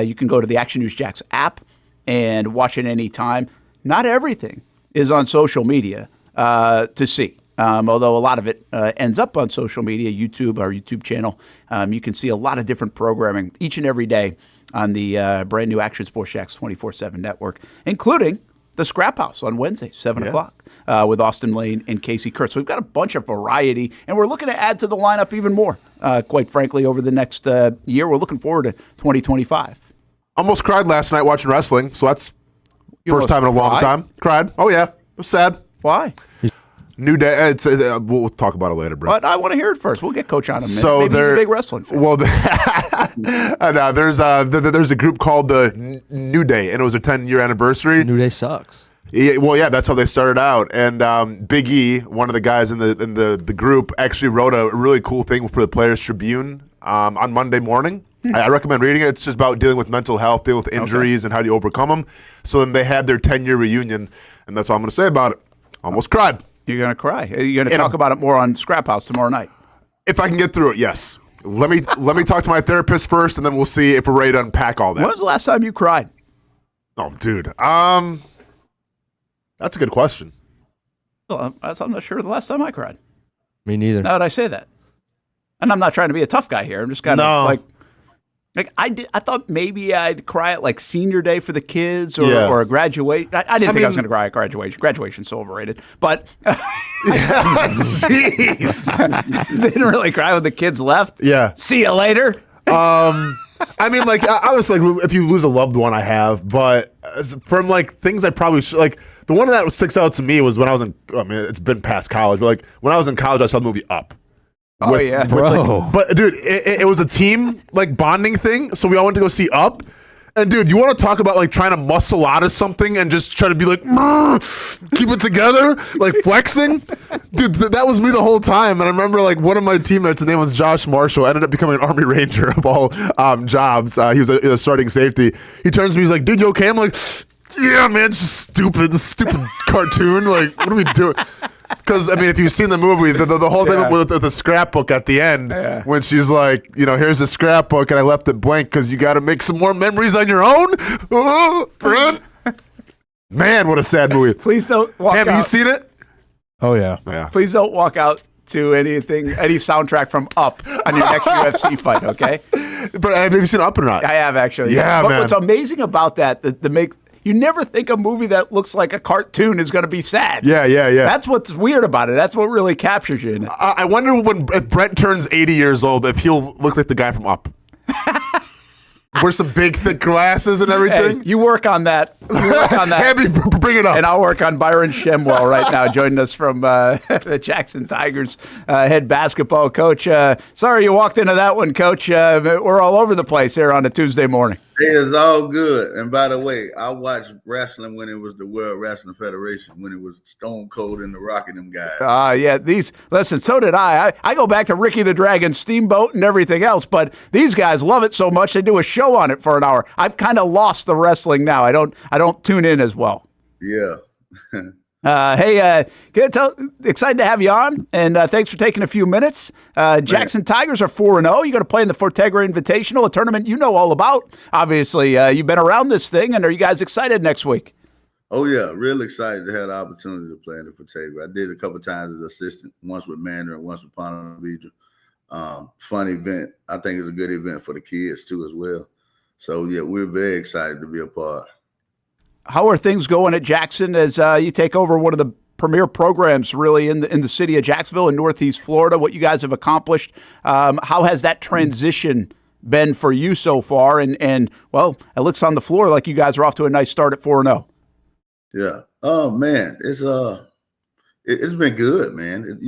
You can go to the Action News Jax app and watch it anytime. Not everything is on social media to see. Although a lot of it ends up on social media, YouTube, our YouTube channel. You can see a lot of different programming each and every day on the brand new Action Sports Jax 24/7 network, including the Scrap House on Wednesday, 7 o'clock, with Austen Lane and Casey Kurtz. So we've got a bunch of variety, and we're looking to add to the lineup even more, quite frankly, over the next year. We're looking forward to 2025. Almost cried last night watching wrestling, so that's first time in a long time. Cried. Oh, yeah. It was sad. Why? New day. We'll talk about it later, bro. But I want to hear it first. We'll get Coach on in a minute. So maybe he's a big wrestling fan. Well, there's a group called the New Day, and it was their 10-year anniversary. New Day sucks. Yeah, well, yeah, that's how they started out. And Big E, one of the guys in the group, actually wrote a really cool thing for the Players Tribune on Monday morning. I recommend reading it. It's just about dealing with mental health, dealing with injuries, and how do you overcome them. So then they had their 10-year reunion, and that's all I'm going to say about it. Almost cried. You're going to cry. You're going to talk about it more on Scrap House tomorrow night. If I can get through it, yes. Let me talk to my therapist first, and then we'll see if we're ready to unpack all that. When was the last time you cried? Oh, dude. That's a good question. Well, I'm not sure the last time I cried. Me neither. Now that I say that. And I'm not trying to be a tough guy here. I'm just kind of like I thought maybe I'd cry at like senior day for the kids or a graduation. I didn't think I was going to cry at graduation. Graduation's so overrated. But jeez. Didn't really cry when the kids left. Yeah. See you later. I mean, like, I was like, if you lose a loved one, I have. But from like things I probably like, the one that sticks out to me was when I was in. I mean, it's been past college, but like when I was in college, I saw the movie Up. Yeah, bro. But dude, it was a team like bonding thing, so we all went to go see Up, And dude, you want to talk about like trying to muscle out of something and just try to be like, keep it together, like flexing? Dude, that was me the whole time. And I remember like one of my teammates, his name was Josh Marshall, ended up becoming an Army Ranger of all jobs. He was a starting safety. He turns to me, he's like, dude, you okay? I'm like, yeah, man, it's just stupid. This stupid cartoon. Like, what are we doing? Because, I mean, if you've seen the movie, the whole thing with the scrapbook at the end, when she's like, here's a scrapbook and I left it blank because you got to make some more memories on your own. Oh, Brent. Man, what a sad movie. Please don't walk out. Have you seen it? Oh, yeah. Please don't walk out to any soundtrack from Up on your next UFC fight, okay? But have you seen Up or not? I have, actually. Yeah, but man. What's amazing about that, you never think a movie that looks like a cartoon is going to be sad. Yeah. That's what's weird about it. That's what really captures you in it. I wonder if Brent turns 80 years old, if he'll look like the guy from Up. Wear some big, thick glasses and everything. Hey, you work on that. Abby, bring it up. And I'll work on Byron Shemwell right now, joining us from the Jackson Tigers head basketball coach. Sorry you walked into that one, Coach. We're all over the place here on a Tuesday morning. It is all good. And by the way, I watched wrestling when it was the World Wrestling Federation, when it was Stone Cold and The Rock and them guys. Yeah, listen, so did I. I go back to Ricky the Dragon Steamboat and everything else, but these guys love it so much they do a show on it for an hour. I've kind of lost the wrestling now. I don't tune in as well. Yeah. Hey, excited to have you on, and thanks for taking a few minutes. Jackson Tigers are 4-0. You're going to play in the Fortegra Invitational, a tournament you know all about. Obviously, you've been around this thing, and are you guys excited next week? Oh, yeah. Real excited to have the opportunity to play in the Fortegra. I did it a couple of times as assistant, once with Mandarin, once with Ponte Vedra. Fun event. I think it's a good event for the kids, too, as well. So, yeah, we're very excited to be a part. How are things going at Jackson as you take over one of the premier programs really in the city of Jacksonville in Northeast Florida? What you guys have accomplished? How has that transition been for you so far? And well, it looks on the floor like you guys are off to a nice start at 4-0. Yeah. Oh man, it's been good, man.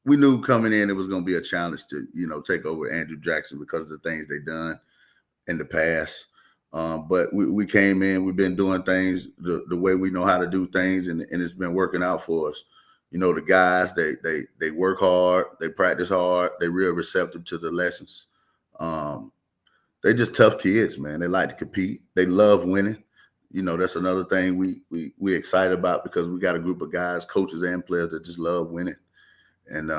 We knew coming in it was going to be a challenge to take over Andrew Jackson because of the things they've done in the past. But we came in, we've been doing things the way we know how to do things, and it's been working out for us. The guys, they work hard, they practice hard, they real receptive to the lessons. They just tough kids, man. They like to compete. They love winning. That's another thing we excited about because we got a group of guys, coaches and players that just love winning. And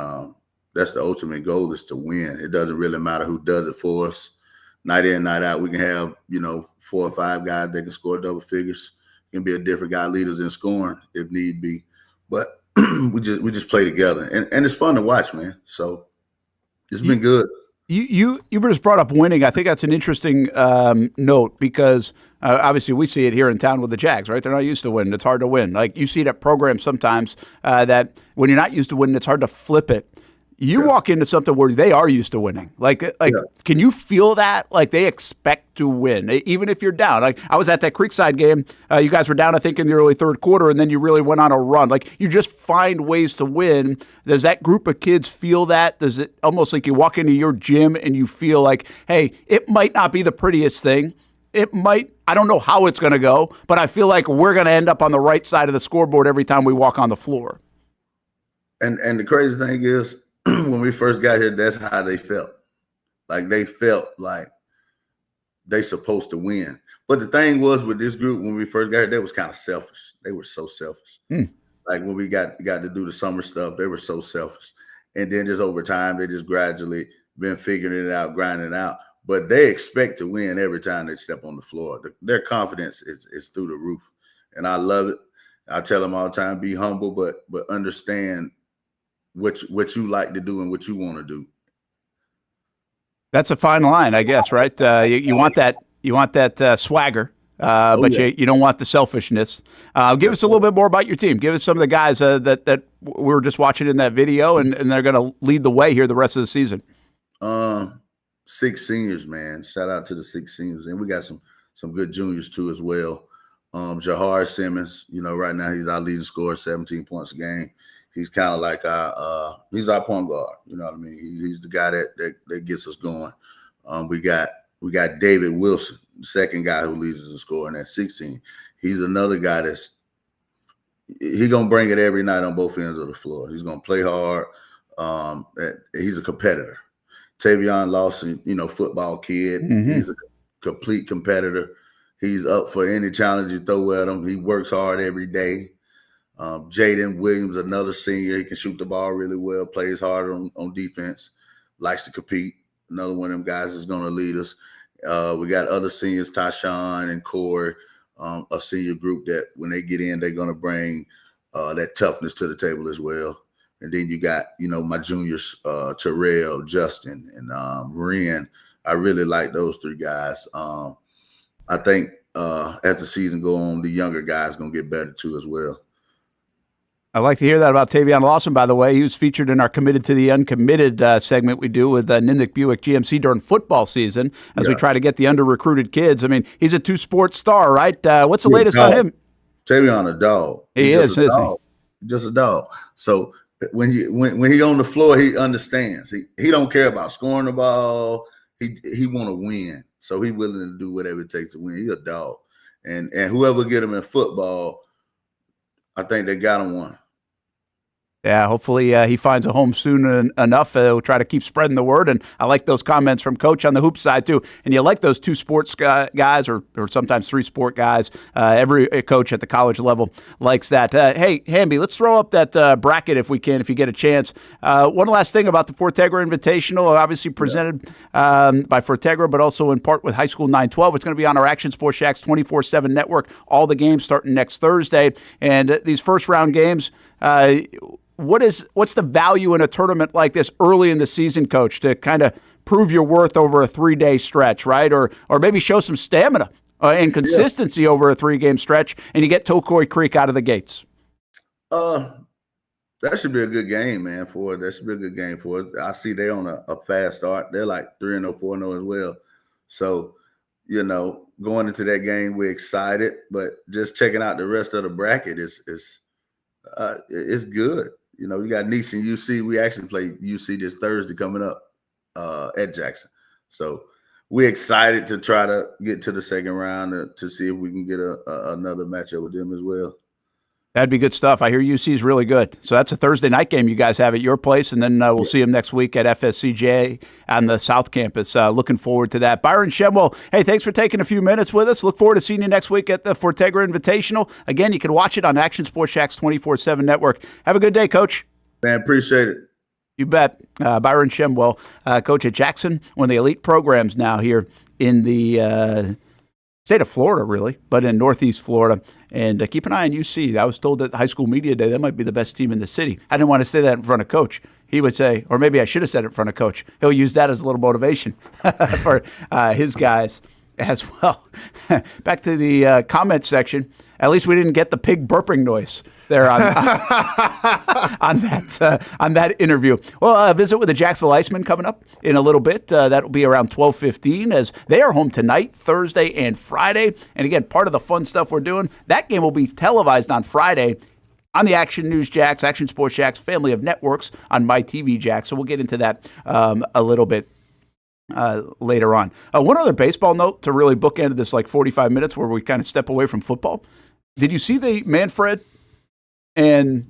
that's the ultimate goal, is to win. It doesn't really matter who does it for us. Night in, night out, we can have, 4 or 5 guys that can score double figures. Can be a different guy, leaders in scoring if need be. But we just play together. And it's fun to watch, man. So it's been good. You just brought up winning. I think that's an interesting note because obviously we see it here in town with the Jags, right? They're not used to winning. It's hard to win. Like you see that program sometimes that when you're not used to winning, it's hard to flip it. You walk into something where they are used to winning. Can you feel that? Like they expect to win, even if you're down. Like I was at that Creekside game. You guys were down, I think, in the early third quarter, and then you really went on a run. Like you just find ways to win. Does that group of kids feel that? Does it almost like you walk into your gym and you feel like, hey, it might not be the prettiest thing. It might, I don't know how it's going to go, but I feel like we're going to end up on the right side of the scoreboard every time we walk on the floor. And the crazy thing is, when we first got here, that's how they felt. Like they felt like they supposed to win. But the thing was with this group, when we first got here, they was kind of selfish. They were so selfish. Like when we got to do the summer stuff, they were so selfish. And then just over time, they just gradually been figuring it out, grinding it out. But they expect to win every time they step on the floor. Their confidence is through the roof. And I love it. I tell them all the time, be humble, but understand what you like to do and what you want to do. That's a fine line, I guess, right? You want that swagger, but you don't want the selfishness. Give us a little bit more about your team. Give us some of the guys that we were just watching in that video, and they're going to lead the way here the rest of the season. 6 seniors, man. Shout out to the 6 seniors, and we got some good juniors too as well. Jahar Simmons, right now he's our leading scorer, 17 points a game. He's kind of like he's our point guard. You know what I mean? He's the guy that gets us going. We got We got David Wilson, the second guy who leads us in scoring at 16. He's another guy he's going to bring it every night on both ends of the floor. He's going to play hard. He's a competitor. Tavion Lawson, football kid. Mm-hmm. He's a complete competitor. He's up for any challenge you throw at him. He works hard every day. Jaden Williams, another senior. He can shoot the ball really well, plays hard on defense, likes to compete. Another one of them guys is going to lead us. We got other seniors, Tyshawn and Corey, a senior group that when they get in, they're going to bring that toughness to the table as well. And then you got, my juniors, Terrell, Justin, and Ren. I really like those three guys. I think as the season goes on, the younger guys going to get better too as well. I like to hear that about Tavion Lawson, by the way. He was featured in our Committed to the Uncommitted segment we do with Nimnik Buick GMC during football season as we try to get the under-recruited kids. I mean, he's a two-sport star, right? What's the latest on him? Tavion a dog. He is, isn't he? Just a dog. So when he on the floor, he understands. He don't care about scoring the ball. He want to win. So he's willing to do whatever it takes to win. He's a dog. And whoever get him in football, I think they got him one. Yeah, hopefully he finds a home soon enough. We'll try to keep spreading the word. And I like those comments from Coach on the hoop side, too. And you like those two sports guys or sometimes three sport guys. Every coach at the college level likes that. Hey, Hamby, let's throw up that bracket if we can, if you get a chance. One last thing about the Fortegra Invitational, obviously presented by Fortegra, but also in part with High School 912. It's going to be on our Action Sports Shacks 24/7 network. All the games starting next Thursday. And these first-round games, what's the value in a tournament like this early in the season, Coach, to kind of prove your worth over a 3-day stretch, right? Or maybe show some stamina and consistency over a 3-game stretch, and you get Tokoi Creek out of the gates? That should be a good game, man. That should be a good game for us. I see they're on a fast start. They're like 3-0, 4-0 as well. So, going into that game, we're excited, but just checking out the rest of the bracket is good. You got Nice and UC. We actually play UC this Thursday coming up at Jackson. So we're excited to try to get to the second round to see if we can get another matchup with them as well. That'd be good stuff. I hear UC is really good. So that's a Thursday night game you guys have at your place, and then we'll see them next week at FSCJ on the South Campus. Looking forward to that. Byron Shemwell, hey, thanks for taking a few minutes with us. Look forward to seeing you next week at the Fortegra Invitational. Again, you can watch it on Action Sports Shacks 24/7 network. Have a good day, Coach. Man, appreciate it. You bet. Byron Shemwell, coach at Jackson, one of the elite programs now here in the state of Florida, really, but in Northeast Florida. And keep an eye on UC. I was told that High School Media Day, that might be the best team in the city. I didn't want to say that in front of Coach. He would say, or maybe I should have said it in front of Coach. He'll use that as a little motivation for his guys as well. Back to the comment section. At least we didn't get the pig burping noise there on that interview. Well, visit with the Jacksonville Icemen coming up in a little bit. That will be around 12:15 as they are home tonight, Thursday and Friday. And again, part of the fun stuff we're doing, that game will be televised on Friday on the Action News Jacks, Action Sports Jacks family of networks on MyTV Jacks. So we'll get into that a little bit later on. One other baseball note to really bookend this 45 minutes where we kind of step away from football. Did you see the Manfred and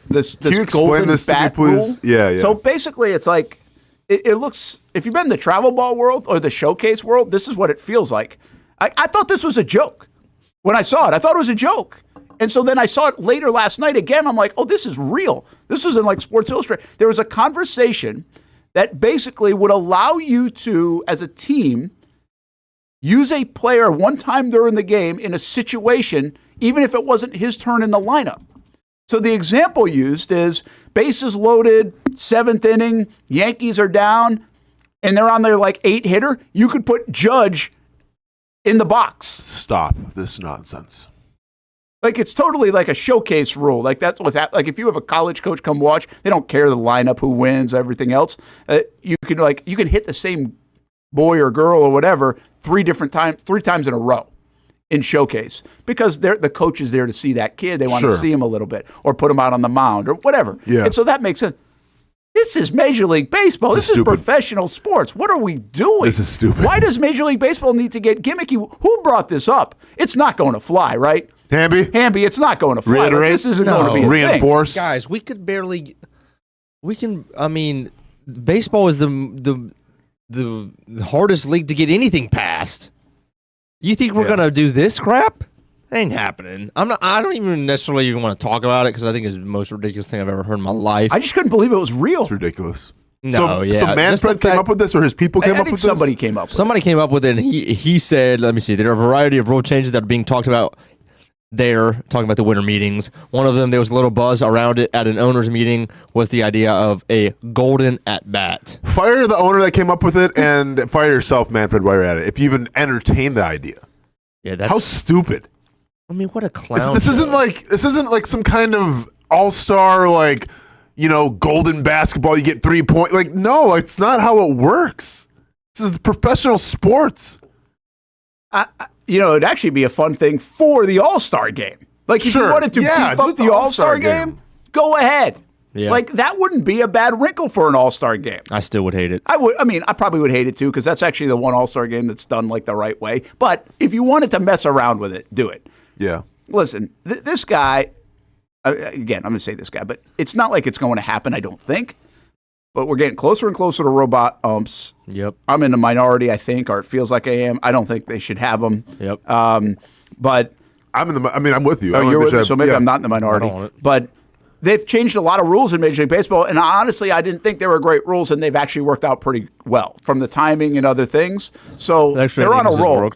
this golden this bat to me, please? rule? Yeah. So basically, it's like it looks. If you've been in the travel ball world or the showcase world, this is what it feels like. I thought this was a joke when I saw it. I thought it was a joke, and so then I saw it later last night again. I'm like, oh, this is real. This was in Sports Illustrated. There was a conversation that basically would allow you to, as a team, use a player one time during the game in a situation, even if it wasn't his turn in the lineup. So the example used is bases loaded, 7th inning, Yankees are down, and they're on their 8-hitter. You could put Judge in the box. Stop this nonsense. It's totally like a showcase rule. That's what's happening. If you have a college coach come watch, they don't care the lineup, who wins, everything else. You can hit the same boy or girl or whatever 3 times in a row in showcase because the coach is there to see that kid. They want to see him a little bit or put him out on the mound or whatever. Yeah. And so that makes sense. This is Major League Baseball. This is professional sports. What are we doing? This is stupid. Why does Major League Baseball need to get gimmicky? Who brought this up? It's not going to fly, right? Hamby, it's not going to fly. Reiterate. This isn't going to be a reinforce. thing. Guys, we could barely. We can. I mean, baseball is the hardest league to get anything past. You think we're gonna do this crap? Ain't happening. I don't even necessarily even want to talk about it because I think it's the most ridiculous thing I've ever heard in my life. I just couldn't believe it was real. It's ridiculous. No, so Manfred came up with this, or his people came up with this? Somebody came up with Somebody came up with it, and he said, let me see, there are a variety of rule changes that are being talked about there, talking about the winter meetings. One of them, there was a little buzz around it at an owner's meeting, was the idea of a golden at-bat. Fire the owner that came up with it, and fire yourself, Manfred, while you're at it, if you even entertain the idea. Yeah, that's... How stupid. I mean, what a clown. This isn't like some kind of all-star, like, you know, golden basketball, you get 3 points. Like, no, it's not how it works. This is professional sports. It'd actually be a fun thing for the All-Star game. Like, if you wanted to beef up the All-Star game, go ahead. Yeah. Like, that wouldn't be a bad wrinkle for an All-Star game. I still would hate it. I probably would hate it too, because that's actually the one All-Star game that's done like the right way. But if you wanted to mess around with it, do it. Yeah. Listen, this guy, again, I'm going to say this guy, but it's not like it's going to happen, I don't think. But we're getting closer and closer to robot umps. Yep. I'm in the minority, I think, or it feels like I am. I don't think they should have them. Yep. But I'm with you. You're with me, so maybe I'm not in the minority. But they've changed a lot of rules in Major League Baseball, and honestly, I didn't think they were great rules, and they've actually worked out pretty well from the timing and other things. So they're on a roll.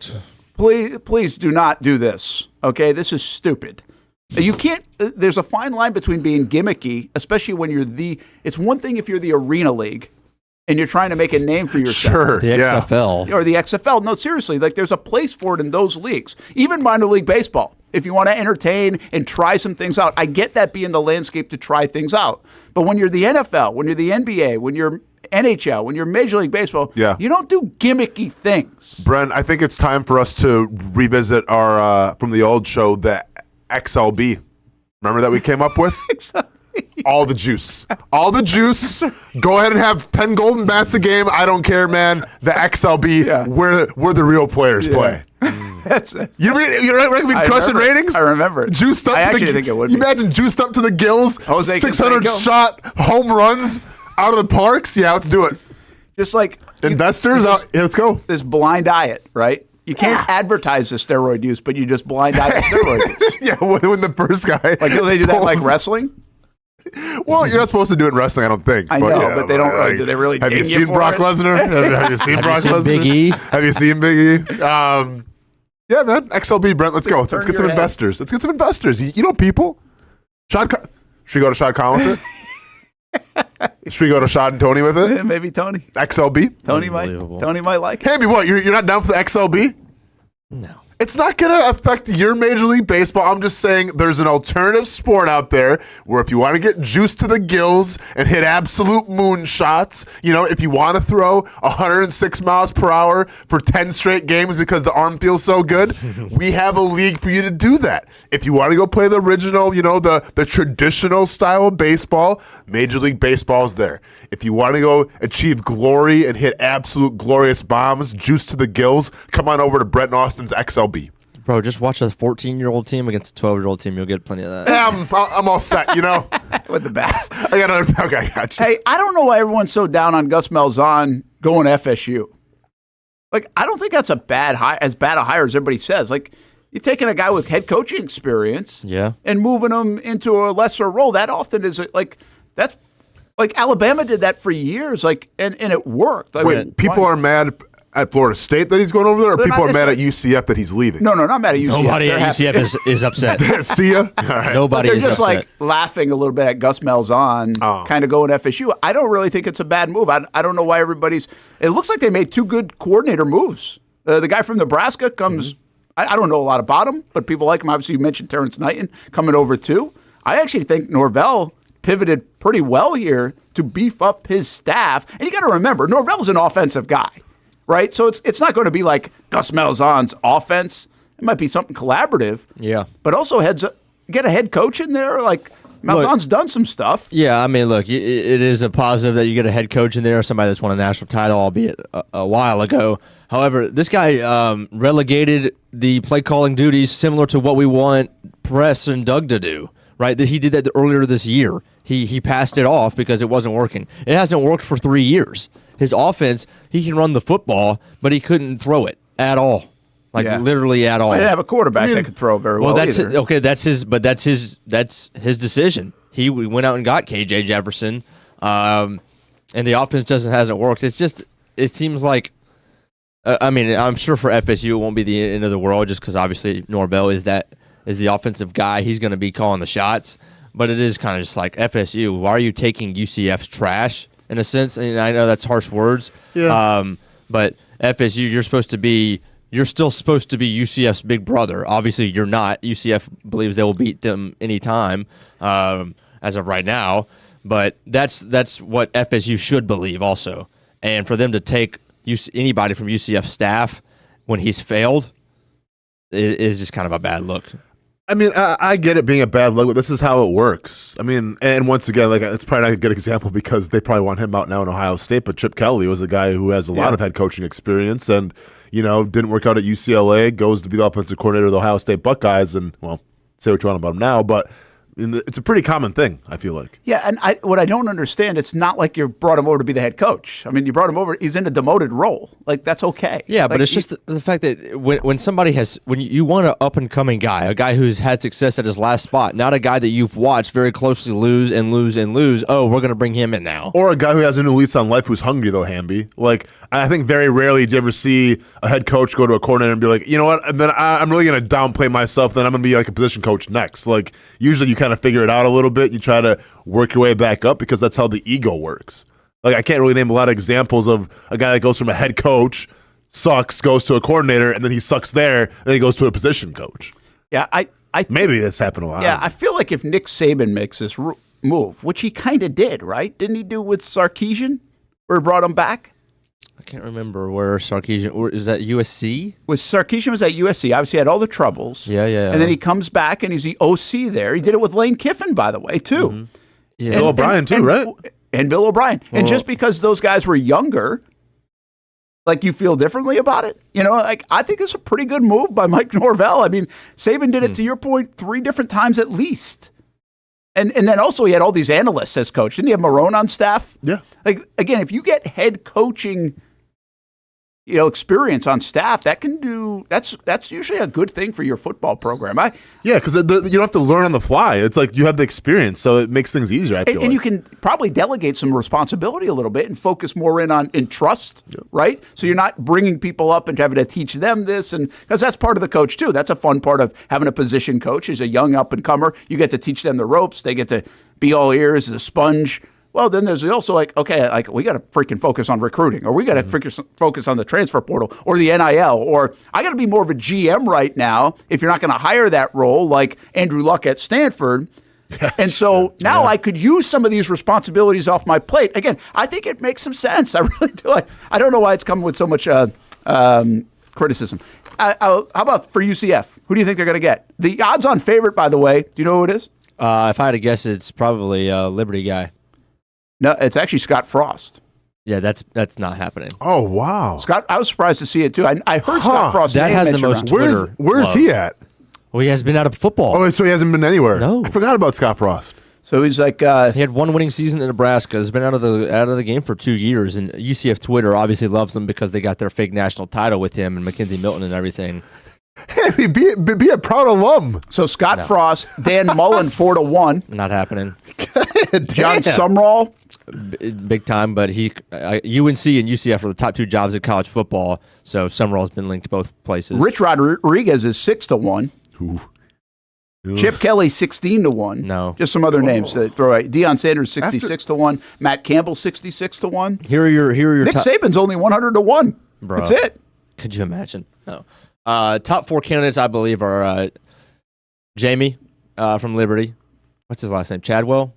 Please do not do this. Okay, this is stupid. You can't. There's a fine line between being gimmicky, especially when you're it's one thing if you're the Arena League and you're trying to make a name for yourself. Sure, the XFL. Or the XFL. No, seriously, like there's a place for it in those leagues. Even minor league baseball. If you want to entertain and try some things out, I get that being the landscape to try things out. But when you're the NFL, when you're the NBA, when you're NHL, when you're Major League Baseball, you don't do gimmicky things. Brent, I think it's time for us to revisit our, from the old show, the XLB. Remember that we came up with? All the juice. All the juice. Go ahead and have 10 golden bats a game. I don't care, man. The XLB, where the real players play. That's it. You reckon we'd crush in ratings? I remember. Juiced up I to actually the think it would You be. imagine juiced up to the gills, Jose 600 Canseco. shot home runs out of the parks? Yeah, let's do it. Just like investors, let's go. This blind diet, right? You can't advertise the steroid use, but you just blind eye the steroid use. Yeah, when the first guy do they do that like wrestling? Well, you're not supposed to do it in wrestling, I don't think. I know, but they don't. Do they really? Have you ding seen for Brock it? Lesnar? Have you seen Brock Lesnar? Big E? Have you seen Big E? Yeah, man. XLB, Brent. Let's go. Let's get some your head. investors. Let's get some investors. You know people. Should we go to Shad Khan with it? Should we go to Shad and Tony with it? Maybe Tony. XLB. Tony might like it. Hammy, what? You're not down for the XLB? No. It's not going to affect your Major League Baseball. I'm just saying there's an alternative sport out there where if you want to get juiced to the gills and hit absolute moon shots, you know, if you want to throw 106 miles per hour for 10 straight games because the arm feels so good, we have a league for you to do that. If you want to go play the original, you know, the traditional style of baseball, Major League Baseball is there. If you want to go achieve glory and hit absolute glorious bombs, juiced to the gills, come on over to Brent Austin's XLB. Bro, just watch a 14-year-old team against a 12-year-old team. You'll get plenty of that. Yeah, I'm all set, you know. With the bats. Okay, I got you. Hey, I don't know why everyone's so down on Gus Malzahn going to FSU. Like, I don't think that's as bad a hire as everybody says. Like, you're taking a guy with head coaching experience and moving him into a lesser role. That often is that's like Alabama did that for years, like, and it worked. Like, wait, people are mad at Florida State that he's going over there, or people are mad at UCF that he's leaving? No, not mad at UCF. Nobody at UCF is upset. See ya? All right. Nobody They're is just upset. like laughing a little bit at Gus Malzahn kind of going FSU. I don't really think it's a bad move. I don't know why everybody's – it looks like they made two good coordinator moves. The guy from Nebraska comes I don't know a lot about him, but people like him. Obviously, you mentioned Terrence Knighton coming over too. I actually think Norvell pivoted pretty well here to beef up his staff. And you got to remember, Norvell's an offensive guy. Right? So it's not going to be like Gus Malzahn's offense. It might be something collaborative. Yeah. But also get a head coach in there. Like, Malzahn's done some stuff. Yeah, I mean, look, it is a positive that you get a head coach in there, somebody that's won a national title, albeit a while ago. However, this guy relegated the play calling duties similar to what we want Press and Doug to do, right? That he did that earlier this year. He passed it off because it wasn't working. It hasn't worked for 3 years. His offense, he can run the football, but he couldn't throw it at all. Literally at all. He didn't have a quarterback that could throw very well. That's either. okay. That's his decision. He went out and got KJ Jefferson, and the offense hasn't worked. It seems like. I mean, I'm sure for FSU it won't be the end of the world, just because obviously Norvell is the offensive guy. He's going to be calling the shots. But it is kind of just like FSU. Why are you taking UCF's trash in a sense? And I know that's harsh words. Yeah. But FSU, you're still supposed to be UCF's big brother. Obviously, you're not. UCF believes they will beat them anytime, as of right now. But that's what FSU should believe also. And for them to take anybody from UCF staff when he's failed is just kind of a bad look. I mean, I get it being a bad look, but this is how it works. I mean, and once again, it's probably not a good example because they probably want him out now in Ohio State, but Chip Kelly was a guy who has a lot of head coaching experience and, didn't work out at UCLA, goes to be the offensive coordinator of the Ohio State Buckeyes, and, well, say what you want about him now, but it's a pretty common thing, I feel like. Yeah, and what I don't understand, it's not like you brought him over to be the head coach. I mean, you brought him over, he's in a demoted role. That's okay. Yeah, but it's just the fact that when you want an up-and-coming guy, a guy who's had success at his last spot, not a guy that you've watched very closely lose and lose and lose, oh, we're going to bring him in now. Or a guy who has a new lease on life who's hungry, though, Hamby. I think very rarely do you ever see a head coach go to a coordinator and be like, you know what, and then I'm really going to downplay myself, then I'm going to be like a position coach next. Usually you kind of figure it out a little bit. You try to work your way back up because that's how the ego works. I can't really name a lot of examples of a guy that goes from a head coach, sucks, goes to a coordinator, and then he sucks there, and then he goes to a position coach. Yeah, maybe this happened a lot. Yeah, I feel like if Nick Saban makes this move, which he kind of did, right? Didn't he do with Sarkisian, where he brought him back? I can't remember where Sarkisian is that USC? Sarkisian was at USC. Obviously, had all the troubles. Yeah. And then he comes back and he's the OC there. He did it with Lane Kiffin, by the way, too. Mm-hmm. Yeah. Bill O'Brien, too, right? And Bill O'Brien. Well, and just because those guys were younger, you feel differently about it? I think it's a pretty good move by Mike Norvell. I mean, Saban did it, to your point, 3 different times at least. And then also he had all these analysts as coach. Didn't he have Marone on staff? Yeah. Again, if you get head coaching experience on staff, that's usually a good thing for your football program. Because you don't have to learn on the fly. It's like you have the experience, so it makes things easier. I feel and you can probably delegate some responsibility a little bit and focus more in trust, right? So you're not bringing people up and having to teach them this, and because that's part of the coach too. That's a fun part of having a position coach. As a young up and comer, you get to teach them the ropes. They get to be all ears as a sponge. Well, then there's also we got to freaking focus on recruiting, or we got to focus on the transfer portal or the NIL, or I got to be more of a GM right now if you're not going to hire that role like Andrew Luck at Stanford. And so now I could use some of these responsibilities off my plate. Again, I think it makes some sense. I really do. I don't know why it's coming with so much criticism. How about for UCF? Who do you think they're going to get? The odds-on favorite, by the way, do you know who it is? If I had to guess, it's probably a Liberty guy. No, it's actually Scott Frost. Yeah, that's not happening. Oh, wow. Scott, I was surprised to see it, too. I heard Scott Frost. That has the most Twitter. Where's he at? Well, he has been out of football. Oh, so he hasn't been anywhere. No. I forgot about Scott Frost. So he's like... he had one winning season in Nebraska. He's been out of the game for 2 years. And UCF Twitter obviously loves him because they got their fake national title with him and Mackenzie Milton and everything. Hey, be a proud alum. So Scott Frost, Dan Mullen 4-1. Not happening. John Sumrall, big time, but UNC and UCF are the top 2 jobs in college football. So Sumrall's been linked to both places. Rich Rodriguez is 6-1. Ooh. Chip Kelly 16-1. No, just some other names to throw out. Deion Sanders 66-1. Matt Campbell 66-1. Here are your Nick Saban's only 100-1. Bro, that's it. Could you imagine? No. Top 4 candidates, I believe, are Jamie from Liberty. What's his last name? Chadwell?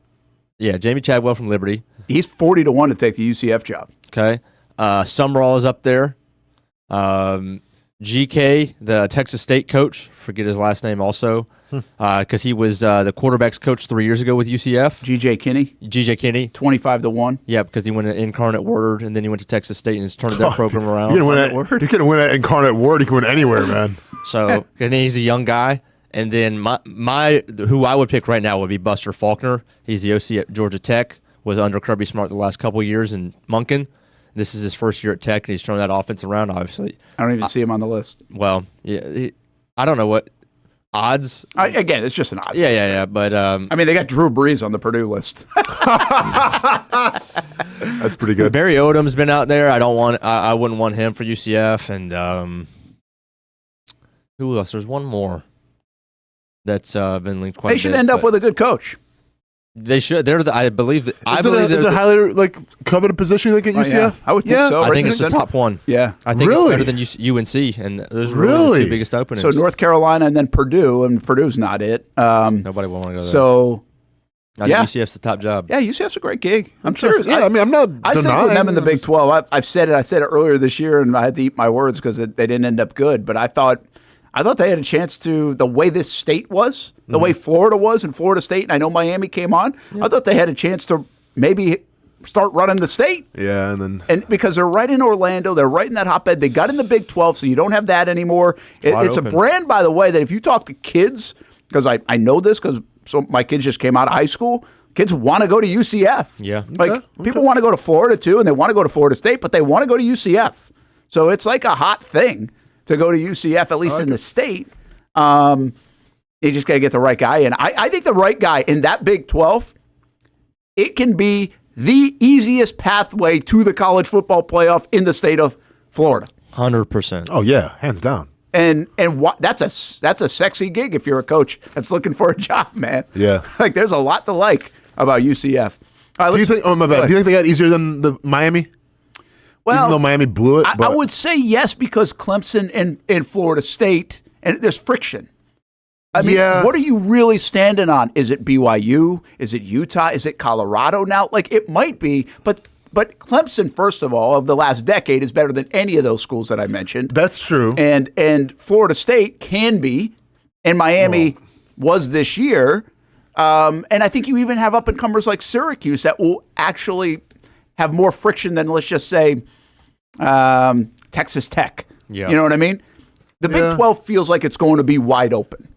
Yeah, Jamie Chadwell from Liberty. He's 40-1 to take the UCF job. Okay. Sumrall is up there. GK, the Texas State coach, forget his last name also, because he was the quarterback's coach 3 years ago with UCF. GJ Kinney. 25-1. Yeah, because he went to Incarnate Word, and then he went to Texas State and has turned that program around. You can win at Incarnate Word. You can win anywhere, man. So, and he's a young guy. And then my who I would pick right now would be Buster Faulkner. He's the OC at Georgia Tech, was under Kirby Smart the last couple of years in Monken. This is his first year at Tech, and he's turned that offense around, obviously. I don't even see him on the list. Well, yeah, I don't know what odds. Again, it's just an odds. Yeah. But I mean, they got Drew Brees on the Purdue list. That's pretty good. Barry Odom's been out there. I wouldn't want him for UCF. And who else? There's one more that's been linked quite a bit. They should end up with a good coach. They should. I believe. Is it a highly coveted position at UCF? Yeah. I would think so. I think it's the top one. Yeah. I think it's better than UNC, and those are really the two biggest openings. So North Carolina and then Purdue, and Purdue's not it. Nobody will want to go there. So, I think UCF's the top job. Yeah, UCF's a great gig. I'm serious. Yeah, I'm not. I said with them in the Big 12. I've said it. I said it earlier this year, and I had to eat my words because they didn't end up good. But I thought they had a chance to, the way this state was, the way Florida was and Florida State, and I know Miami came on, I thought they had a chance to maybe start running the state. Yeah, and because they're right in Orlando, they're right in that hotbed. They got in the Big 12, so you don't have that anymore. It's a brand, by the way, that if you talk to kids, because I know this because my kids just came out of high school, kids want to go to UCF. Yeah. People want to go to Florida too, and they want to go to Florida State, but they want to go to UCF. So it's like a hot thing to go to UCF, at least in the state. You just got to get the right guy in. I think the right guy in that Big 12, it can be the easiest pathway to the college football playoff in the state of Florida. 100%. Oh yeah, hands down. And that's a sexy gig if you're a coach that's looking for a job, man. Yeah. Like there's a lot to like about UCF. Do you think? Oh my bad. Do you think they got easier than the Miami? Well, even though Miami blew it, I would say yes because Clemson and Florida State, and there's friction. I mean, what are you really standing on? Is it BYU? Is it Utah? Is it Colorado now? Like, it might be, but Clemson, first of all, of the last decade, is better than any of those schools that I mentioned. That's true. And Florida State can be, and Miami was this year. And I think you even have up-and-comers like Syracuse that will actually have more friction than, let's just say, Texas Tech. Yeah. You know what I mean? The Big 12 feels like it's going to be wide open.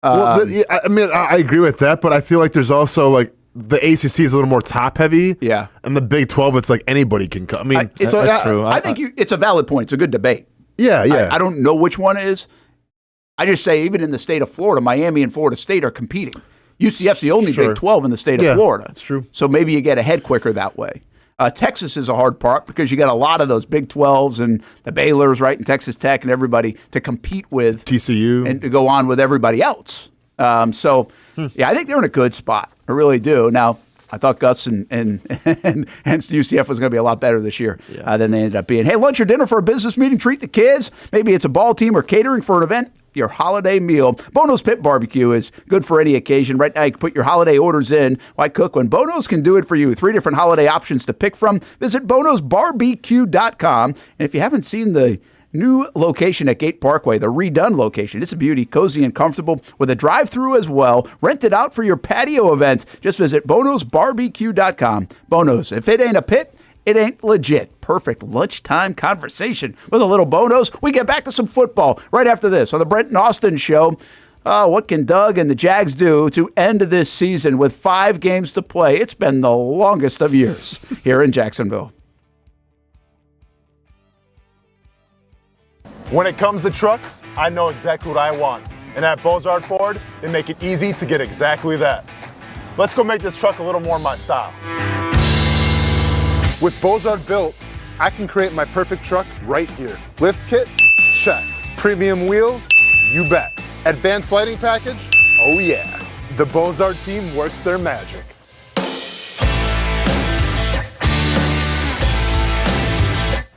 I agree with that, but I feel like there's also like the ACC is a little more top heavy. Yeah. And the Big 12, it's like anybody can come. I mean, that's true. I think it's a valid point. It's a good debate. Yeah. I don't know which one it is. I just say even in the state of Florida, Miami and Florida State are competing. UCF's the only Big 12 in the state of Florida. That's true. So maybe you get ahead quicker that way. Texas is a hard part because you got a lot of those Big 12s and the Baylors, right, and Texas Tech and everybody to compete with. TCU. And to go on with everybody else. I think they're in a good spot. I really do. Now, I thought Gus and UCF was going to be a lot better this year than they ended up being. Hey, lunch or dinner for a business meeting, treat the kids. Maybe it's a ball team or catering for an event. Your holiday meal. Bono's Pit Barbecue is good for any occasion. Right now, you can put your holiday orders in. Why cook when Bono's can do it for you? 3 different holiday options to pick from. Visit bonosbarbecue.com. And if you haven't seen the new location at Gate Parkway, the redone location, it's a beauty, cozy and comfortable with a drive-through as well. Rent it out for your patio event. Just visit bonosbarbecue.com. Bono's, if it ain't a pit, it ain't legit. Perfect lunchtime conversation with a little Bonos. We get back to some football right after this on the Brent Austen Show. What can Doug and the Jags do to end this season with 5 games to play? It's been the longest of years here in Jacksonville. When it comes to trucks, I know exactly what I want. And at Bozard Ford, they make it easy to get exactly that. Let's go make this truck a little more my style. With Bozard Built, I can create my perfect truck right here. Lift kit? Check. Premium wheels? You bet. Advanced lighting package? Oh yeah. The Bozard team works their magic.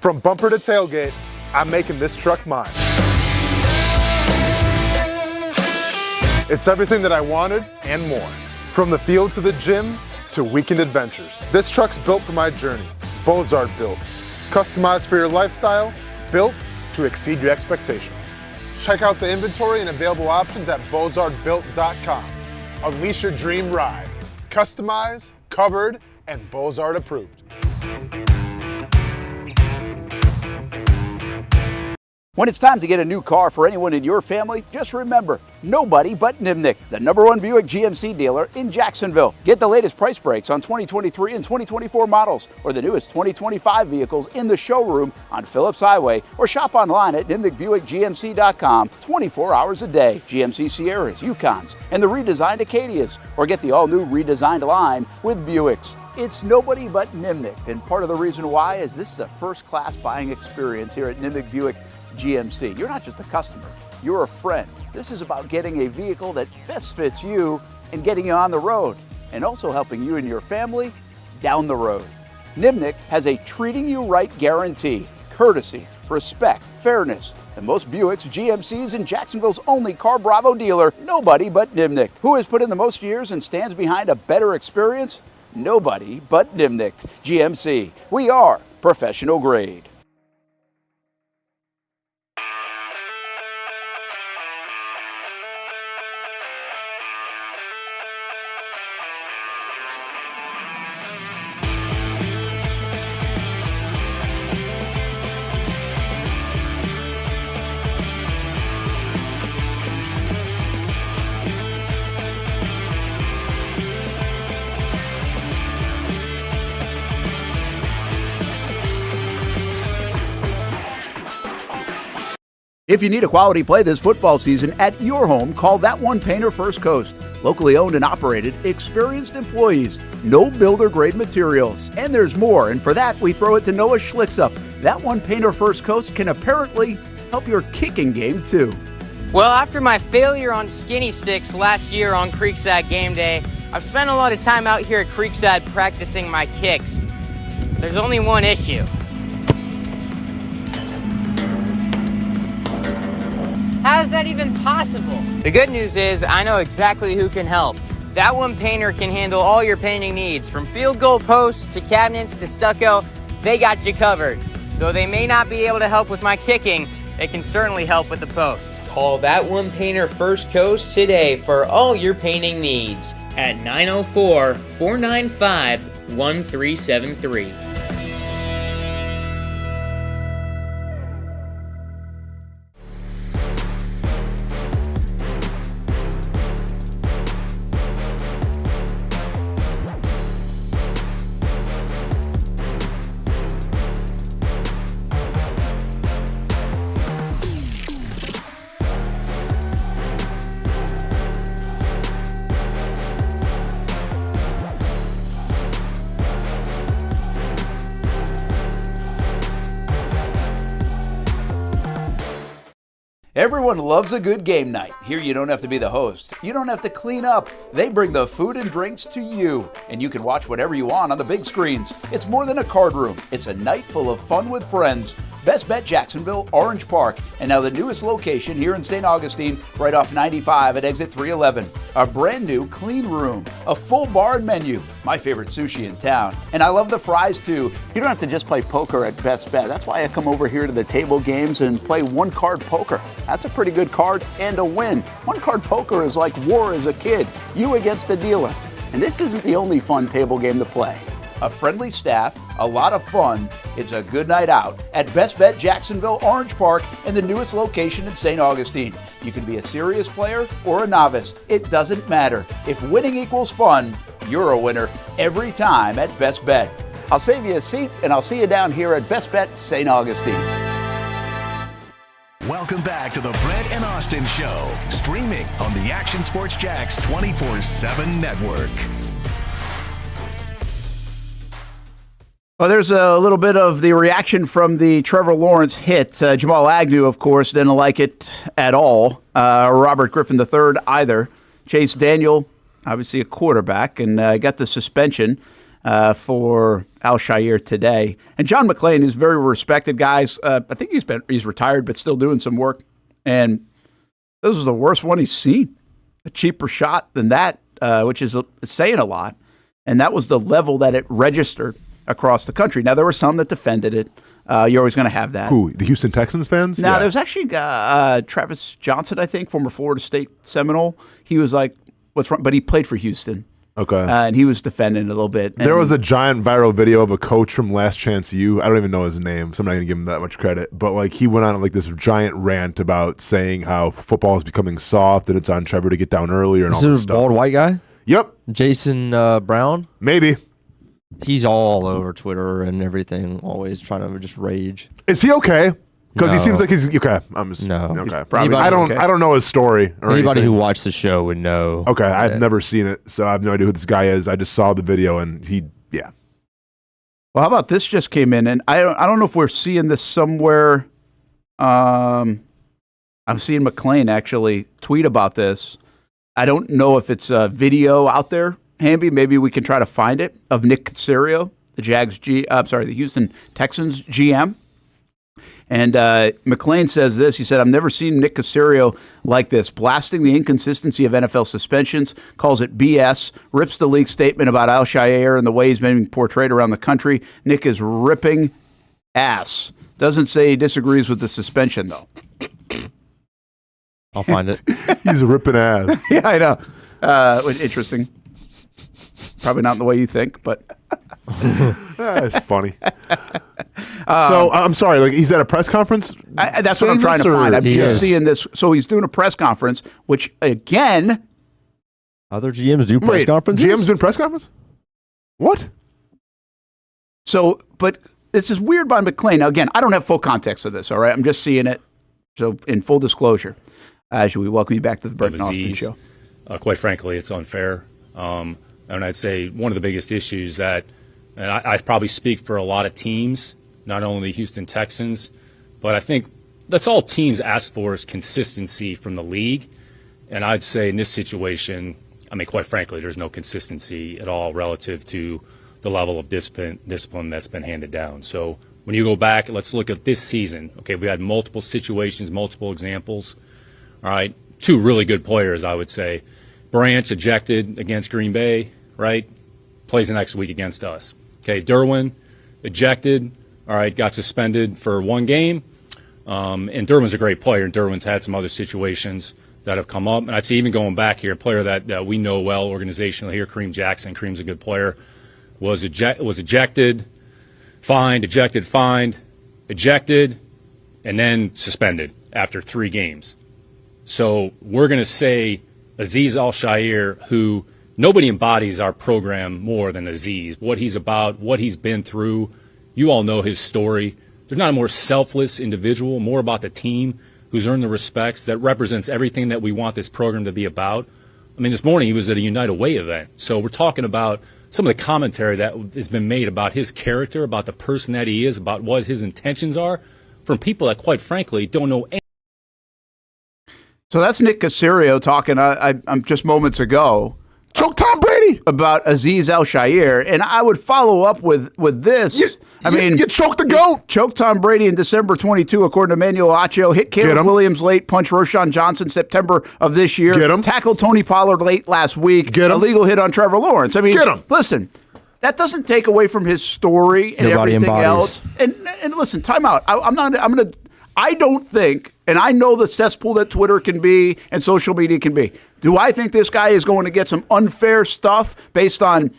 From bumper to tailgate, I'm making this truck mine. It's everything that I wanted and more. From the field to the gym to weekend adventures. This truck's built for my journey. Bozard Built. Customized for your lifestyle, built to exceed your expectations. Check out the inventory and available options at bozartbuilt.com. Unleash your dream ride. Customized, covered, and Bozart approved. When it's time to get a new car for anyone in your family, just remember, nobody but Nimnick, the #1 Buick GMC dealer in Jacksonville. Get the latest price breaks on 2023 and 2024 models or the newest 2025 vehicles in the showroom on Phillips Highway or shop online at nimnickbuickgmc.com 24 hours a day. GMC Sierras, Yukons, and the redesigned Acadias, or get the all-new redesigned line with Buicks. It's nobody but Nimnick, and part of the reason why is this is a first-class buying experience here at Nimnick Buick GMC. You're not just a customer, you're a friend. This is about getting a vehicle that best fits you and getting you on the road, and also helping you and your family down the road. Nimnick has a treating you right guarantee, courtesy, respect, fairness, and most Buicks, GMCs, and Jacksonville's only Car Bravo dealer, nobody but Nimnick. Who has put in the most years and stands behind a better experience? Nobody but Nimnick. GMC. We are professional grade. If you need a quality play this football season at your home, call That One Painter First Coast. Locally owned and operated, experienced employees, no builder-grade materials. And there's more, and for that, we throw it to Noah Schlicksup. That One Painter First Coast can apparently help your kicking game, too. Well, after my failure on skinny sticks last year on Creekside game day, I've spent a lot of time out here at Creekside practicing my kicks. There's only one issue. How is that even possible? The good news is I know exactly who can help. That One Painter can handle all your painting needs, from field goal posts to cabinets to stucco. They got you covered. Though they may not be able to help with my kicking, they can certainly help with the posts. Call That One Painter First Coast today for all your painting needs at 904-495-1373. Everyone loves a good game night. Here you don't have to be the host. You don't have to clean up. They bring the food and drinks to you, and you can watch whatever you want on the big screens. It's more than a card room. It's a night full of fun with friends. Best Bet Jacksonville, Orange Park, and now the newest location here in St. Augustine, right off 95 at exit 311. A brand new clean room, a full bar and menu, my favorite sushi in town. And I love the fries too. You don't have to just play poker at Best Bet. That's why I come over here to the table games and play one card poker. That's a pretty good card and a win. One card poker is like war as a kid, you against the dealer. And this isn't the only fun table game to play. A friendly staff, a lot of fun. It's a good night out at Best Bet Jacksonville, Orange Park, and the newest location in St. Augustine. You can be a serious player or a novice. It doesn't matter. If winning equals fun, you're a winner every time at Best Bet. I'll save you a seat, and I'll see you down here at Best Bet St. Augustine. Welcome back to the Brent and Austen Show, streaming on the Action Sports Jax 24/7 network. Well, there's a little bit of the reaction from the Trevor Lawrence hit. Jamal Agnew, of course, didn't like it at all. Robert Griffin III either. Chase Daniel, obviously a quarterback, and got the suspension for Al Shaiir today. And John McClain is very respected, guys. I think he's retired, but still doing some work. And this was the worst one he's seen. A cheaper shot than that, which is saying a lot. And that was the level that it registered across the country. Now, there were some that defended it. You're always going to have that. Who? The Houston Texans fans? Now, there was actually Travis Johnson, I think, former Florida State Seminole. He was like, what's wrong? But he played for Houston. Okay. And he was defending a little bit. There was a giant viral video of a coach from Last Chance U. I don't even know his name, so I'm not going to give him that much credit. But like he went on like this giant rant about saying how football is becoming soft and it's on Trevor to get down earlier and all this stuff. Bald white guy? Yep. Jason Brown? Maybe. He's all over Twitter and everything, always trying to just rage. Is he okay? Because he No. seems like he's okay. I'm just No. okay. Probably I don't know his story. Or Anybody anything. who watched the show would know. Okay, I've never seen it, so I have no idea who this guy is. I just saw the video and yeah. Well, how about this just came in, and I don't know if we're seeing this somewhere. I'm seeing McLean actually tweet about this. I don't know if it's a video out there, Hamby. Maybe we can try to find it, of Nick Caserio, the Houston Texans GM. And McLean says this. He said, I've never seen Nick Caserio like this, blasting the inconsistency of NFL suspensions, calls it BS, rips the league statement about Al Shaiir and the way he's being portrayed around the country. Nick is ripping ass. Doesn't say he disagrees with the suspension, though. I'll find it. He's ripping ass. Yeah, I know. Interesting. Probably not in the way you think, but... It's funny. So I'm sorry. Like he's at a press conference. That's what I'm trying to find. I'm just seeing this. So he's doing a press conference, which again, other GMs do press conferences. GMs doing press conference. What? So, but this is weird by McLean. Now, again, I don't have full context of this. All right, I'm just seeing it. So, in full disclosure, as we welcome you back to the Brent Austen Show. Quite frankly, it's unfair. And I'd say one of the biggest issues that, and I probably speak for a lot of teams, not only the Houston Texans, but I think that's all teams ask for is consistency from the league. And I'd say in this situation, I mean, quite frankly, there's no consistency at all relative to the level of discipline that's been handed down. So when you go back, let's look at this season. Okay, we had multiple situations, multiple examples. All right, two really good players, I would say. Branch ejected against Green Bay, right? Plays the next week against us. Okay, Derwin ejected, all right, got suspended for one game. And Derwin's a great player, and Derwin's had some other situations that have come up. And I'd say even going back here, a player that we know well organizationally here, Kareem Jackson. Kareem's a good player. Was ejected, fined, ejected, and then suspended after 3 games. So we're going to say Azeez Al Shaiir, who nobody embodies our program more than Azeez. What he's about, what he's been through. You all know his story. There's not a more selfless individual, more about the team, who's earned the respects, that represents everything that we want this program to be about. I mean, this morning he was at a United Way event. So we're talking about some of the commentary that has been made about his character, about the person that he is, about what his intentions are, from people that, quite frankly, don't know anything. So that's Nick Caserio talking I'm just moments ago. Choke Tom Brady about Azeez Al Shaiir, and I would follow up with this. You choked the GOAT. Choked Tom Brady in December 22, according to Manuel Acho. Hit Caleb Williams late, punched Roshan Johnson September of this year. Tackled Tony Pollard late last week. Illegal hit on Trevor Lawrence. I mean, listen, that doesn't take away from his story and everything else. And listen, time out. I don't think, and I know the cesspool that Twitter can be and social media can be. Do I think this guy is going to get some unfair stuff based on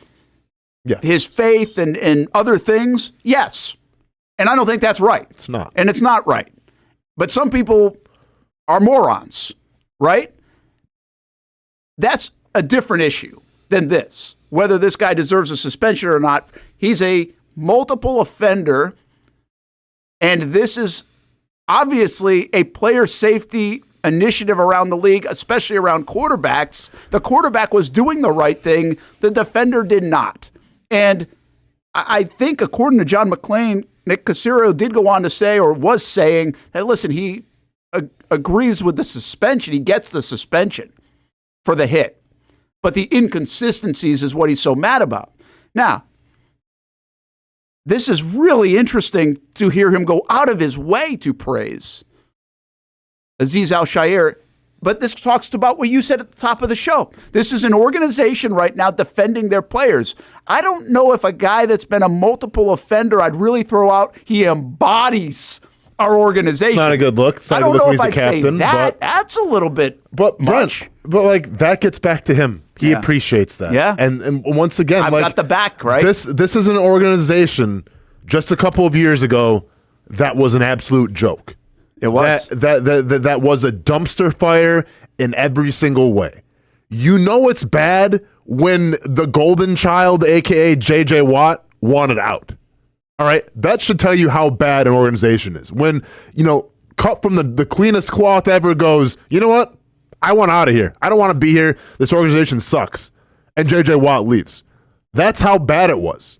his faith and other things? Yes. And I don't think that's right. It's not. And it's not right. But some people are morons, right? That's a different issue than this. Whether this guy deserves a suspension or not, he's a multiple offender, and this is obviously a player safety initiative around the league, especially around quarterbacks. The quarterback was doing the right thing. The defender did not. And I think, according to John McClain, Nick Caserio did go on to say, or was saying, that, listen, he agrees with the suspension. He gets the suspension for the hit. But the inconsistencies is what he's so mad about. Now, this is really interesting to hear him go out of his way to praise Azeez Al Shaiir. But this talks about what you said at the top of the show. This is an organization right now defending their players. I don't know if a guy that's been a multiple offender, I'd really throw out, he embodies our organization. It's not a good look. It's not a good look when he's a captain. That's a little bit much. But like that gets back to him. He appreciates that. Yeah. And once again, I've got the back, right? This is an organization just a couple of years ago that was an absolute joke. It was. That was a dumpster fire in every single way. You know it's bad when the golden child, a.k.a. J.J. Watt, wanted out. All right? That should tell you how bad an organization is. When, cut from the cleanest cloth ever goes, you know what? I want out of here. I don't want to be here. This organization sucks. And J.J. Watt leaves. That's how bad it was.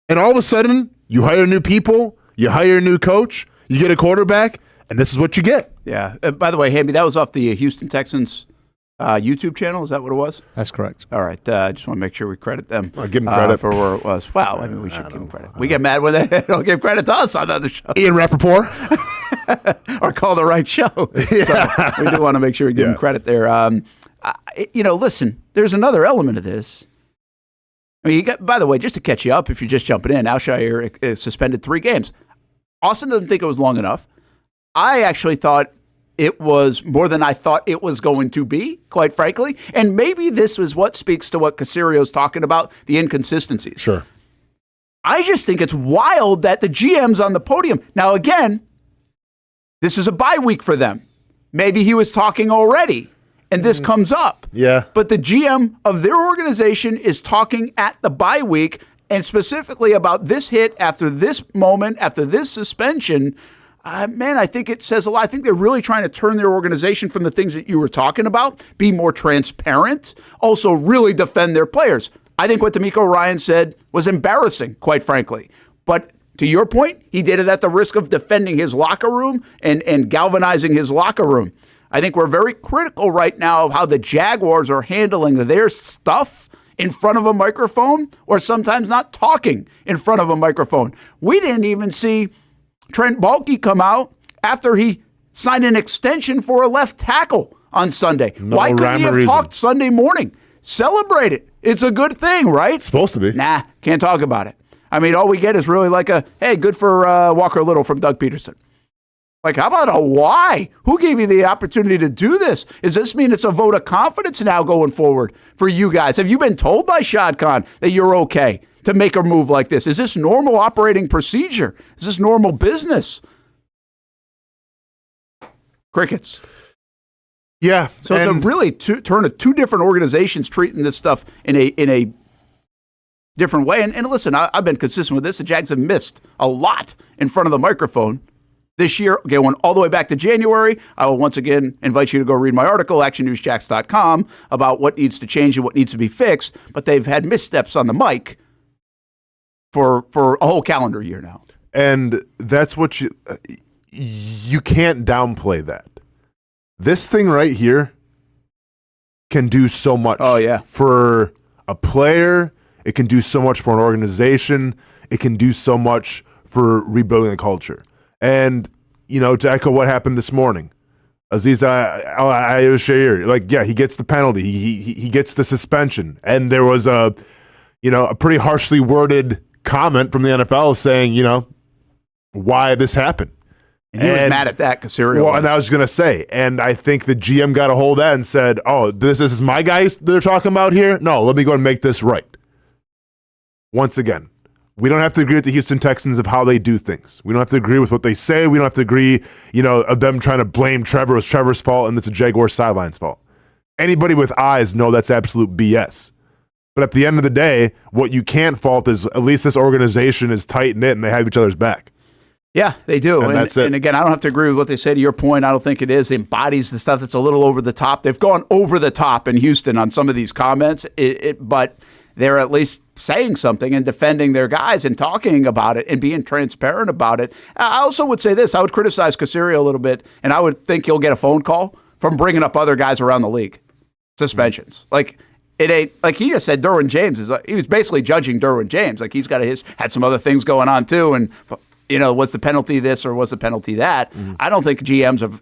And all of a sudden, you hire new people, you hire a new coach, you get a quarterback, and this is what you get. Yeah. By the way, Hamby, that was off the Houston Texans YouTube channel. Is that what it was? That's correct. All right. I just want to make sure we credit them. I'll give them credit for where it was. Wow. I mean, we should give them credit. We get mad when they don't give credit to us on other shows. Ian Rappaport. Or call the right show. Yeah. So we do want to make sure we give them credit there. Listen, there's another element of this. I mean, by the way, just to catch you up, if you're just jumping in, Al Shaiir is suspended 3 games. Austin doesn't think it was long enough. I actually thought it was more than I thought it was going to be, quite frankly. And maybe this was what speaks to what Casario's talking about, the inconsistencies. Sure. I just think it's wild that the GM's on the podium. Now, again, this is a bye week for them. Maybe he was talking already, and this comes up. Yeah. But the GM of their organization is talking at the bye week, and specifically about this hit after this moment, after this suspension. Man, I think it says a lot. I think they're really trying to turn their organization from the things that you were talking about, be more transparent, also really defend their players. I think what Demeco Ryan said was embarrassing, quite frankly. But to your point, he did it at the risk of defending his locker room and galvanizing his locker room. I think we're very critical right now of how the Jaguars are handling their stuff in front of a microphone, or sometimes not talking in front of a microphone. We didn't even see Trent Baalke come out after he signed an extension for a left tackle on Sunday. Why couldn't he have talked Sunday morning? Celebrate it. It's a good thing, right? It's supposed to be. Nah, can't talk about it. I mean, all we get is really like hey, good for Walker Little from Doug Peterson. Like, how about a why? Who gave you the opportunity to do this? Does this mean it's a vote of confidence now going forward for you guys? Have you been told by Shad Khan that you're okay to make a move like this? Is this normal operating procedure? Is this normal business? Crickets. Yeah. So it's a really turn of 2 different organizations treating this stuff in a different way. And listen, I've been consistent with this. The Jags have missed a lot in front of the microphone this year, going all the way back to January. I will once again invite you to go read my article, actionnewsjax.com, about what needs to change and what needs to be fixed. But they've had missteps on the mic for a whole calendar year now. And that's what you can't downplay that. This thing right here can do so much for a player. It can do so much for an organization. It can do so much for rebuilding the culture. And, to echo what happened this morning, Azeez Al Shaiir, he gets the penalty. He gets the suspension. And there was a pretty harshly worded comment from the NFL saying, why this happened. And he was mad at that, Casario. Well, and I was going to say, and I think the GM got a hold of that and said, oh, this is my guys they're talking about here? No, let me go and make this right. Once again, we don't have to agree with the Houston Texans of how they do things. We don't have to agree with what they say. We don't have to agree, of them trying to blame Trevor. It was Trevor's fault and it's a Jaguars sideline's fault. Anybody with eyes know that's absolute BS. But at the end of the day, what you can't fault is at least this organization is tight-knit and they have each other's back. Yeah, they do. And that's it. And again, I don't have to agree with what they say. To your point, I don't think it is. It embodies the stuff that's a little over the top. They've gone over the top in Houston on some of these comments, but they're at least saying something and defending their guys and talking about it and being transparent about it. I also would say this. I would criticize Casario a little bit, and I would think he'll get a phone call from bringing up other guys around the league. Suspensions. Like, it ain't, like he just said, Derwin James, he was basically judging Derwin James. Like, he's got had some other things going on too, and was the penalty this or was the penalty that? I don't think GMs of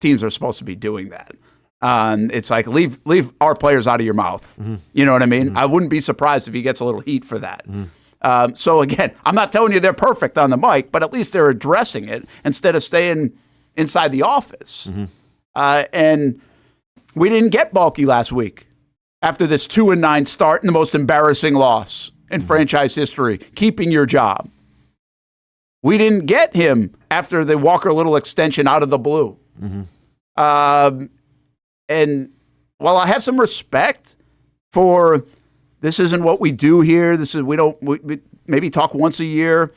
teams are supposed to be doing that. It's like leave our players out of your mouth. You know what I mean? I wouldn't be surprised if he gets a little heat for that. So again, I'm not telling you they're perfect on the mic, but at least they're addressing it instead of staying inside the office. And we didn't get Balky last week after this 2-9 start and the most embarrassing loss in franchise history, keeping your job. We didn't get him after the Walker Little extension out of the blue. And while I have some respect for this isn't what we do here, we maybe talk once a year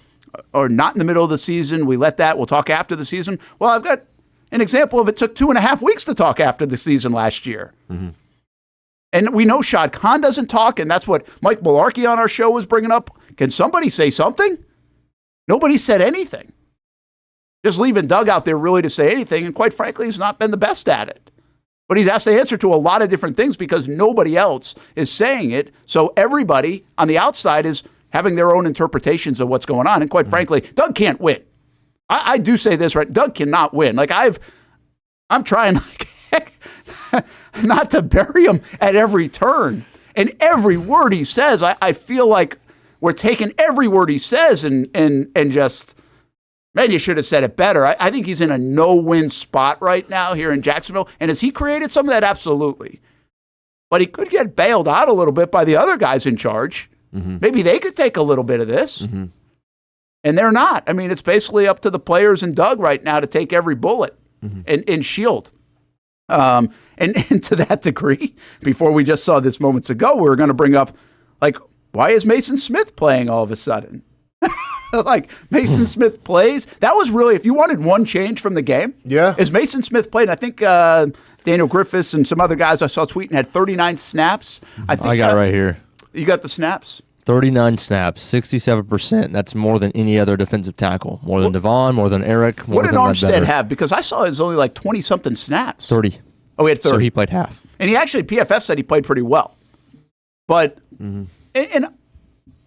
or not in the middle of the season. We'll talk after the season. Well, I've got an example of it took 2.5 weeks to talk after the season last year. And we know Shad Khan doesn't talk, and that's what Mike Mularkey on our show was bringing up. Can somebody say something? Nobody said anything. Just leaving Doug out there really to say anything, and quite frankly, he's not been the best at it. But he's asked to answer to a lot of different things because nobody else is saying it. So everybody on the outside is having their own interpretations of what's going on. And quite frankly, Doug can't win. I do say this, right? Doug cannot win. Like I'm trying like heck not to bury him at every turn. And every word he says, I feel like we're taking every word he says and just, man, you should have said it better. I think he's in a no-win spot right now here in Jacksonville. And has he created some of that? Absolutely. But he could get bailed out a little bit by the other guys in charge. Maybe they could take a little bit of this. And they're not. I mean, it's basically up to the players and Doug right now to take every bullet and shield. And to that degree, before we just saw this moments ago, we were going to bring up, like, why is Mason Smith playing all of a sudden? Like, Mason Smith plays. That was really, if you wanted one change from the game, is Mason Smith played. And I think Daniel Griffiths and some other guys I saw tweeting had 39 snaps. I got it right here. You got the snaps? 39 snaps, 67%. That's more than any other defensive tackle. More than Devon, more than Eric, more what than What did Armstead have? Because I saw it was only like 20-something snaps. 30. Oh, he had 30. So he played half. And he actually, PFF said he played pretty well. But, and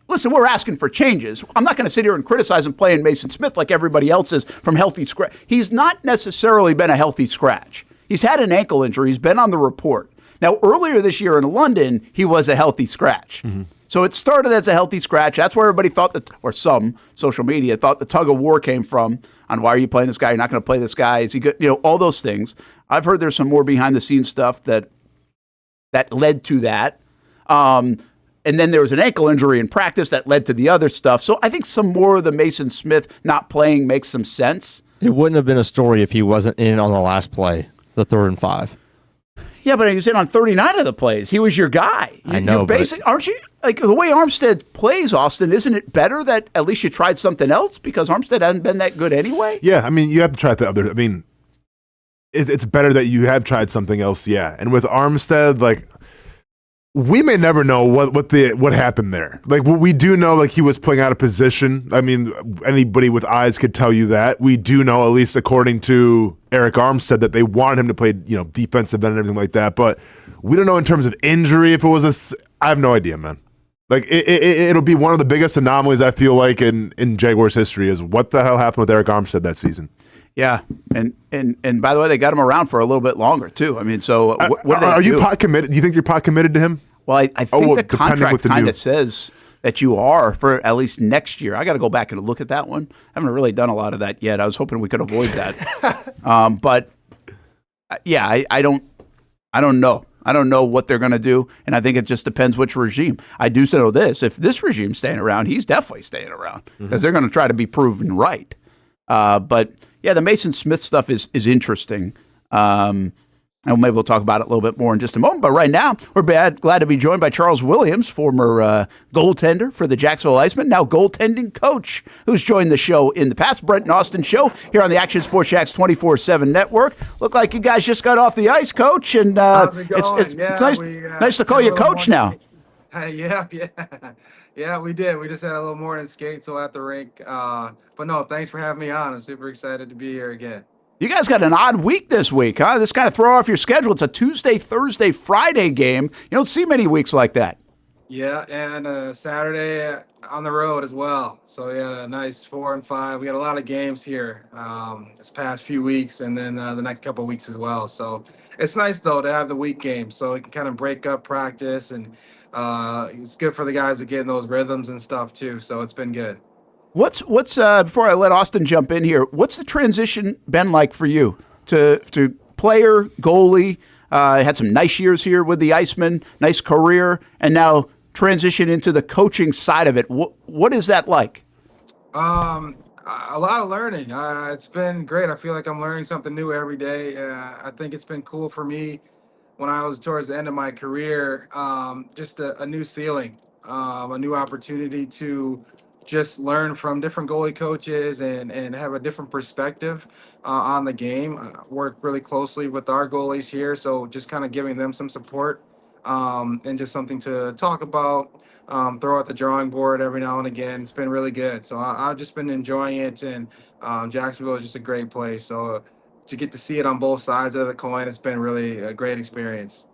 listen, we're asking for changes. I'm not going to sit here and criticize him playing Mason Smith like everybody else is from healthy scratch. He's not necessarily been a healthy scratch. He's had an ankle injury. He's been on the report. Now, earlier this year in London, he was a healthy scratch. So it started as a healthy scratch. That's where everybody thought that, or some social media thought the tug of war came from on why are you playing this guy? You're not going to play this guy. Is he good? You know, all those things. I've heard there's some more behind the scenes stuff that led to that. And then there was an ankle injury in practice that led to the other stuff. So I think some more of the Mason Smith not playing makes some sense. It wouldn't have been a story if he wasn't in on the last play, the 3rd and 5. Yeah, but he was in on 39 of the plays. He was your guy. I know, aren't you? Like, the way Armstead plays, Austin, isn't it better that at least you tried something else because Armstead hasn't been that good anyway? Yeah, I mean, you have to try the other. I mean, it's better that you have tried something else, yeah. And with Armstead, like, we may never know what happened there. Like, we do know, like, he was playing out of position. I mean, anybody with eyes could tell you that. We do know, at least according to Eric Armstead, that they wanted him to play, defensive end and everything like that. But we don't know in terms of injury if it was I have no idea, man. Like, it'll be one of the biggest anomalies, I feel like, in Jaguars history is what the hell happened with Eric Armstead that season. Yeah, and by the way, they got him around for a little bit longer too. I mean, so what are you pot committed? Do you think you're pot committed to him? Well, I think the contract kind of says that you are for at least next year. I got to go back and look at that one. I haven't really done a lot of that yet. I was hoping we could avoid that, but yeah, I don't know. I don't know what they're going to do, and I think it just depends which regime. I do know this: if this regime's staying around, he's definitely staying around because they're going to try to be proven right. But yeah, the Mason Smith stuff is interesting. And maybe we'll talk about it a little bit more in just a moment. But right now, we're glad to be joined by Charles Williams, former goaltender for the Jacksonville Icemen, now goaltending coach, who's joined the show in the past. Brent Austen Show here on the Action Sports Jacks 24/7 network. Look like you guys just got off the ice, Coach, and it's nice to call you Coach now. Yeah, we did. We just had a little morning skate, so at the rink. But no, thanks for having me on. I'm super excited to be here again. You guys got an odd week this week, huh? This kind of throw off your schedule. It's a Tuesday, Thursday, Friday game. You don't see many weeks like that. Yeah, and Saturday On the road as well. So we had a nice 4-5. We had a lot of games here this past few weeks, and then the next couple of weeks as well. So it's nice though to have the week games, so it can kind of break up practice, and it's good for the guys to get in those rhythms and stuff too. So it's been good. What's before I let Austin jump in here? What's the transition been like for you to player, goalie? Had some nice years here with the Iceman, nice career, and now transition into the coaching side of it. What is that like? A lot of learning. It's been great. I feel like I'm learning something new every day. I think it's been cool for me when I was towards the end of my career. Just a new ceiling, a new opportunity to just learn from different goalie coaches and have a different perspective on the game. I work really closely with our goalies here, so just kind of giving them some support and just something to talk about, throw out the drawing board every now and again. It's been really good. So I've just been enjoying it, and Jacksonville is just a great place. So to get to see it on both sides of the coin, it's been really a great experience.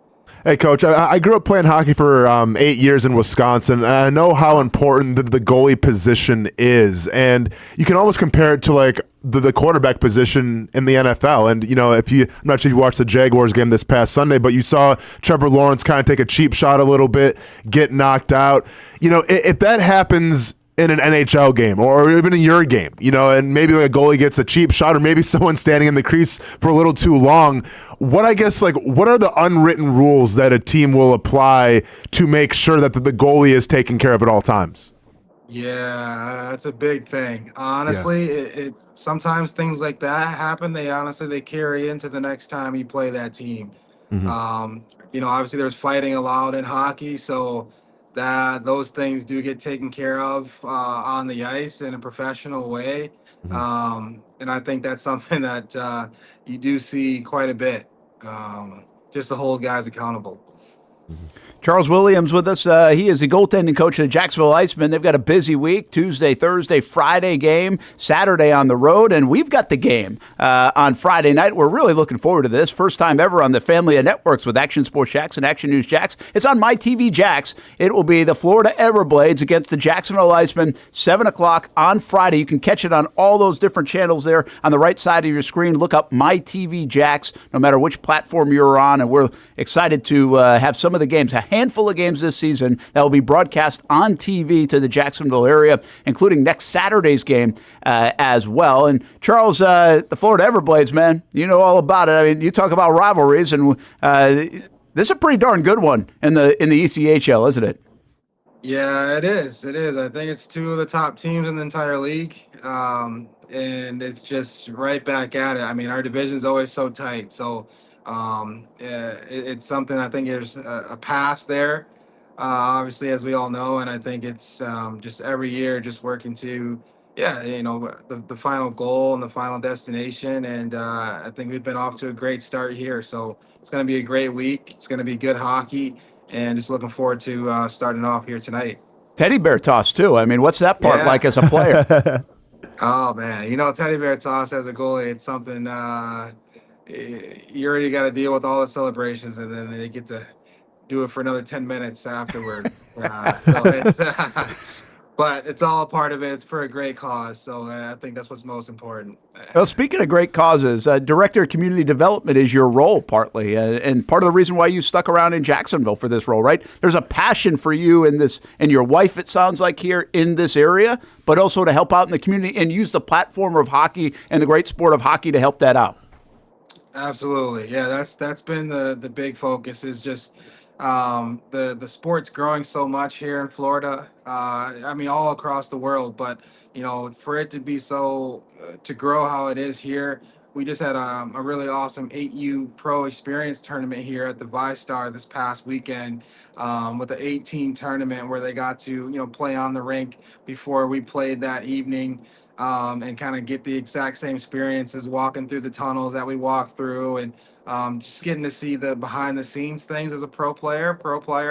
Hey, Coach, I grew up playing hockey for 8 years in Wisconsin, and I know how important the goalie position is. And you can almost compare it to like the quarterback position in the NFL. And, I'm not sure if you watched the Jaguars game this past Sunday, but you saw Trevor Lawrence kind of take a cheap shot a little bit, get knocked out. If that happens in an NHL game or even in your game, and maybe like a goalie gets a cheap shot or maybe someone's standing in the crease for a little too long, what are the unwritten rules that a team will apply to make sure that the goalie is taken care of at all times? Yeah, that's a big thing. Honestly, it sometimes things like that happen. They carry into the next time you play that team. Mm-hmm. Obviously there's fighting allowed in hockey, so that those things do get taken care of on the ice in a professional way. And I think that's something that you do see quite a bit, just to hold guys accountable. Charles Williams with us. He is the goaltending coach of the Jacksonville Icemen. They've got a busy week, Tuesday, Thursday, Friday game, Saturday on the road, and we've got the game on Friday night. We're really looking forward to this. First time ever on the family of networks with Action Sports Jacks and Action News Jacks. It's on MyTV Jacks. It will be the Florida Everblades against the Jacksonville Icemen, 7 o'clock on Friday. You can catch it on all those different channels there on the right side of your screen. Look up MyTV Jacks, no matter which platform you're on, and we're excited to have some of the games, a handful of games this season that will be broadcast on TV to the Jacksonville area, including next Saturday's game as well. And Charles, the Florida Everblades, man, you know all about it. I mean, you talk about rivalries, and this is a pretty darn good one in the ECHL, isn't it? Yeah, it is. It is. I think it's two of the top teams in the entire league. And it's just right back at it. I mean, our division's always so tight. So it's something I think there's a past there, obviously, as we all know. And I think it's just every year just working to, the final goal and the final destination. And I think we've been off to a great start here. So it's going to be a great week. It's going to be good hockey. And just looking forward to starting off here tonight. Teddy bear toss, too. I mean, what's that part like as a player? Oh, man. Teddy bear toss as a goalie, it's something you already got to deal with all the celebrations, and then they get to do it for another 10 minutes afterwards. But it's all a part of it. It's for a great cause. So I think that's what's most important. Well, speaking of great causes, Director of Community Development is your role partly, and part of the reason why you stuck around in Jacksonville for this role, right? There's a passion for you and your wife, it sounds like, here in this area, but also to help out in the community and use the platform of hockey and the great sport of hockey to help that out. Absolutely. Yeah, that's been the big focus, is just the sport's growing so much here in Florida. I mean, all across the world, but for it to be to grow how it is here, we just had a really awesome 8U Pro Experience tournament here at the ViStar this past weekend, with the 18 tournament where they got to play on the rink before we played that evening. And kind of get the exact same experiences walking through the tunnels that we walked through, and just getting to see the behind the scenes things as a pro player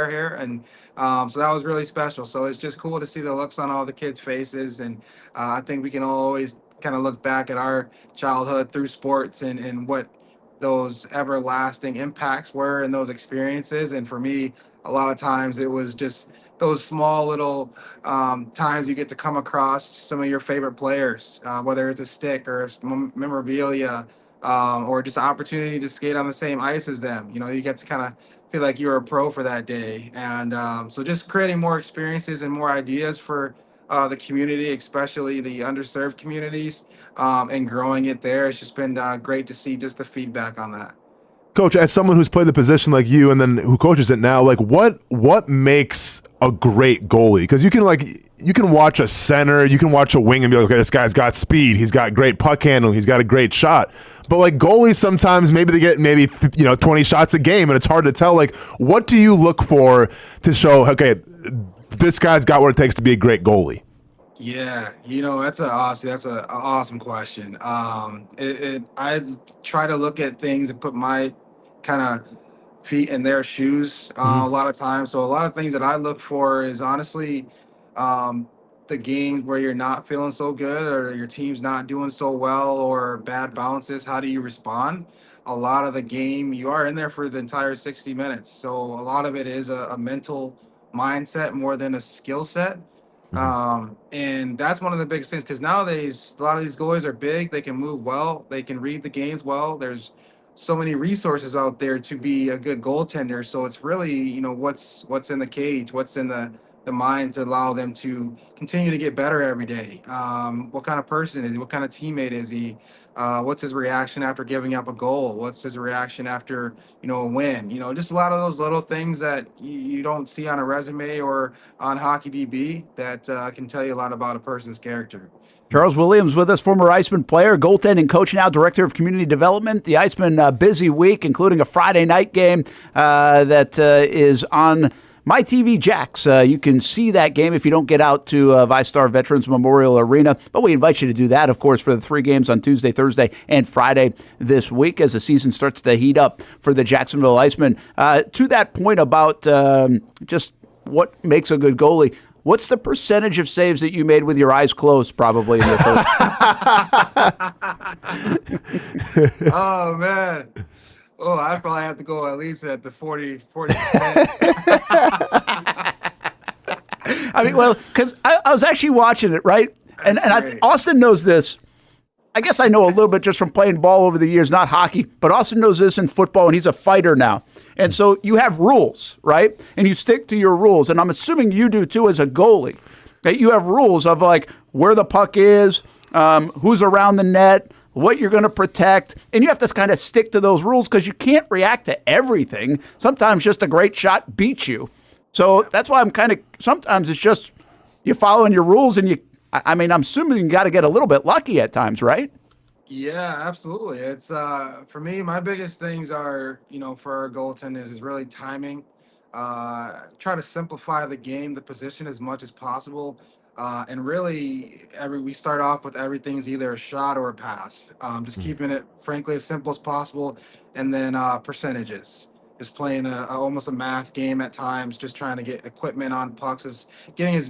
here. And so that was really special. So it's just cool to see the looks on all the kids' faces. And I think we can always kind of look back at our childhood through sports and what those everlasting impacts were in those experiences. And for me, a lot of times it was just those small little times you get to come across some of your favorite players, whether it's a stick or memorabilia, or just an opportunity to skate on the same ice as them. You get to kind of feel like you're a pro for that day. And so just creating more experiences and more ideas for the community, especially the underserved communities, and growing it there. It's just been great to see just the feedback on that. Coach, as someone who's played the position like you and then who coaches it now, like what makes a great goalie? Because you can watch a center, you can watch a wing and be like, okay, this guy's got speed, he's got great puck handling, he's got a great shot. But like goalies, sometimes maybe they get 20 shots a game, and it's hard to tell. Like, what do you look for to show, okay, this guy's got what it takes to be a great goalie? Yeah, that's an awesome question. I try to look at things and put my kind of feet in their shoes a lot of times. So a lot of things that I look for is honestly the games where you're not feeling so good or your team's not doing so well or bad bounces. How do you respond? A lot of the game, you are in there for the entire 60 minutes. So a lot of it is a mental mindset more than a skill set. And that's one of the biggest things, because nowadays a lot of these goalies are big, they can move well, they can read the games well. There's so many resources out there to be a good goaltender. So it's really, what's in the cage, what's in the mind to allow them to continue to get better every day. What kind of person is he? What kind of teammate is he? What's his reaction after giving up a goal? What's his reaction after, a win? Just a lot of those little things that you don't see on a resume or on Hockey DB that can tell you a lot about a person's character. Charles Williams with us, former Iceman player, goaltending coach, now director of community development. The Iceman busy week, including a Friday night game that is on My TV Jax. You can see that game if you don't get out to ViStar Veterans Memorial Arena. But we invite you to do that, of course, for the 3 games on Tuesday, Thursday, and Friday this week as the season starts to heat up for the Jacksonville Icemen. To that point about just what makes a good goalie, what's the percentage of saves that you made with your eyes closed probably in your first? Oh, man. Oh, I'd probably have to go at least at the 40%. I mean, well, because I was actually watching it, right? And Austin knows this. I guess I know a little bit just from playing ball over the years, not hockey, but Austin knows this in football, and he's a fighter now. And so you have rules, right? And you stick to your rules. And I'm assuming you do, too, as a goalie, that you have rules of, like, where the puck is, who's around the net, what you're going to protect, and you have to kind of stick to those rules because you can't react to everything. Sometimes just a great shot beats you. So that's why I'm sometimes it's just you're following your rules, and I'm assuming you got to get a little bit lucky at times, right? Yeah, absolutely. It's for me, my biggest things are, for our goaltenders is really timing. Try to simplify the game, the position as much as possible. And really, we start off with everything's either a shot or a pass. Just keeping it, frankly, as simple as possible. And then percentages. Just playing almost a math game at times, just trying to get equipment on pucks,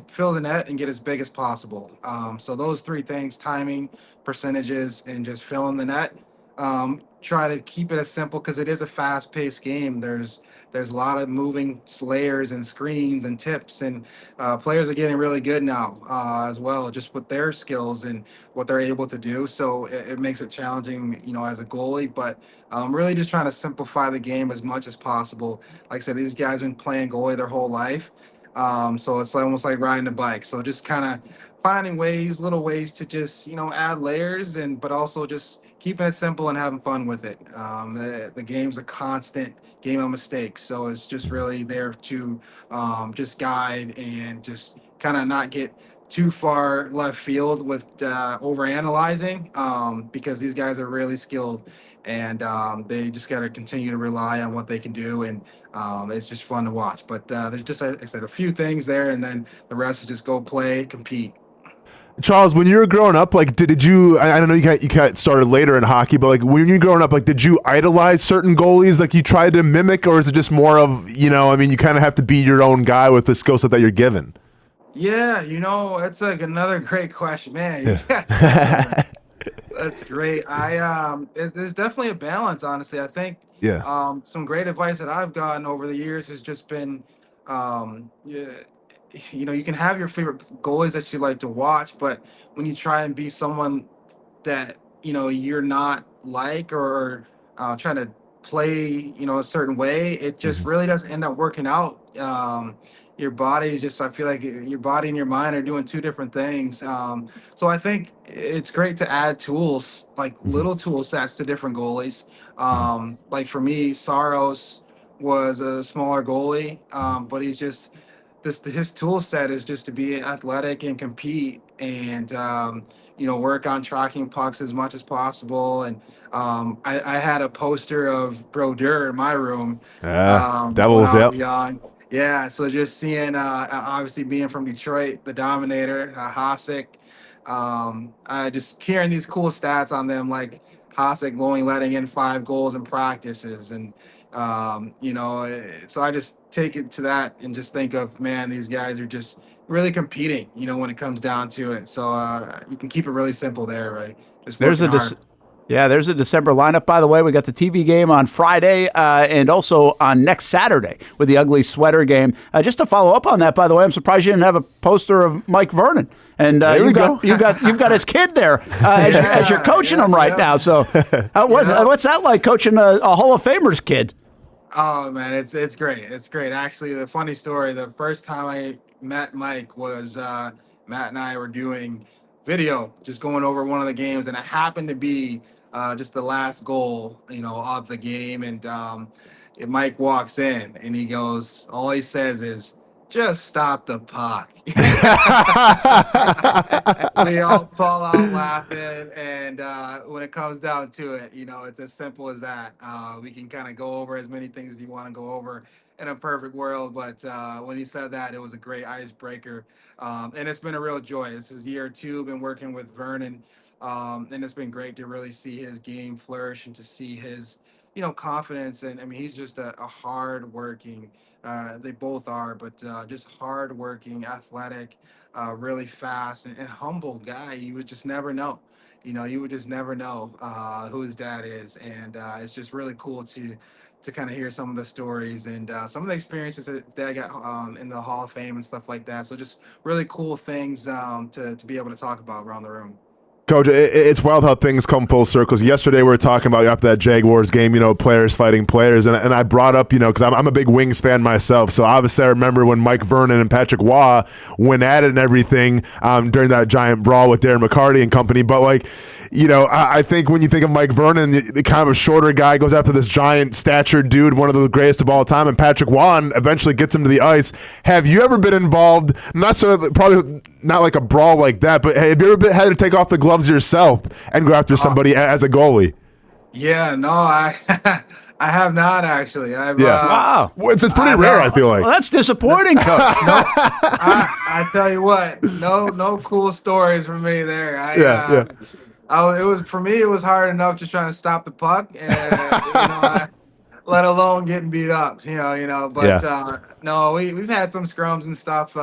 fill the net and get as big as possible. So those 3 things, timing, percentages, and just filling the net. Try to keep it as simple because it is a fast-paced game. There's a lot of moving layers and screens and tips, and players are getting really good now as well, just with their skills and what they're able to do. So it makes it challenging, as a goalie, but really just trying to simplify the game as much as possible. Like I said, these guys have been playing goalie their whole life. So it's almost like riding a bike. So just kind of finding little ways to just, add layers but also just keeping it simple and having fun with it. The game's a constant game of mistakes. So it's just really there to just guide and just kind of not get too far left field with overanalyzing because these guys are really skilled and they just got to continue to rely on what they can do. And it's just fun to watch. But there's just, like I said, a few things there, and then the rest is just go play, compete. Charles, when you were growing up, like, did you? I don't know, you got started later in hockey, but like when you were growing up, like, did you idolize certain goalies, like you tried to mimic, or is it just more of, you kind of have to be your own guy with the skill set that you're given? Yeah, it's like another great question, man. Yeah. That's great. There's definitely a balance, honestly. I think some great advice that I've gotten over the years has just been, you can have your favorite goalies that you like to watch, but when you try and be someone that you're not like, or trying to play a certain way, it just really doesn't end up working out. Your body is just, I feel like your body and your mind are doing two different things. So I think it's great to add tools, like little tool sets to different goalies. Like for me, Saros was a smaller goalie, but he's just his tool set is just to be athletic and compete, and work on tracking pucks as much as possible. And I had a poster of Brodeur in my room when Devils, I yep. was young. Yeah, so just seeing, obviously being from Detroit, the Dominator, Hasek, I just hearing these cool stats on them, like Hasek only letting in 5 goals in practices, and so I just take it to that and just think of, man, these guys are just really competing, when it comes down to it. So you can keep it really simple there, right? Just There's working hard. there's a December lineup, by the way. We got the TV game on Friday and also on next Saturday with the ugly sweater game. Just to follow up on that, by the way, I'm surprised you didn't have a poster of Mike Vernon. And you've got his kid there as you're coaching him right now. So what's that like, coaching a Hall of Famer's kid? Oh man, it's great. It's great. Actually, the funny story, the first time I met Mike was Matt and I were doing video, just going over one of the games, and it happened to be just the last goal, of the game. And Mike walks in and he goes, all he says is, "Just stop the puck." We all fall out laughing, and when it comes down to it, it's as simple as that. We can kind of go over as many things as you want to go over in a perfect world, but when he said that, it was a great icebreaker, and it's been a real joy. This is year 2, been working with Vernon, and it's been great to really see his game flourish and to see his confidence. And I mean, he's just a hard working, they both are, but just hardworking, athletic, really fast, and humble guy. You would just never know. You would just never know who his dad is, and it's just really cool to kind of hear some of the stories and some of the experiences that I got in the Hall of Fame and stuff like that. So just really cool things to be able to talk about around the room. Coach, it's wild how things come full circles. Yesterday we were talking about after that Jaguars game, players fighting players, and I brought up, because I'm a big Wings fan myself, so obviously I remember when Mike Vernon and Patrick Waugh went at it and everything during that giant brawl with Darren McCarty and company, but I think when you think of Mike Vernon, the kind of a shorter guy goes after this giant statured dude, one of the greatest of all time, and Patrick Waugh eventually gets him to the ice. Have you ever been involved, probably not like a brawl like that, but have you ever had to take off the gloves yourself and go after somebody as a goalie? Yeah, no, I I have not actually. Wow. It's pretty rare, I feel like. Well, that's disappointing, Coach. I tell you what, no cool stories for me there. For me, it was hard enough just trying to stop the puck, and let alone getting beat up. But no, we've had some scrums and stuff.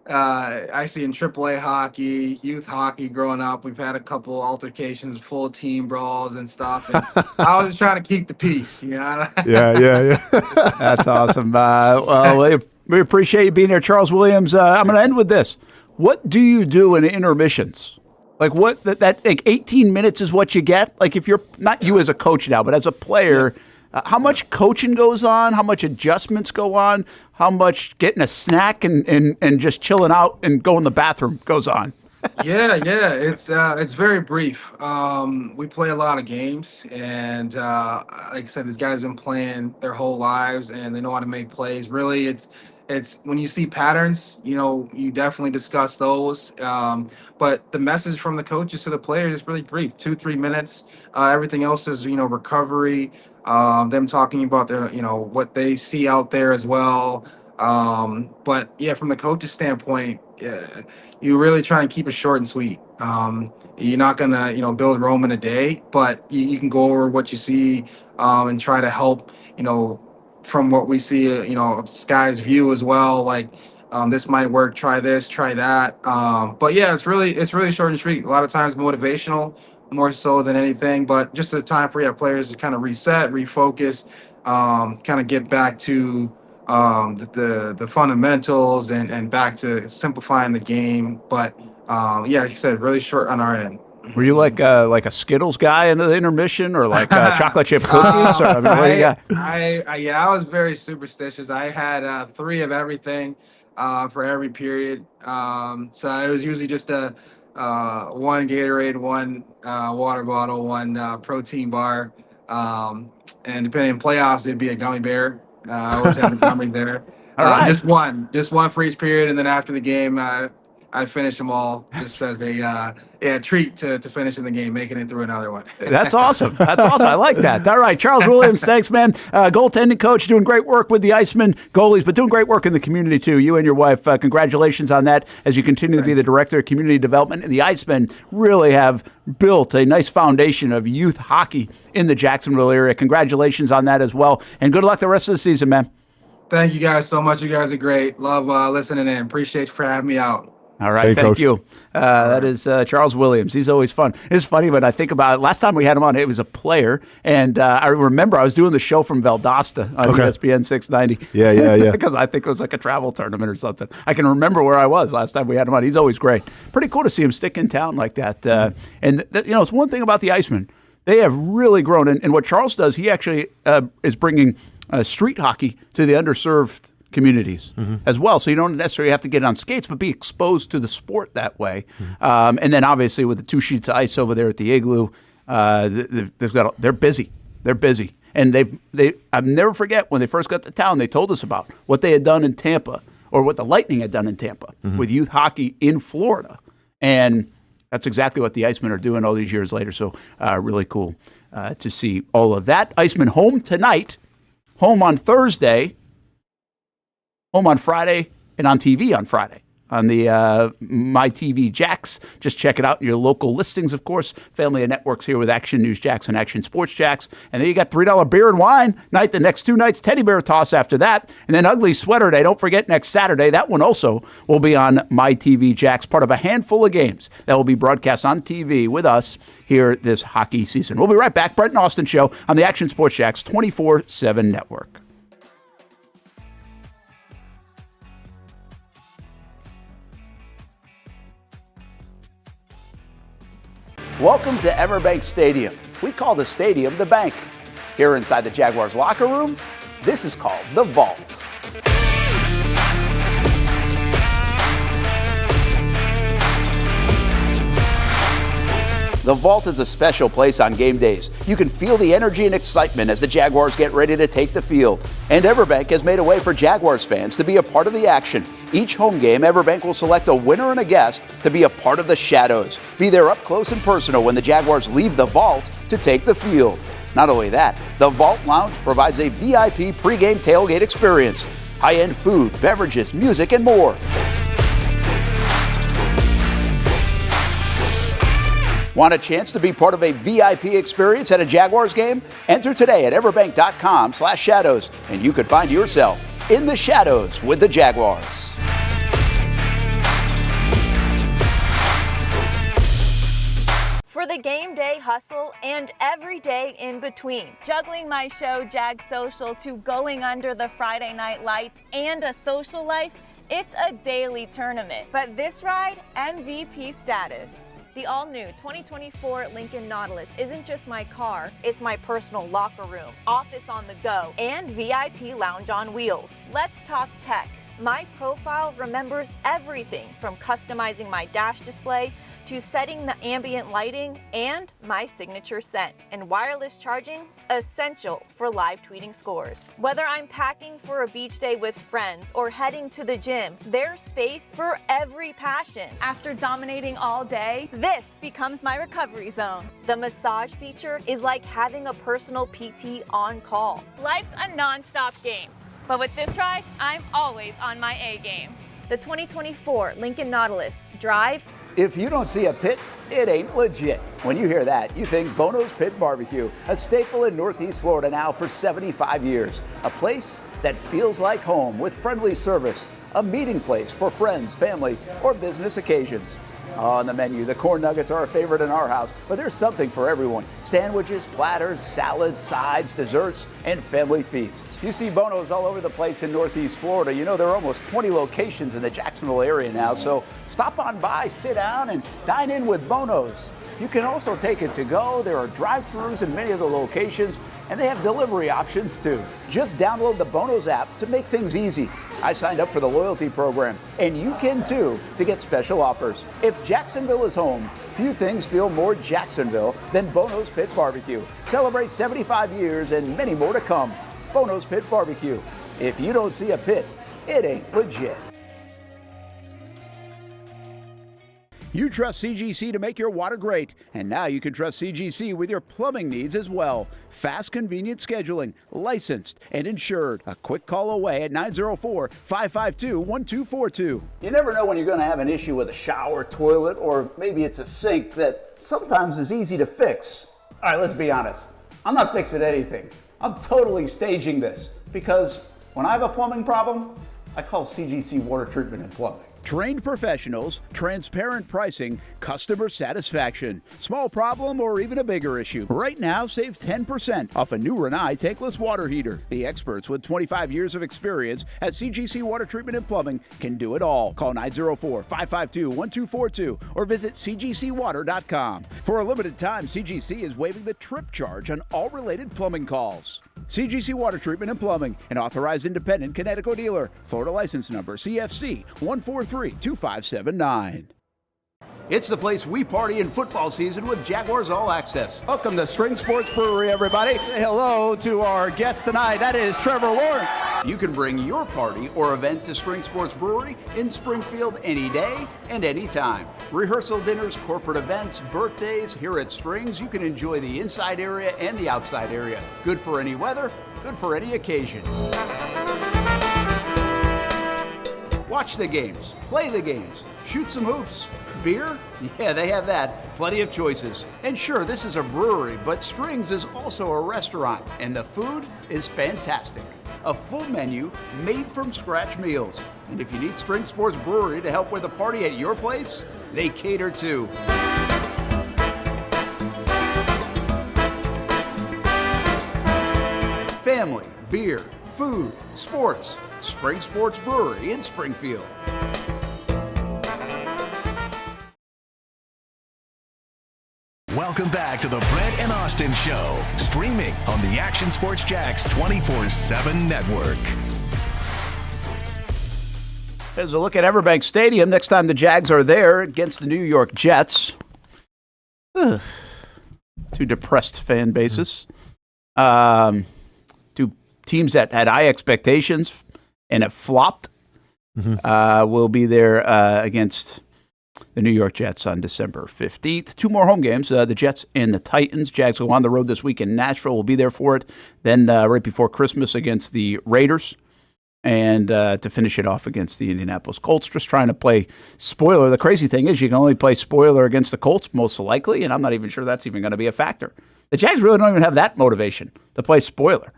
Actually, in AAA hockey, youth hockey, growing up, we've had a couple altercations, full team brawls and stuff. And I was just trying to keep the peace. Yeah. That's awesome. Well, we appreciate you being here, Charles Williams. I'm going to end with this. What do you do in intermissions? Like that 18 minutes is what you get? Like if you're not you as a coach now, but as a player, how much coaching goes on? How much adjustments go on? How much getting a snack and just chilling out and going to the bathroom goes on? Yeah, it's very brief. We play a lot of games, and like I said, these guys have been playing their whole lives, and they know how to make plays. Really, it's when you see patterns, you definitely discuss those. But the message from the coaches to the players is really brief, 2-3 minutes. Everything else is recovery. Them talking about their what they see out there as well. But yeah, from the coach's standpoint, you really try and keep it short and sweet. You're not gonna build Rome in a day, but you can go over what you see and try to help from what we see, Sky's view as well. Like this might work. Try this. Try that. But yeah, it's really short and sweet. A lot of times motivational, more so than anything. But just a time for players to kind of reset, refocus, kind of get back to the fundamentals and back to simplifying the game. But yeah, like you said, really short on our end. Were you like a Skittles guy in the intermission, or like chocolate chip cookies? Or, I mean, what do you got? I was very superstitious. I had 3 of everything for every period. So it was usually just one Gatorade, one water bottle, one protein bar, and depending on playoffs, it'd be a gummy bear. I always have a gummy bear. All right. Just one for each period, and then after the game, I finish them all just as a treat to finish in the game, making it through another one. That's awesome. That's awesome. I like that. All right, Charles Williams, thanks, man. Goaltending coach, doing great work with the Iceman goalies, but doing great work in the community, too. You and your wife, congratulations on that as you continue to be the director of community development. And the Icemen really have built a nice foundation of youth hockey in the Jacksonville area. Congratulations on that as well. And good luck the rest of the season, man. Thank you guys so much. You guys are great. Love listening in. Appreciate you for having me out. All right, thank you. That is Charles Williams. He's always fun. It's funny when I think about it. Last time we had him on, it was a player, and I remember I was doing the show from Valdosta on ESPN 690. Yeah. Because I think it was like a travel tournament or something. I can remember where I was last time we had him on. He's always great. Pretty cool to see him stick in town like that. And it's one thing about the Icemen. They have really grown. And what Charles does, he actually is bringing street hockey to the underserved communities as well. So you don't necessarily have to get on skates, but be exposed to the sport that way. And then obviously with the 2 sheets of ice over there at the Igloo, they're busy. They're busy. And I'll never forget when they first got to town, they told us about what they had done in Tampa, or what the Lightning had done in Tampa with youth hockey in Florida. And that's exactly what the Icemen are doing all these years later. So really cool to see all of that. Icemen home tonight, home on Thursday, home on Friday, and on TV on Friday on the My TV Jacks. Just check it out in your local listings, of course. Family of networks here with Action News Jacks and Action Sports Jacks. And then you got $3 beer and wine night the next 2 nights, teddy bear toss after that. And then Ugly Sweater Day. Don't forget next Saturday. That one also will be on My TV Jacks, part of a handful of games that will be broadcast on TV with us here this hockey season. We'll be right back. Brent Austen Show on the Action Sports Jacks 24/7 network. Welcome to Everbank Stadium. We call the stadium the bank. Here inside the Jaguars locker room, this is called the Vault. The Vault is a special place on game days. You can feel the energy and excitement as the Jaguars get ready to take the field. And Everbank has made a way for Jaguars fans to be a part of the action. Each home game, Everbank will select a winner and a guest to be a part of the Shadows. Be there up close and personal when the Jaguars leave the Vault to take the field. Not only that, the Vault Lounge provides a VIP pregame tailgate experience. High-end food, beverages, music, and more. Want a chance to be part of a VIP experience at a Jaguars game? Enter today at everbank.com/shadows, and you could find yourself in the shadows with the Jaguars. For the game day hustle and every day in between, juggling my show Jag Social to going under the Friday night lights and a social life, it's a daily tournament. But this ride, MVP status. The all-new 2024 Lincoln Nautilus isn't just my car, it's my personal locker room, office on the go, and VIP lounge on wheels. Let's talk tech. My profile remembers everything from customizing my dash display to setting the ambient lighting and my signature scent. And wireless charging, essential for live tweeting scores. Whether I'm packing for a beach day with friends or heading to the gym, there's space for every passion. After dominating all day, this becomes my recovery zone. The massage feature is like having a personal PT on call. Life's a non-stop game, but with this ride, I'm always on my A game. The 2024 Lincoln Nautilus. Drive. If you don't see a pit, it ain't legit. When you hear that, you think Bono's Pit Barbecue, a staple in Northeast Florida now for 75 years. A place that feels like home with friendly service, a meeting place for friends, family, or business occasions. On the menu, the corn nuggets are a favorite in our house, but there's something for everyone. Sandwiches, platters, salads, sides, desserts, and family feasts. You see Bono's all over the place in Northeast Florida. You know, there are almost 20 locations in the Jacksonville area now, so stop on by, sit down, and dine in with Bono's. You can also take it to go. There are drive-thrus in many of the locations, and they have delivery options too. Just download the Bono's app to make things easy. I signed up for the loyalty program, and you can too, to get special offers. If Jacksonville is home, few things feel more Jacksonville than Bono's Pit Barbecue. Celebrate 75 years and many more to come. Bono's Pit Barbecue. If you don't see a pit, it ain't legit. You trust CGC to make your water great, and now you can trust CGC with your plumbing needs as well. Fast, convenient scheduling, licensed and insured. A quick call away at 904-552-1242. You never know when you're going to have an issue with a shower, toilet, or maybe it's a sink that sometimes is easy to fix. All right, let's be honest. I'm not fixing anything. I'm totally staging this because when I have a plumbing problem, I call CGC Water Treatment and Plumbing. Trained professionals, transparent pricing, customer satisfaction. Small problem or even a bigger issue. Right now, save 10% off a new Rinnai tankless water heater. The experts with 25 years of experience at CGC Water Treatment and Plumbing can do it all. Call 904-552-1242 or visit cgcwater.com. For a limited time, CGC is waiving the trip charge on all related plumbing calls. CGC Water Treatment and Plumbing, an authorized independent Connecticut dealer. Florida license number CFC 1432579. It's the place we party in football season with Jaguars All Access. Welcome to String Sports Brewery, everybody. Say hello to our guest tonight. That is Trevor Lawrence. You can bring your party or event to String Sports Brewery in Springfield any day and any time. Rehearsal dinners, corporate events, birthdays. Here at Strings, you can enjoy the inside area and the outside area. Good for any weather, good for any occasion. Watch the games, play the games, shoot some hoops. Beer? Yeah, they have that. Plenty of choices. And sure, this is a brewery, but Strings is also a restaurant, and the food is fantastic. A full menu made from scratch meals. And if you need String Sports Brewery to help with a party at your place, they cater too. Family, beer, food, sports. Spring Sports Brewery in Springfield. Welcome back to the Brent and Austen Show, streaming on the Action Sports Jax 24/7 network. As a look at Everbank Stadium, next time the Jags are there against the New York Jets. Two depressed fan bases. Two teams that had high expectations and have flopped. Will be there against the New York Jets on December 15th. Two more home games, the Jets and the Titans. Jags go on the road this week in Nashville. We'll be there for it. Then right before Christmas against the Raiders. And to finish it off against the Indianapolis Colts. Just trying to play spoiler. The crazy thing is you can only play spoiler against the Colts most likely, and I'm not even sure that's even going to be a factor. The Jags really don't even have that motivation to play spoiler.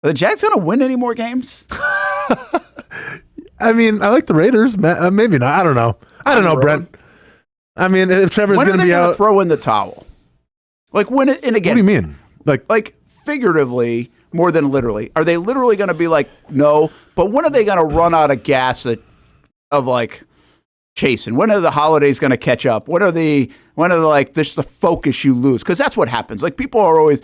Are the Jags going to win any more games? I mean, I like the Raiders. Maybe not. I don't know. Brent. I mean, if Trevor's going to be out, throw in the towel. Like when it, and again, what do you mean? Like figuratively more than literally. Are they literally going to be like no? But when are they going to run out of gas of like chasing? When are the holidays going to catch up? When are the like this the focus you lose? Because that's what happens. Like people are always.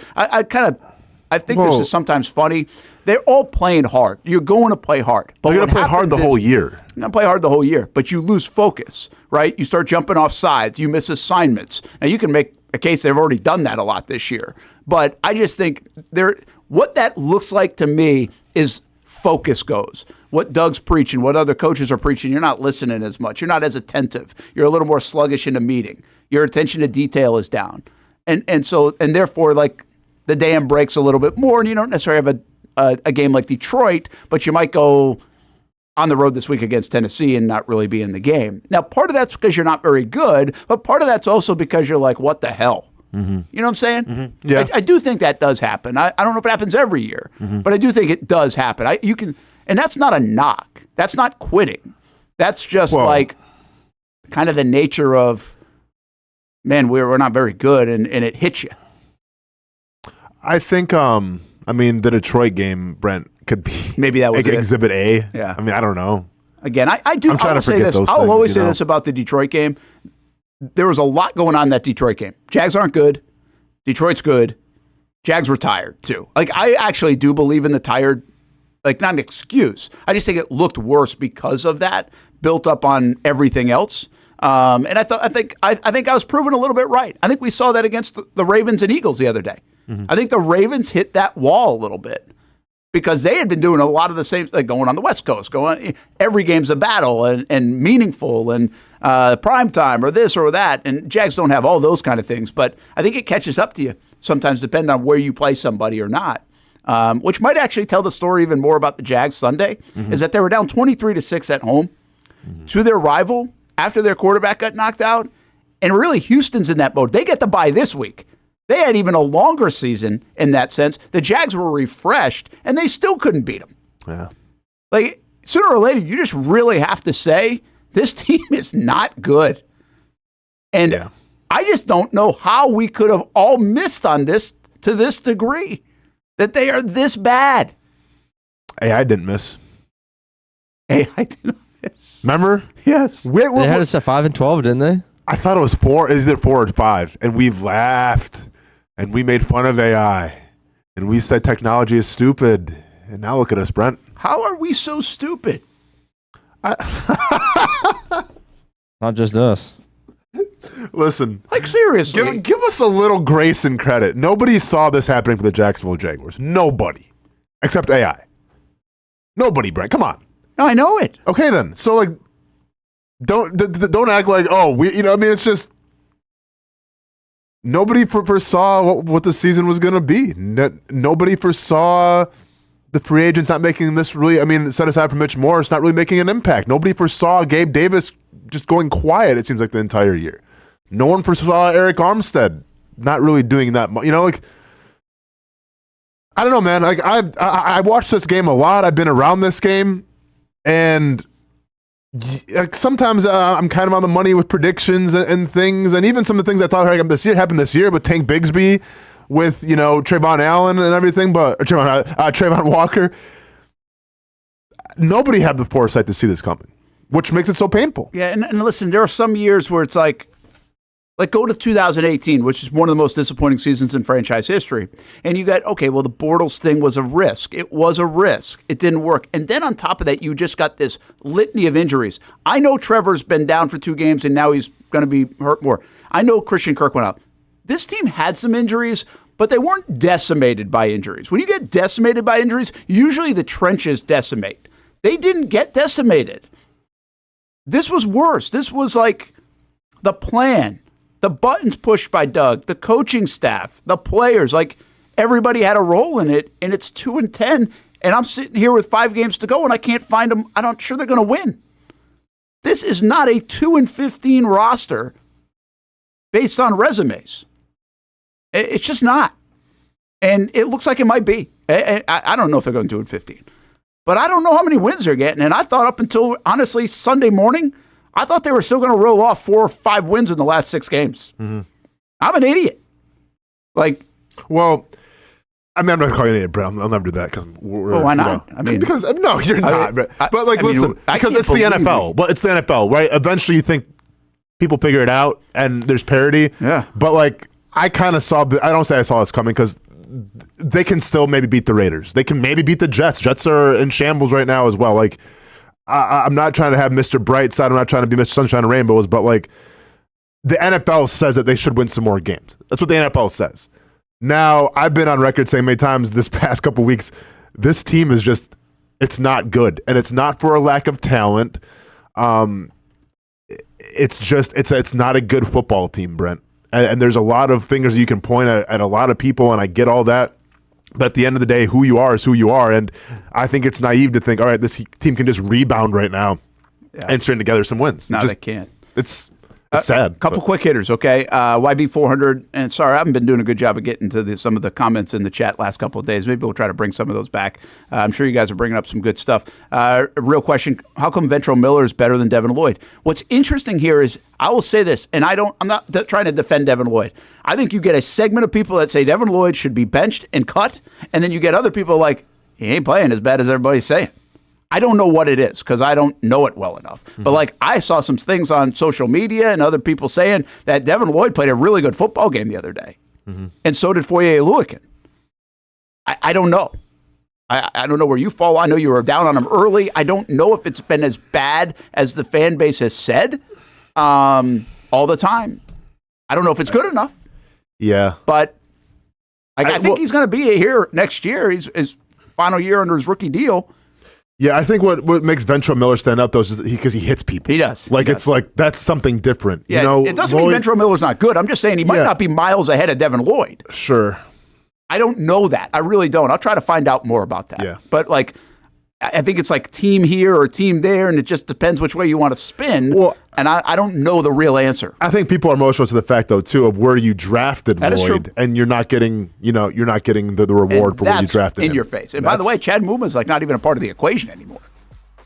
I think this is sometimes funny. They're all playing hard. You're going to play hard. But you're going to play hard the whole year. You're going to play hard the whole year, but you lose focus, right? You start jumping off sides. You miss assignments. Now, you can make a case they've already done that a lot this year. But I just think what that looks like to me is focus goes. What Doug's preaching, what other coaches are preaching, you're not listening as much. You're not as attentive. You're a little more sluggish in a meeting. Your attention to detail is down. And therefore, like, the dam breaks a little bit more, and you don't necessarily have a game like Detroit, but you might go on the road this week against Tennessee and not really be in the game. Now, part of that's because you're not very good, but part of that's also because you're like, what the hell? Mm-hmm. You know what I'm saying? Mm-hmm. Yeah. I do think that does happen. I don't know if it happens every year, but I do think it does happen. And that's not a knock. That's not quitting. That's just kind of the nature of, man, we're not very good, and it hits you. I think, the Detroit game, Brent, could be maybe that was Exhibit A. Yeah. I don't know. Again, I do. I'm trying to say forget this. those I'll things, always say this about the Detroit game. There was a lot going on in that Detroit game. Jags aren't good. Detroit's good. Jags were tired, too. Like, I actually do believe in the tired, like, not an excuse. I just think it looked worse because of that, built up on everything else. And I think I was proven a little bit right. I think we saw that against the Ravens and Eagles the other day. Mm-hmm. I think the Ravens hit that wall a little bit because they had been doing a lot of the same, like going on the West Coast, every game's a battle and meaningful and prime time or this or that. And Jags don't have all those kind of things, but I think it catches up to you sometimes depending on where you play somebody or not, which might actually tell the story even more about the Jags Sunday, is that they were down 23-6 at home to their rival after their quarterback got knocked out. And really, Houston's in that mode. They get the bye this week. They had even a longer season in that sense. The Jags were refreshed, and they still couldn't beat them. Yeah. Like, sooner or later, you just really have to say, this team is not good. And I just don't know how we could have all missed on this to this degree, that they are this bad. AI didn't miss. AI didn't miss. Remember? Yes. They had us at 5-12, didn't they? I thought it was 4. Is it 4 or 5? And we laughed and we made fun of AI and we said technology is stupid. And now look at us, Brent. How are we so stupid? Not just us. Listen. Like, seriously. Give us a little grace and credit. Nobody saw this happening for the Jacksonville Jaguars. Nobody. Except AI. Nobody, Brent. Come on. No, I know it. Okay, then. So, like, don't act like, it's just nobody foresaw what the season was going to be. Nobody foresaw the free agents not making this really, set aside for Mitch Morris, not really making an impact. Nobody foresaw Gabe Davis just going quiet, it seems like, the entire year. No one foresaw Eric Armstead not really doing that much. I don't know, man. Like, I watched this game a lot. I've been around this game, and sometimes I'm kind of on the money with predictions and things, and even some of the things I thought happened this year with Tank Bigsby, with Trayvon Allen and everything, but Trayvon Walker. Nobody had the foresight to see this coming, which makes it so painful. Yeah, and listen, there are some years where it's like go to 2018, which is one of the most disappointing seasons in franchise history. And you got, okay, well, the Bortles thing was a risk. It was a risk. It didn't work. And then on top of that, you just got this litany of injuries. I know Trevor's been down for 2 games, and now he's going to be hurt more. I know Christian Kirk went out. This team had some injuries, but they weren't decimated by injuries. When you get decimated by injuries, usually the trenches decimate. They didn't get decimated. This was worse. This was like the plan. The buttons pushed by Doug, the coaching staff, the players, like everybody had a role in it, and it's 2-10, and I'm sitting here with 5 games to go, and I can't find them. I'm not sure they're going to win. This is not a 2-15 roster based on resumes. It's just not. And it looks like it might be. I don't know if they're going 2-15, but I don't know how many wins they're getting, and I thought up until, honestly, Sunday morning, I thought they were still going to roll off 4 or 5 wins in the last 6 games. Mm-hmm. I'm an idiot. Well, I'm not going to call you an idiot, Brent. I'll never do that because why not? Because no, you're not. Listen, because it's the NFL. Well, it's the NFL, right? Eventually, you think people figure it out and there's parity. Yeah. But I kind of saw. I don't say I saw this coming because they can still maybe beat the Raiders. They can maybe beat the Jets. Jets are in shambles right now as well. I'm not trying to have Mr. Brightside. I'm not trying to be Mr. Sunshine and Rainbows, but the NFL says that they should win some more games. That's what the NFL says. Now, I've been on record saying many times this past couple weeks, this team is just, it's not good. And it's not for a lack of talent. It's just, it's not a good football team, Brent. And there's a lot of fingers you can point at a lot of people, and I get all that. But at the end of the day, who you are is who you are. And I think it's naive to think, all right, this team can just rebound right now and string together some wins. No, they can't. It's sad. Couple quick hitters, okay? YB 400, and sorry, I haven't been doing a good job of getting to some of the comments in the chat last couple of days. Maybe we'll try to bring some of those back. I'm sure you guys are bringing up some good stuff. Real question, how come Ventrell Miller is better than Devin Lloyd? What's interesting here is, I will say this, and I'm not trying to defend Devin Lloyd. I think you get a segment of people that say Devin Lloyd should be benched and cut, and then you get other people like, he ain't playing as bad as everybody's saying. I don't know what it is because I don't know it well enough. But like I saw some things on social media and other people saying that Devin Lloyd played a really good football game the other day. And so did Foye Oluokun. I don't know. I don't know where you fall. I know you were down on him early. I don't know if it's been as bad as the fan base has said all the time. I don't know if it's good enough. Yeah. But I think he's going to be here next year. He's his final year under his rookie deal. Yeah, I think what makes Ventrell Miller stand out, though, is because he hits people. He does. It's like, that's something different. Yeah, you know, it doesn't mean Ventrell Miller's not good. I'm just saying he might not be miles ahead of Devin Lloyd. Sure. I don't know that. I really don't. I'll try to find out more about that. Yeah. But, like, I think it's like team here or team there, and it just depends which way you want to spin. Well, and I don't know the real answer. I think people are emotional to the fact, though, too, of where you drafted Lloyd, and you're not getting, the reward for where you drafted him. In your face. And by the way, Chad Muma's like not even a part of the equation anymore.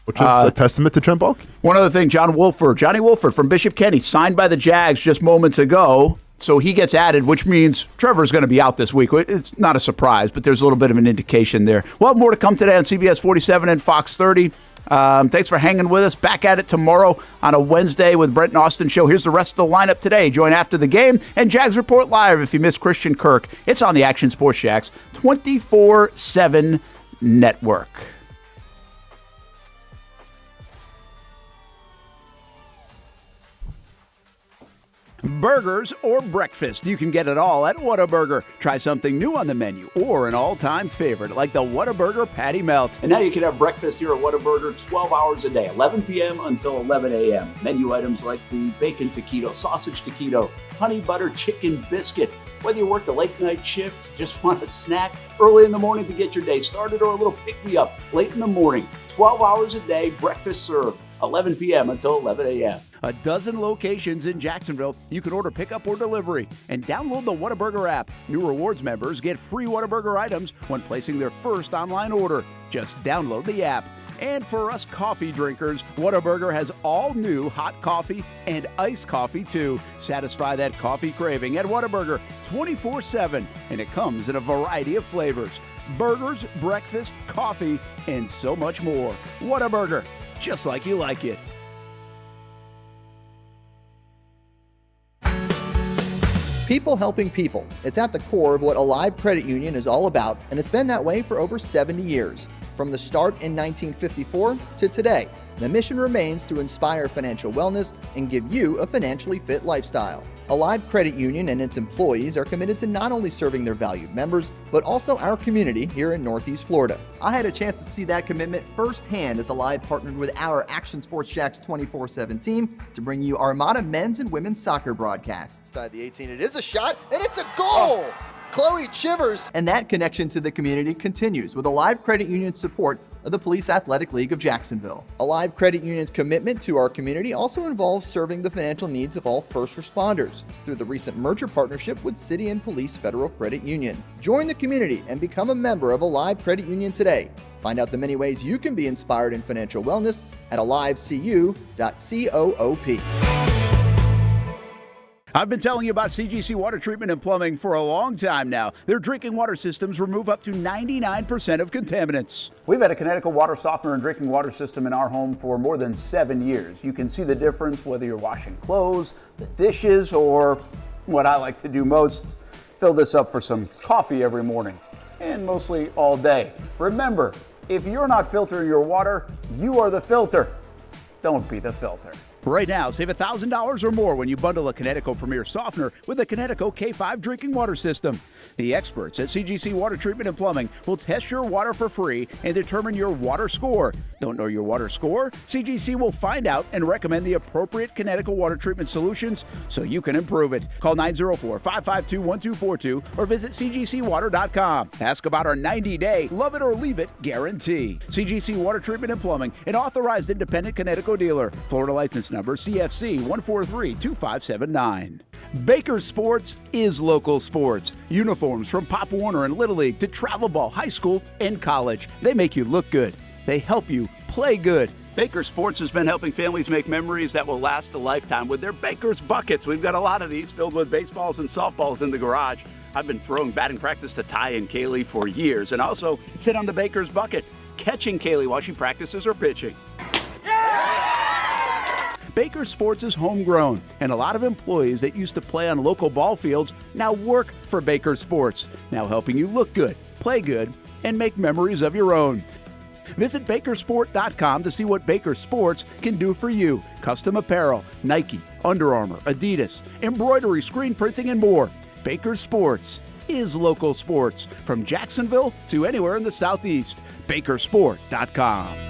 Which is a testament to Trent Baalke. One other thing, Johnny Wolford from Bishop Kenny, signed by the Jags just moments ago. So he gets added, which means Trevor's going to be out this week. It's not a surprise, but there's a little bit of an indication there. We'll have more to come today on CBS 47 and Fox 30. Thanks for hanging with us. Back at it tomorrow on a Wednesday with Brent Austen Show. Here's the rest of the lineup today. Join after the game and Jags Report Live if you miss Christian Kirk. It's on the Action Sports Jax 24/7 network. Burgers or breakfast, you can get it all at Whataburger. Try something new on the menu or an all-time favorite like the Whataburger Patty Melt. And now you can have breakfast here at Whataburger 12 hours a day, 11 p.m. until 11 a.m. Menu items like the bacon taquito, sausage taquito, honey butter chicken biscuit. Whether you work the late night shift, just want a snack early in the morning to get your day started, or a little pick-me-up late in the morning, 12 hours a day, breakfast served, 11 p.m. until 11 a.m. A dozen locations in Jacksonville. You can order pickup or delivery and download the Whataburger app. New rewards members get free Whataburger items when placing their first online order. Just download the app. And for us coffee drinkers, Whataburger has all new hot coffee and iced coffee too. Satisfy that coffee craving at Whataburger 24/7, and it comes in a variety of flavors. Burgers, breakfast, coffee, and so much more. Whataburger, just like you like it. People helping people. It's at the core of what Alive Credit Union is all about, and it's been that way for over 70 years. From the start in 1954 to today, the mission remains to inspire financial wellness and give you a financially fit lifestyle. Alive Credit Union and its employees are committed to not only serving their valued members, but also our community here in Northeast Florida. I had a chance to see that commitment firsthand as Alive partnered with our Action Sports Jax 24/7 team to bring you Armada men's and women's soccer broadcasts. Inside the 18, it is a shot, and it's a goal! Chloe Chivers! And that connection to the community continues with Alive Credit Union's support of the Police Athletic League of Jacksonville. Alive Credit Union's commitment to our community also involves serving the financial needs of all first responders through the recent merger partnership with City and Police Federal Credit Union. Join the community and become a member of Alive Credit Union today. Find out the many ways you can be inspired in financial wellness at alivecu.coop. I've been telling you about CGC Water Treatment and Plumbing for a long time now. Their drinking water systems remove up to 99% of contaminants. We've had a Connecticut water softener and drinking water system in our home for more than 7 years. You can see the difference whether you're washing clothes, the dishes, or what I like to do most, fill this up for some coffee every morning, and mostly all day. Remember, if you're not filtering your water, you are the filter. Don't be the filter. Right now, save $1,000 or more when you bundle a Connecticut Premier Softener with a Connecticut K5 drinking water system. The experts at CGC Water Treatment and Plumbing will test your water for free and determine your water score. Don't know your water score? CGC will find out and recommend the appropriate Connecticut water treatment solutions so you can improve it. Call 904-552-1242 or visit cgcwater.com. Ask about our 90-day love it or leave it guarantee. CGC Water Treatment and Plumbing, an authorized independent Connecticut dealer. Florida license number CFC 1432579. Baker Sports is local sports. Uniforms from Pop Warner and Little League to travel ball, high school, and college. They make you look good. They help you play good. Baker Sports has been helping families make memories that will last a lifetime with their Baker's Buckets. We've got a lot of these filled with baseballs and softballs in the garage. I've been throwing batting practice to Ty and Kaylee for years, and also sit on the Baker's Bucket, catching Kaylee while she practices her pitching. Baker Sports is homegrown, and a lot of employees that used to play on local ball fields now work for Baker Sports, now helping you look good, play good, and make memories of your own. Visit Bakersport.com to see what Baker Sports can do for you. Custom apparel, Nike, Under Armour, Adidas, embroidery, screen printing, and more. Baker Sports is local sports from Jacksonville to anywhere in the Southeast. Bakersport.com.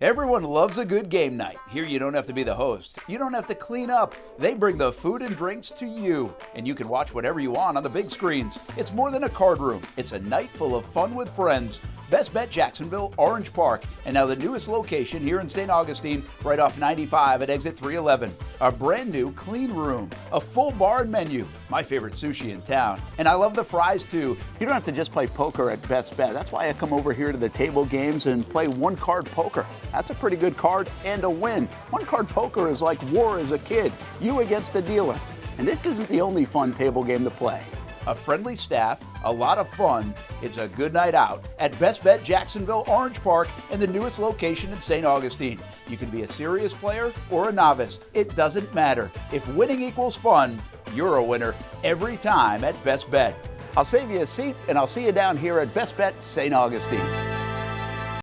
Everyone loves a good game night. Here you don't have to be the host. You don't have to clean up. They bring the food and drinks to you, and you can watch whatever you want on the big screens. It's more than a card room. It's a night full of fun with friends. Best Bet Jacksonville, Orange Park, and now the newest location here in St. Augustine, right off 95 at exit 311. A brand new clean room, a full bar and menu, my favorite sushi in town. And I love the fries too. You don't have to just play poker at Best Bet. That's why I come over here to the table games and play one card poker. That's a pretty good card and a win. One card poker is like war as a kid, you against the dealer. And this isn't the only fun table game to play. A friendly staff, a lot of fun. It's a good night out at Best Bet Jacksonville, Orange Park, and the newest location in St. Augustine. You can be a serious player or a novice. It doesn't matter. If winning equals fun, you're a winner every time at Best Bet. I'll save you a seat, and I'll see you down here at Best Bet St. Augustine.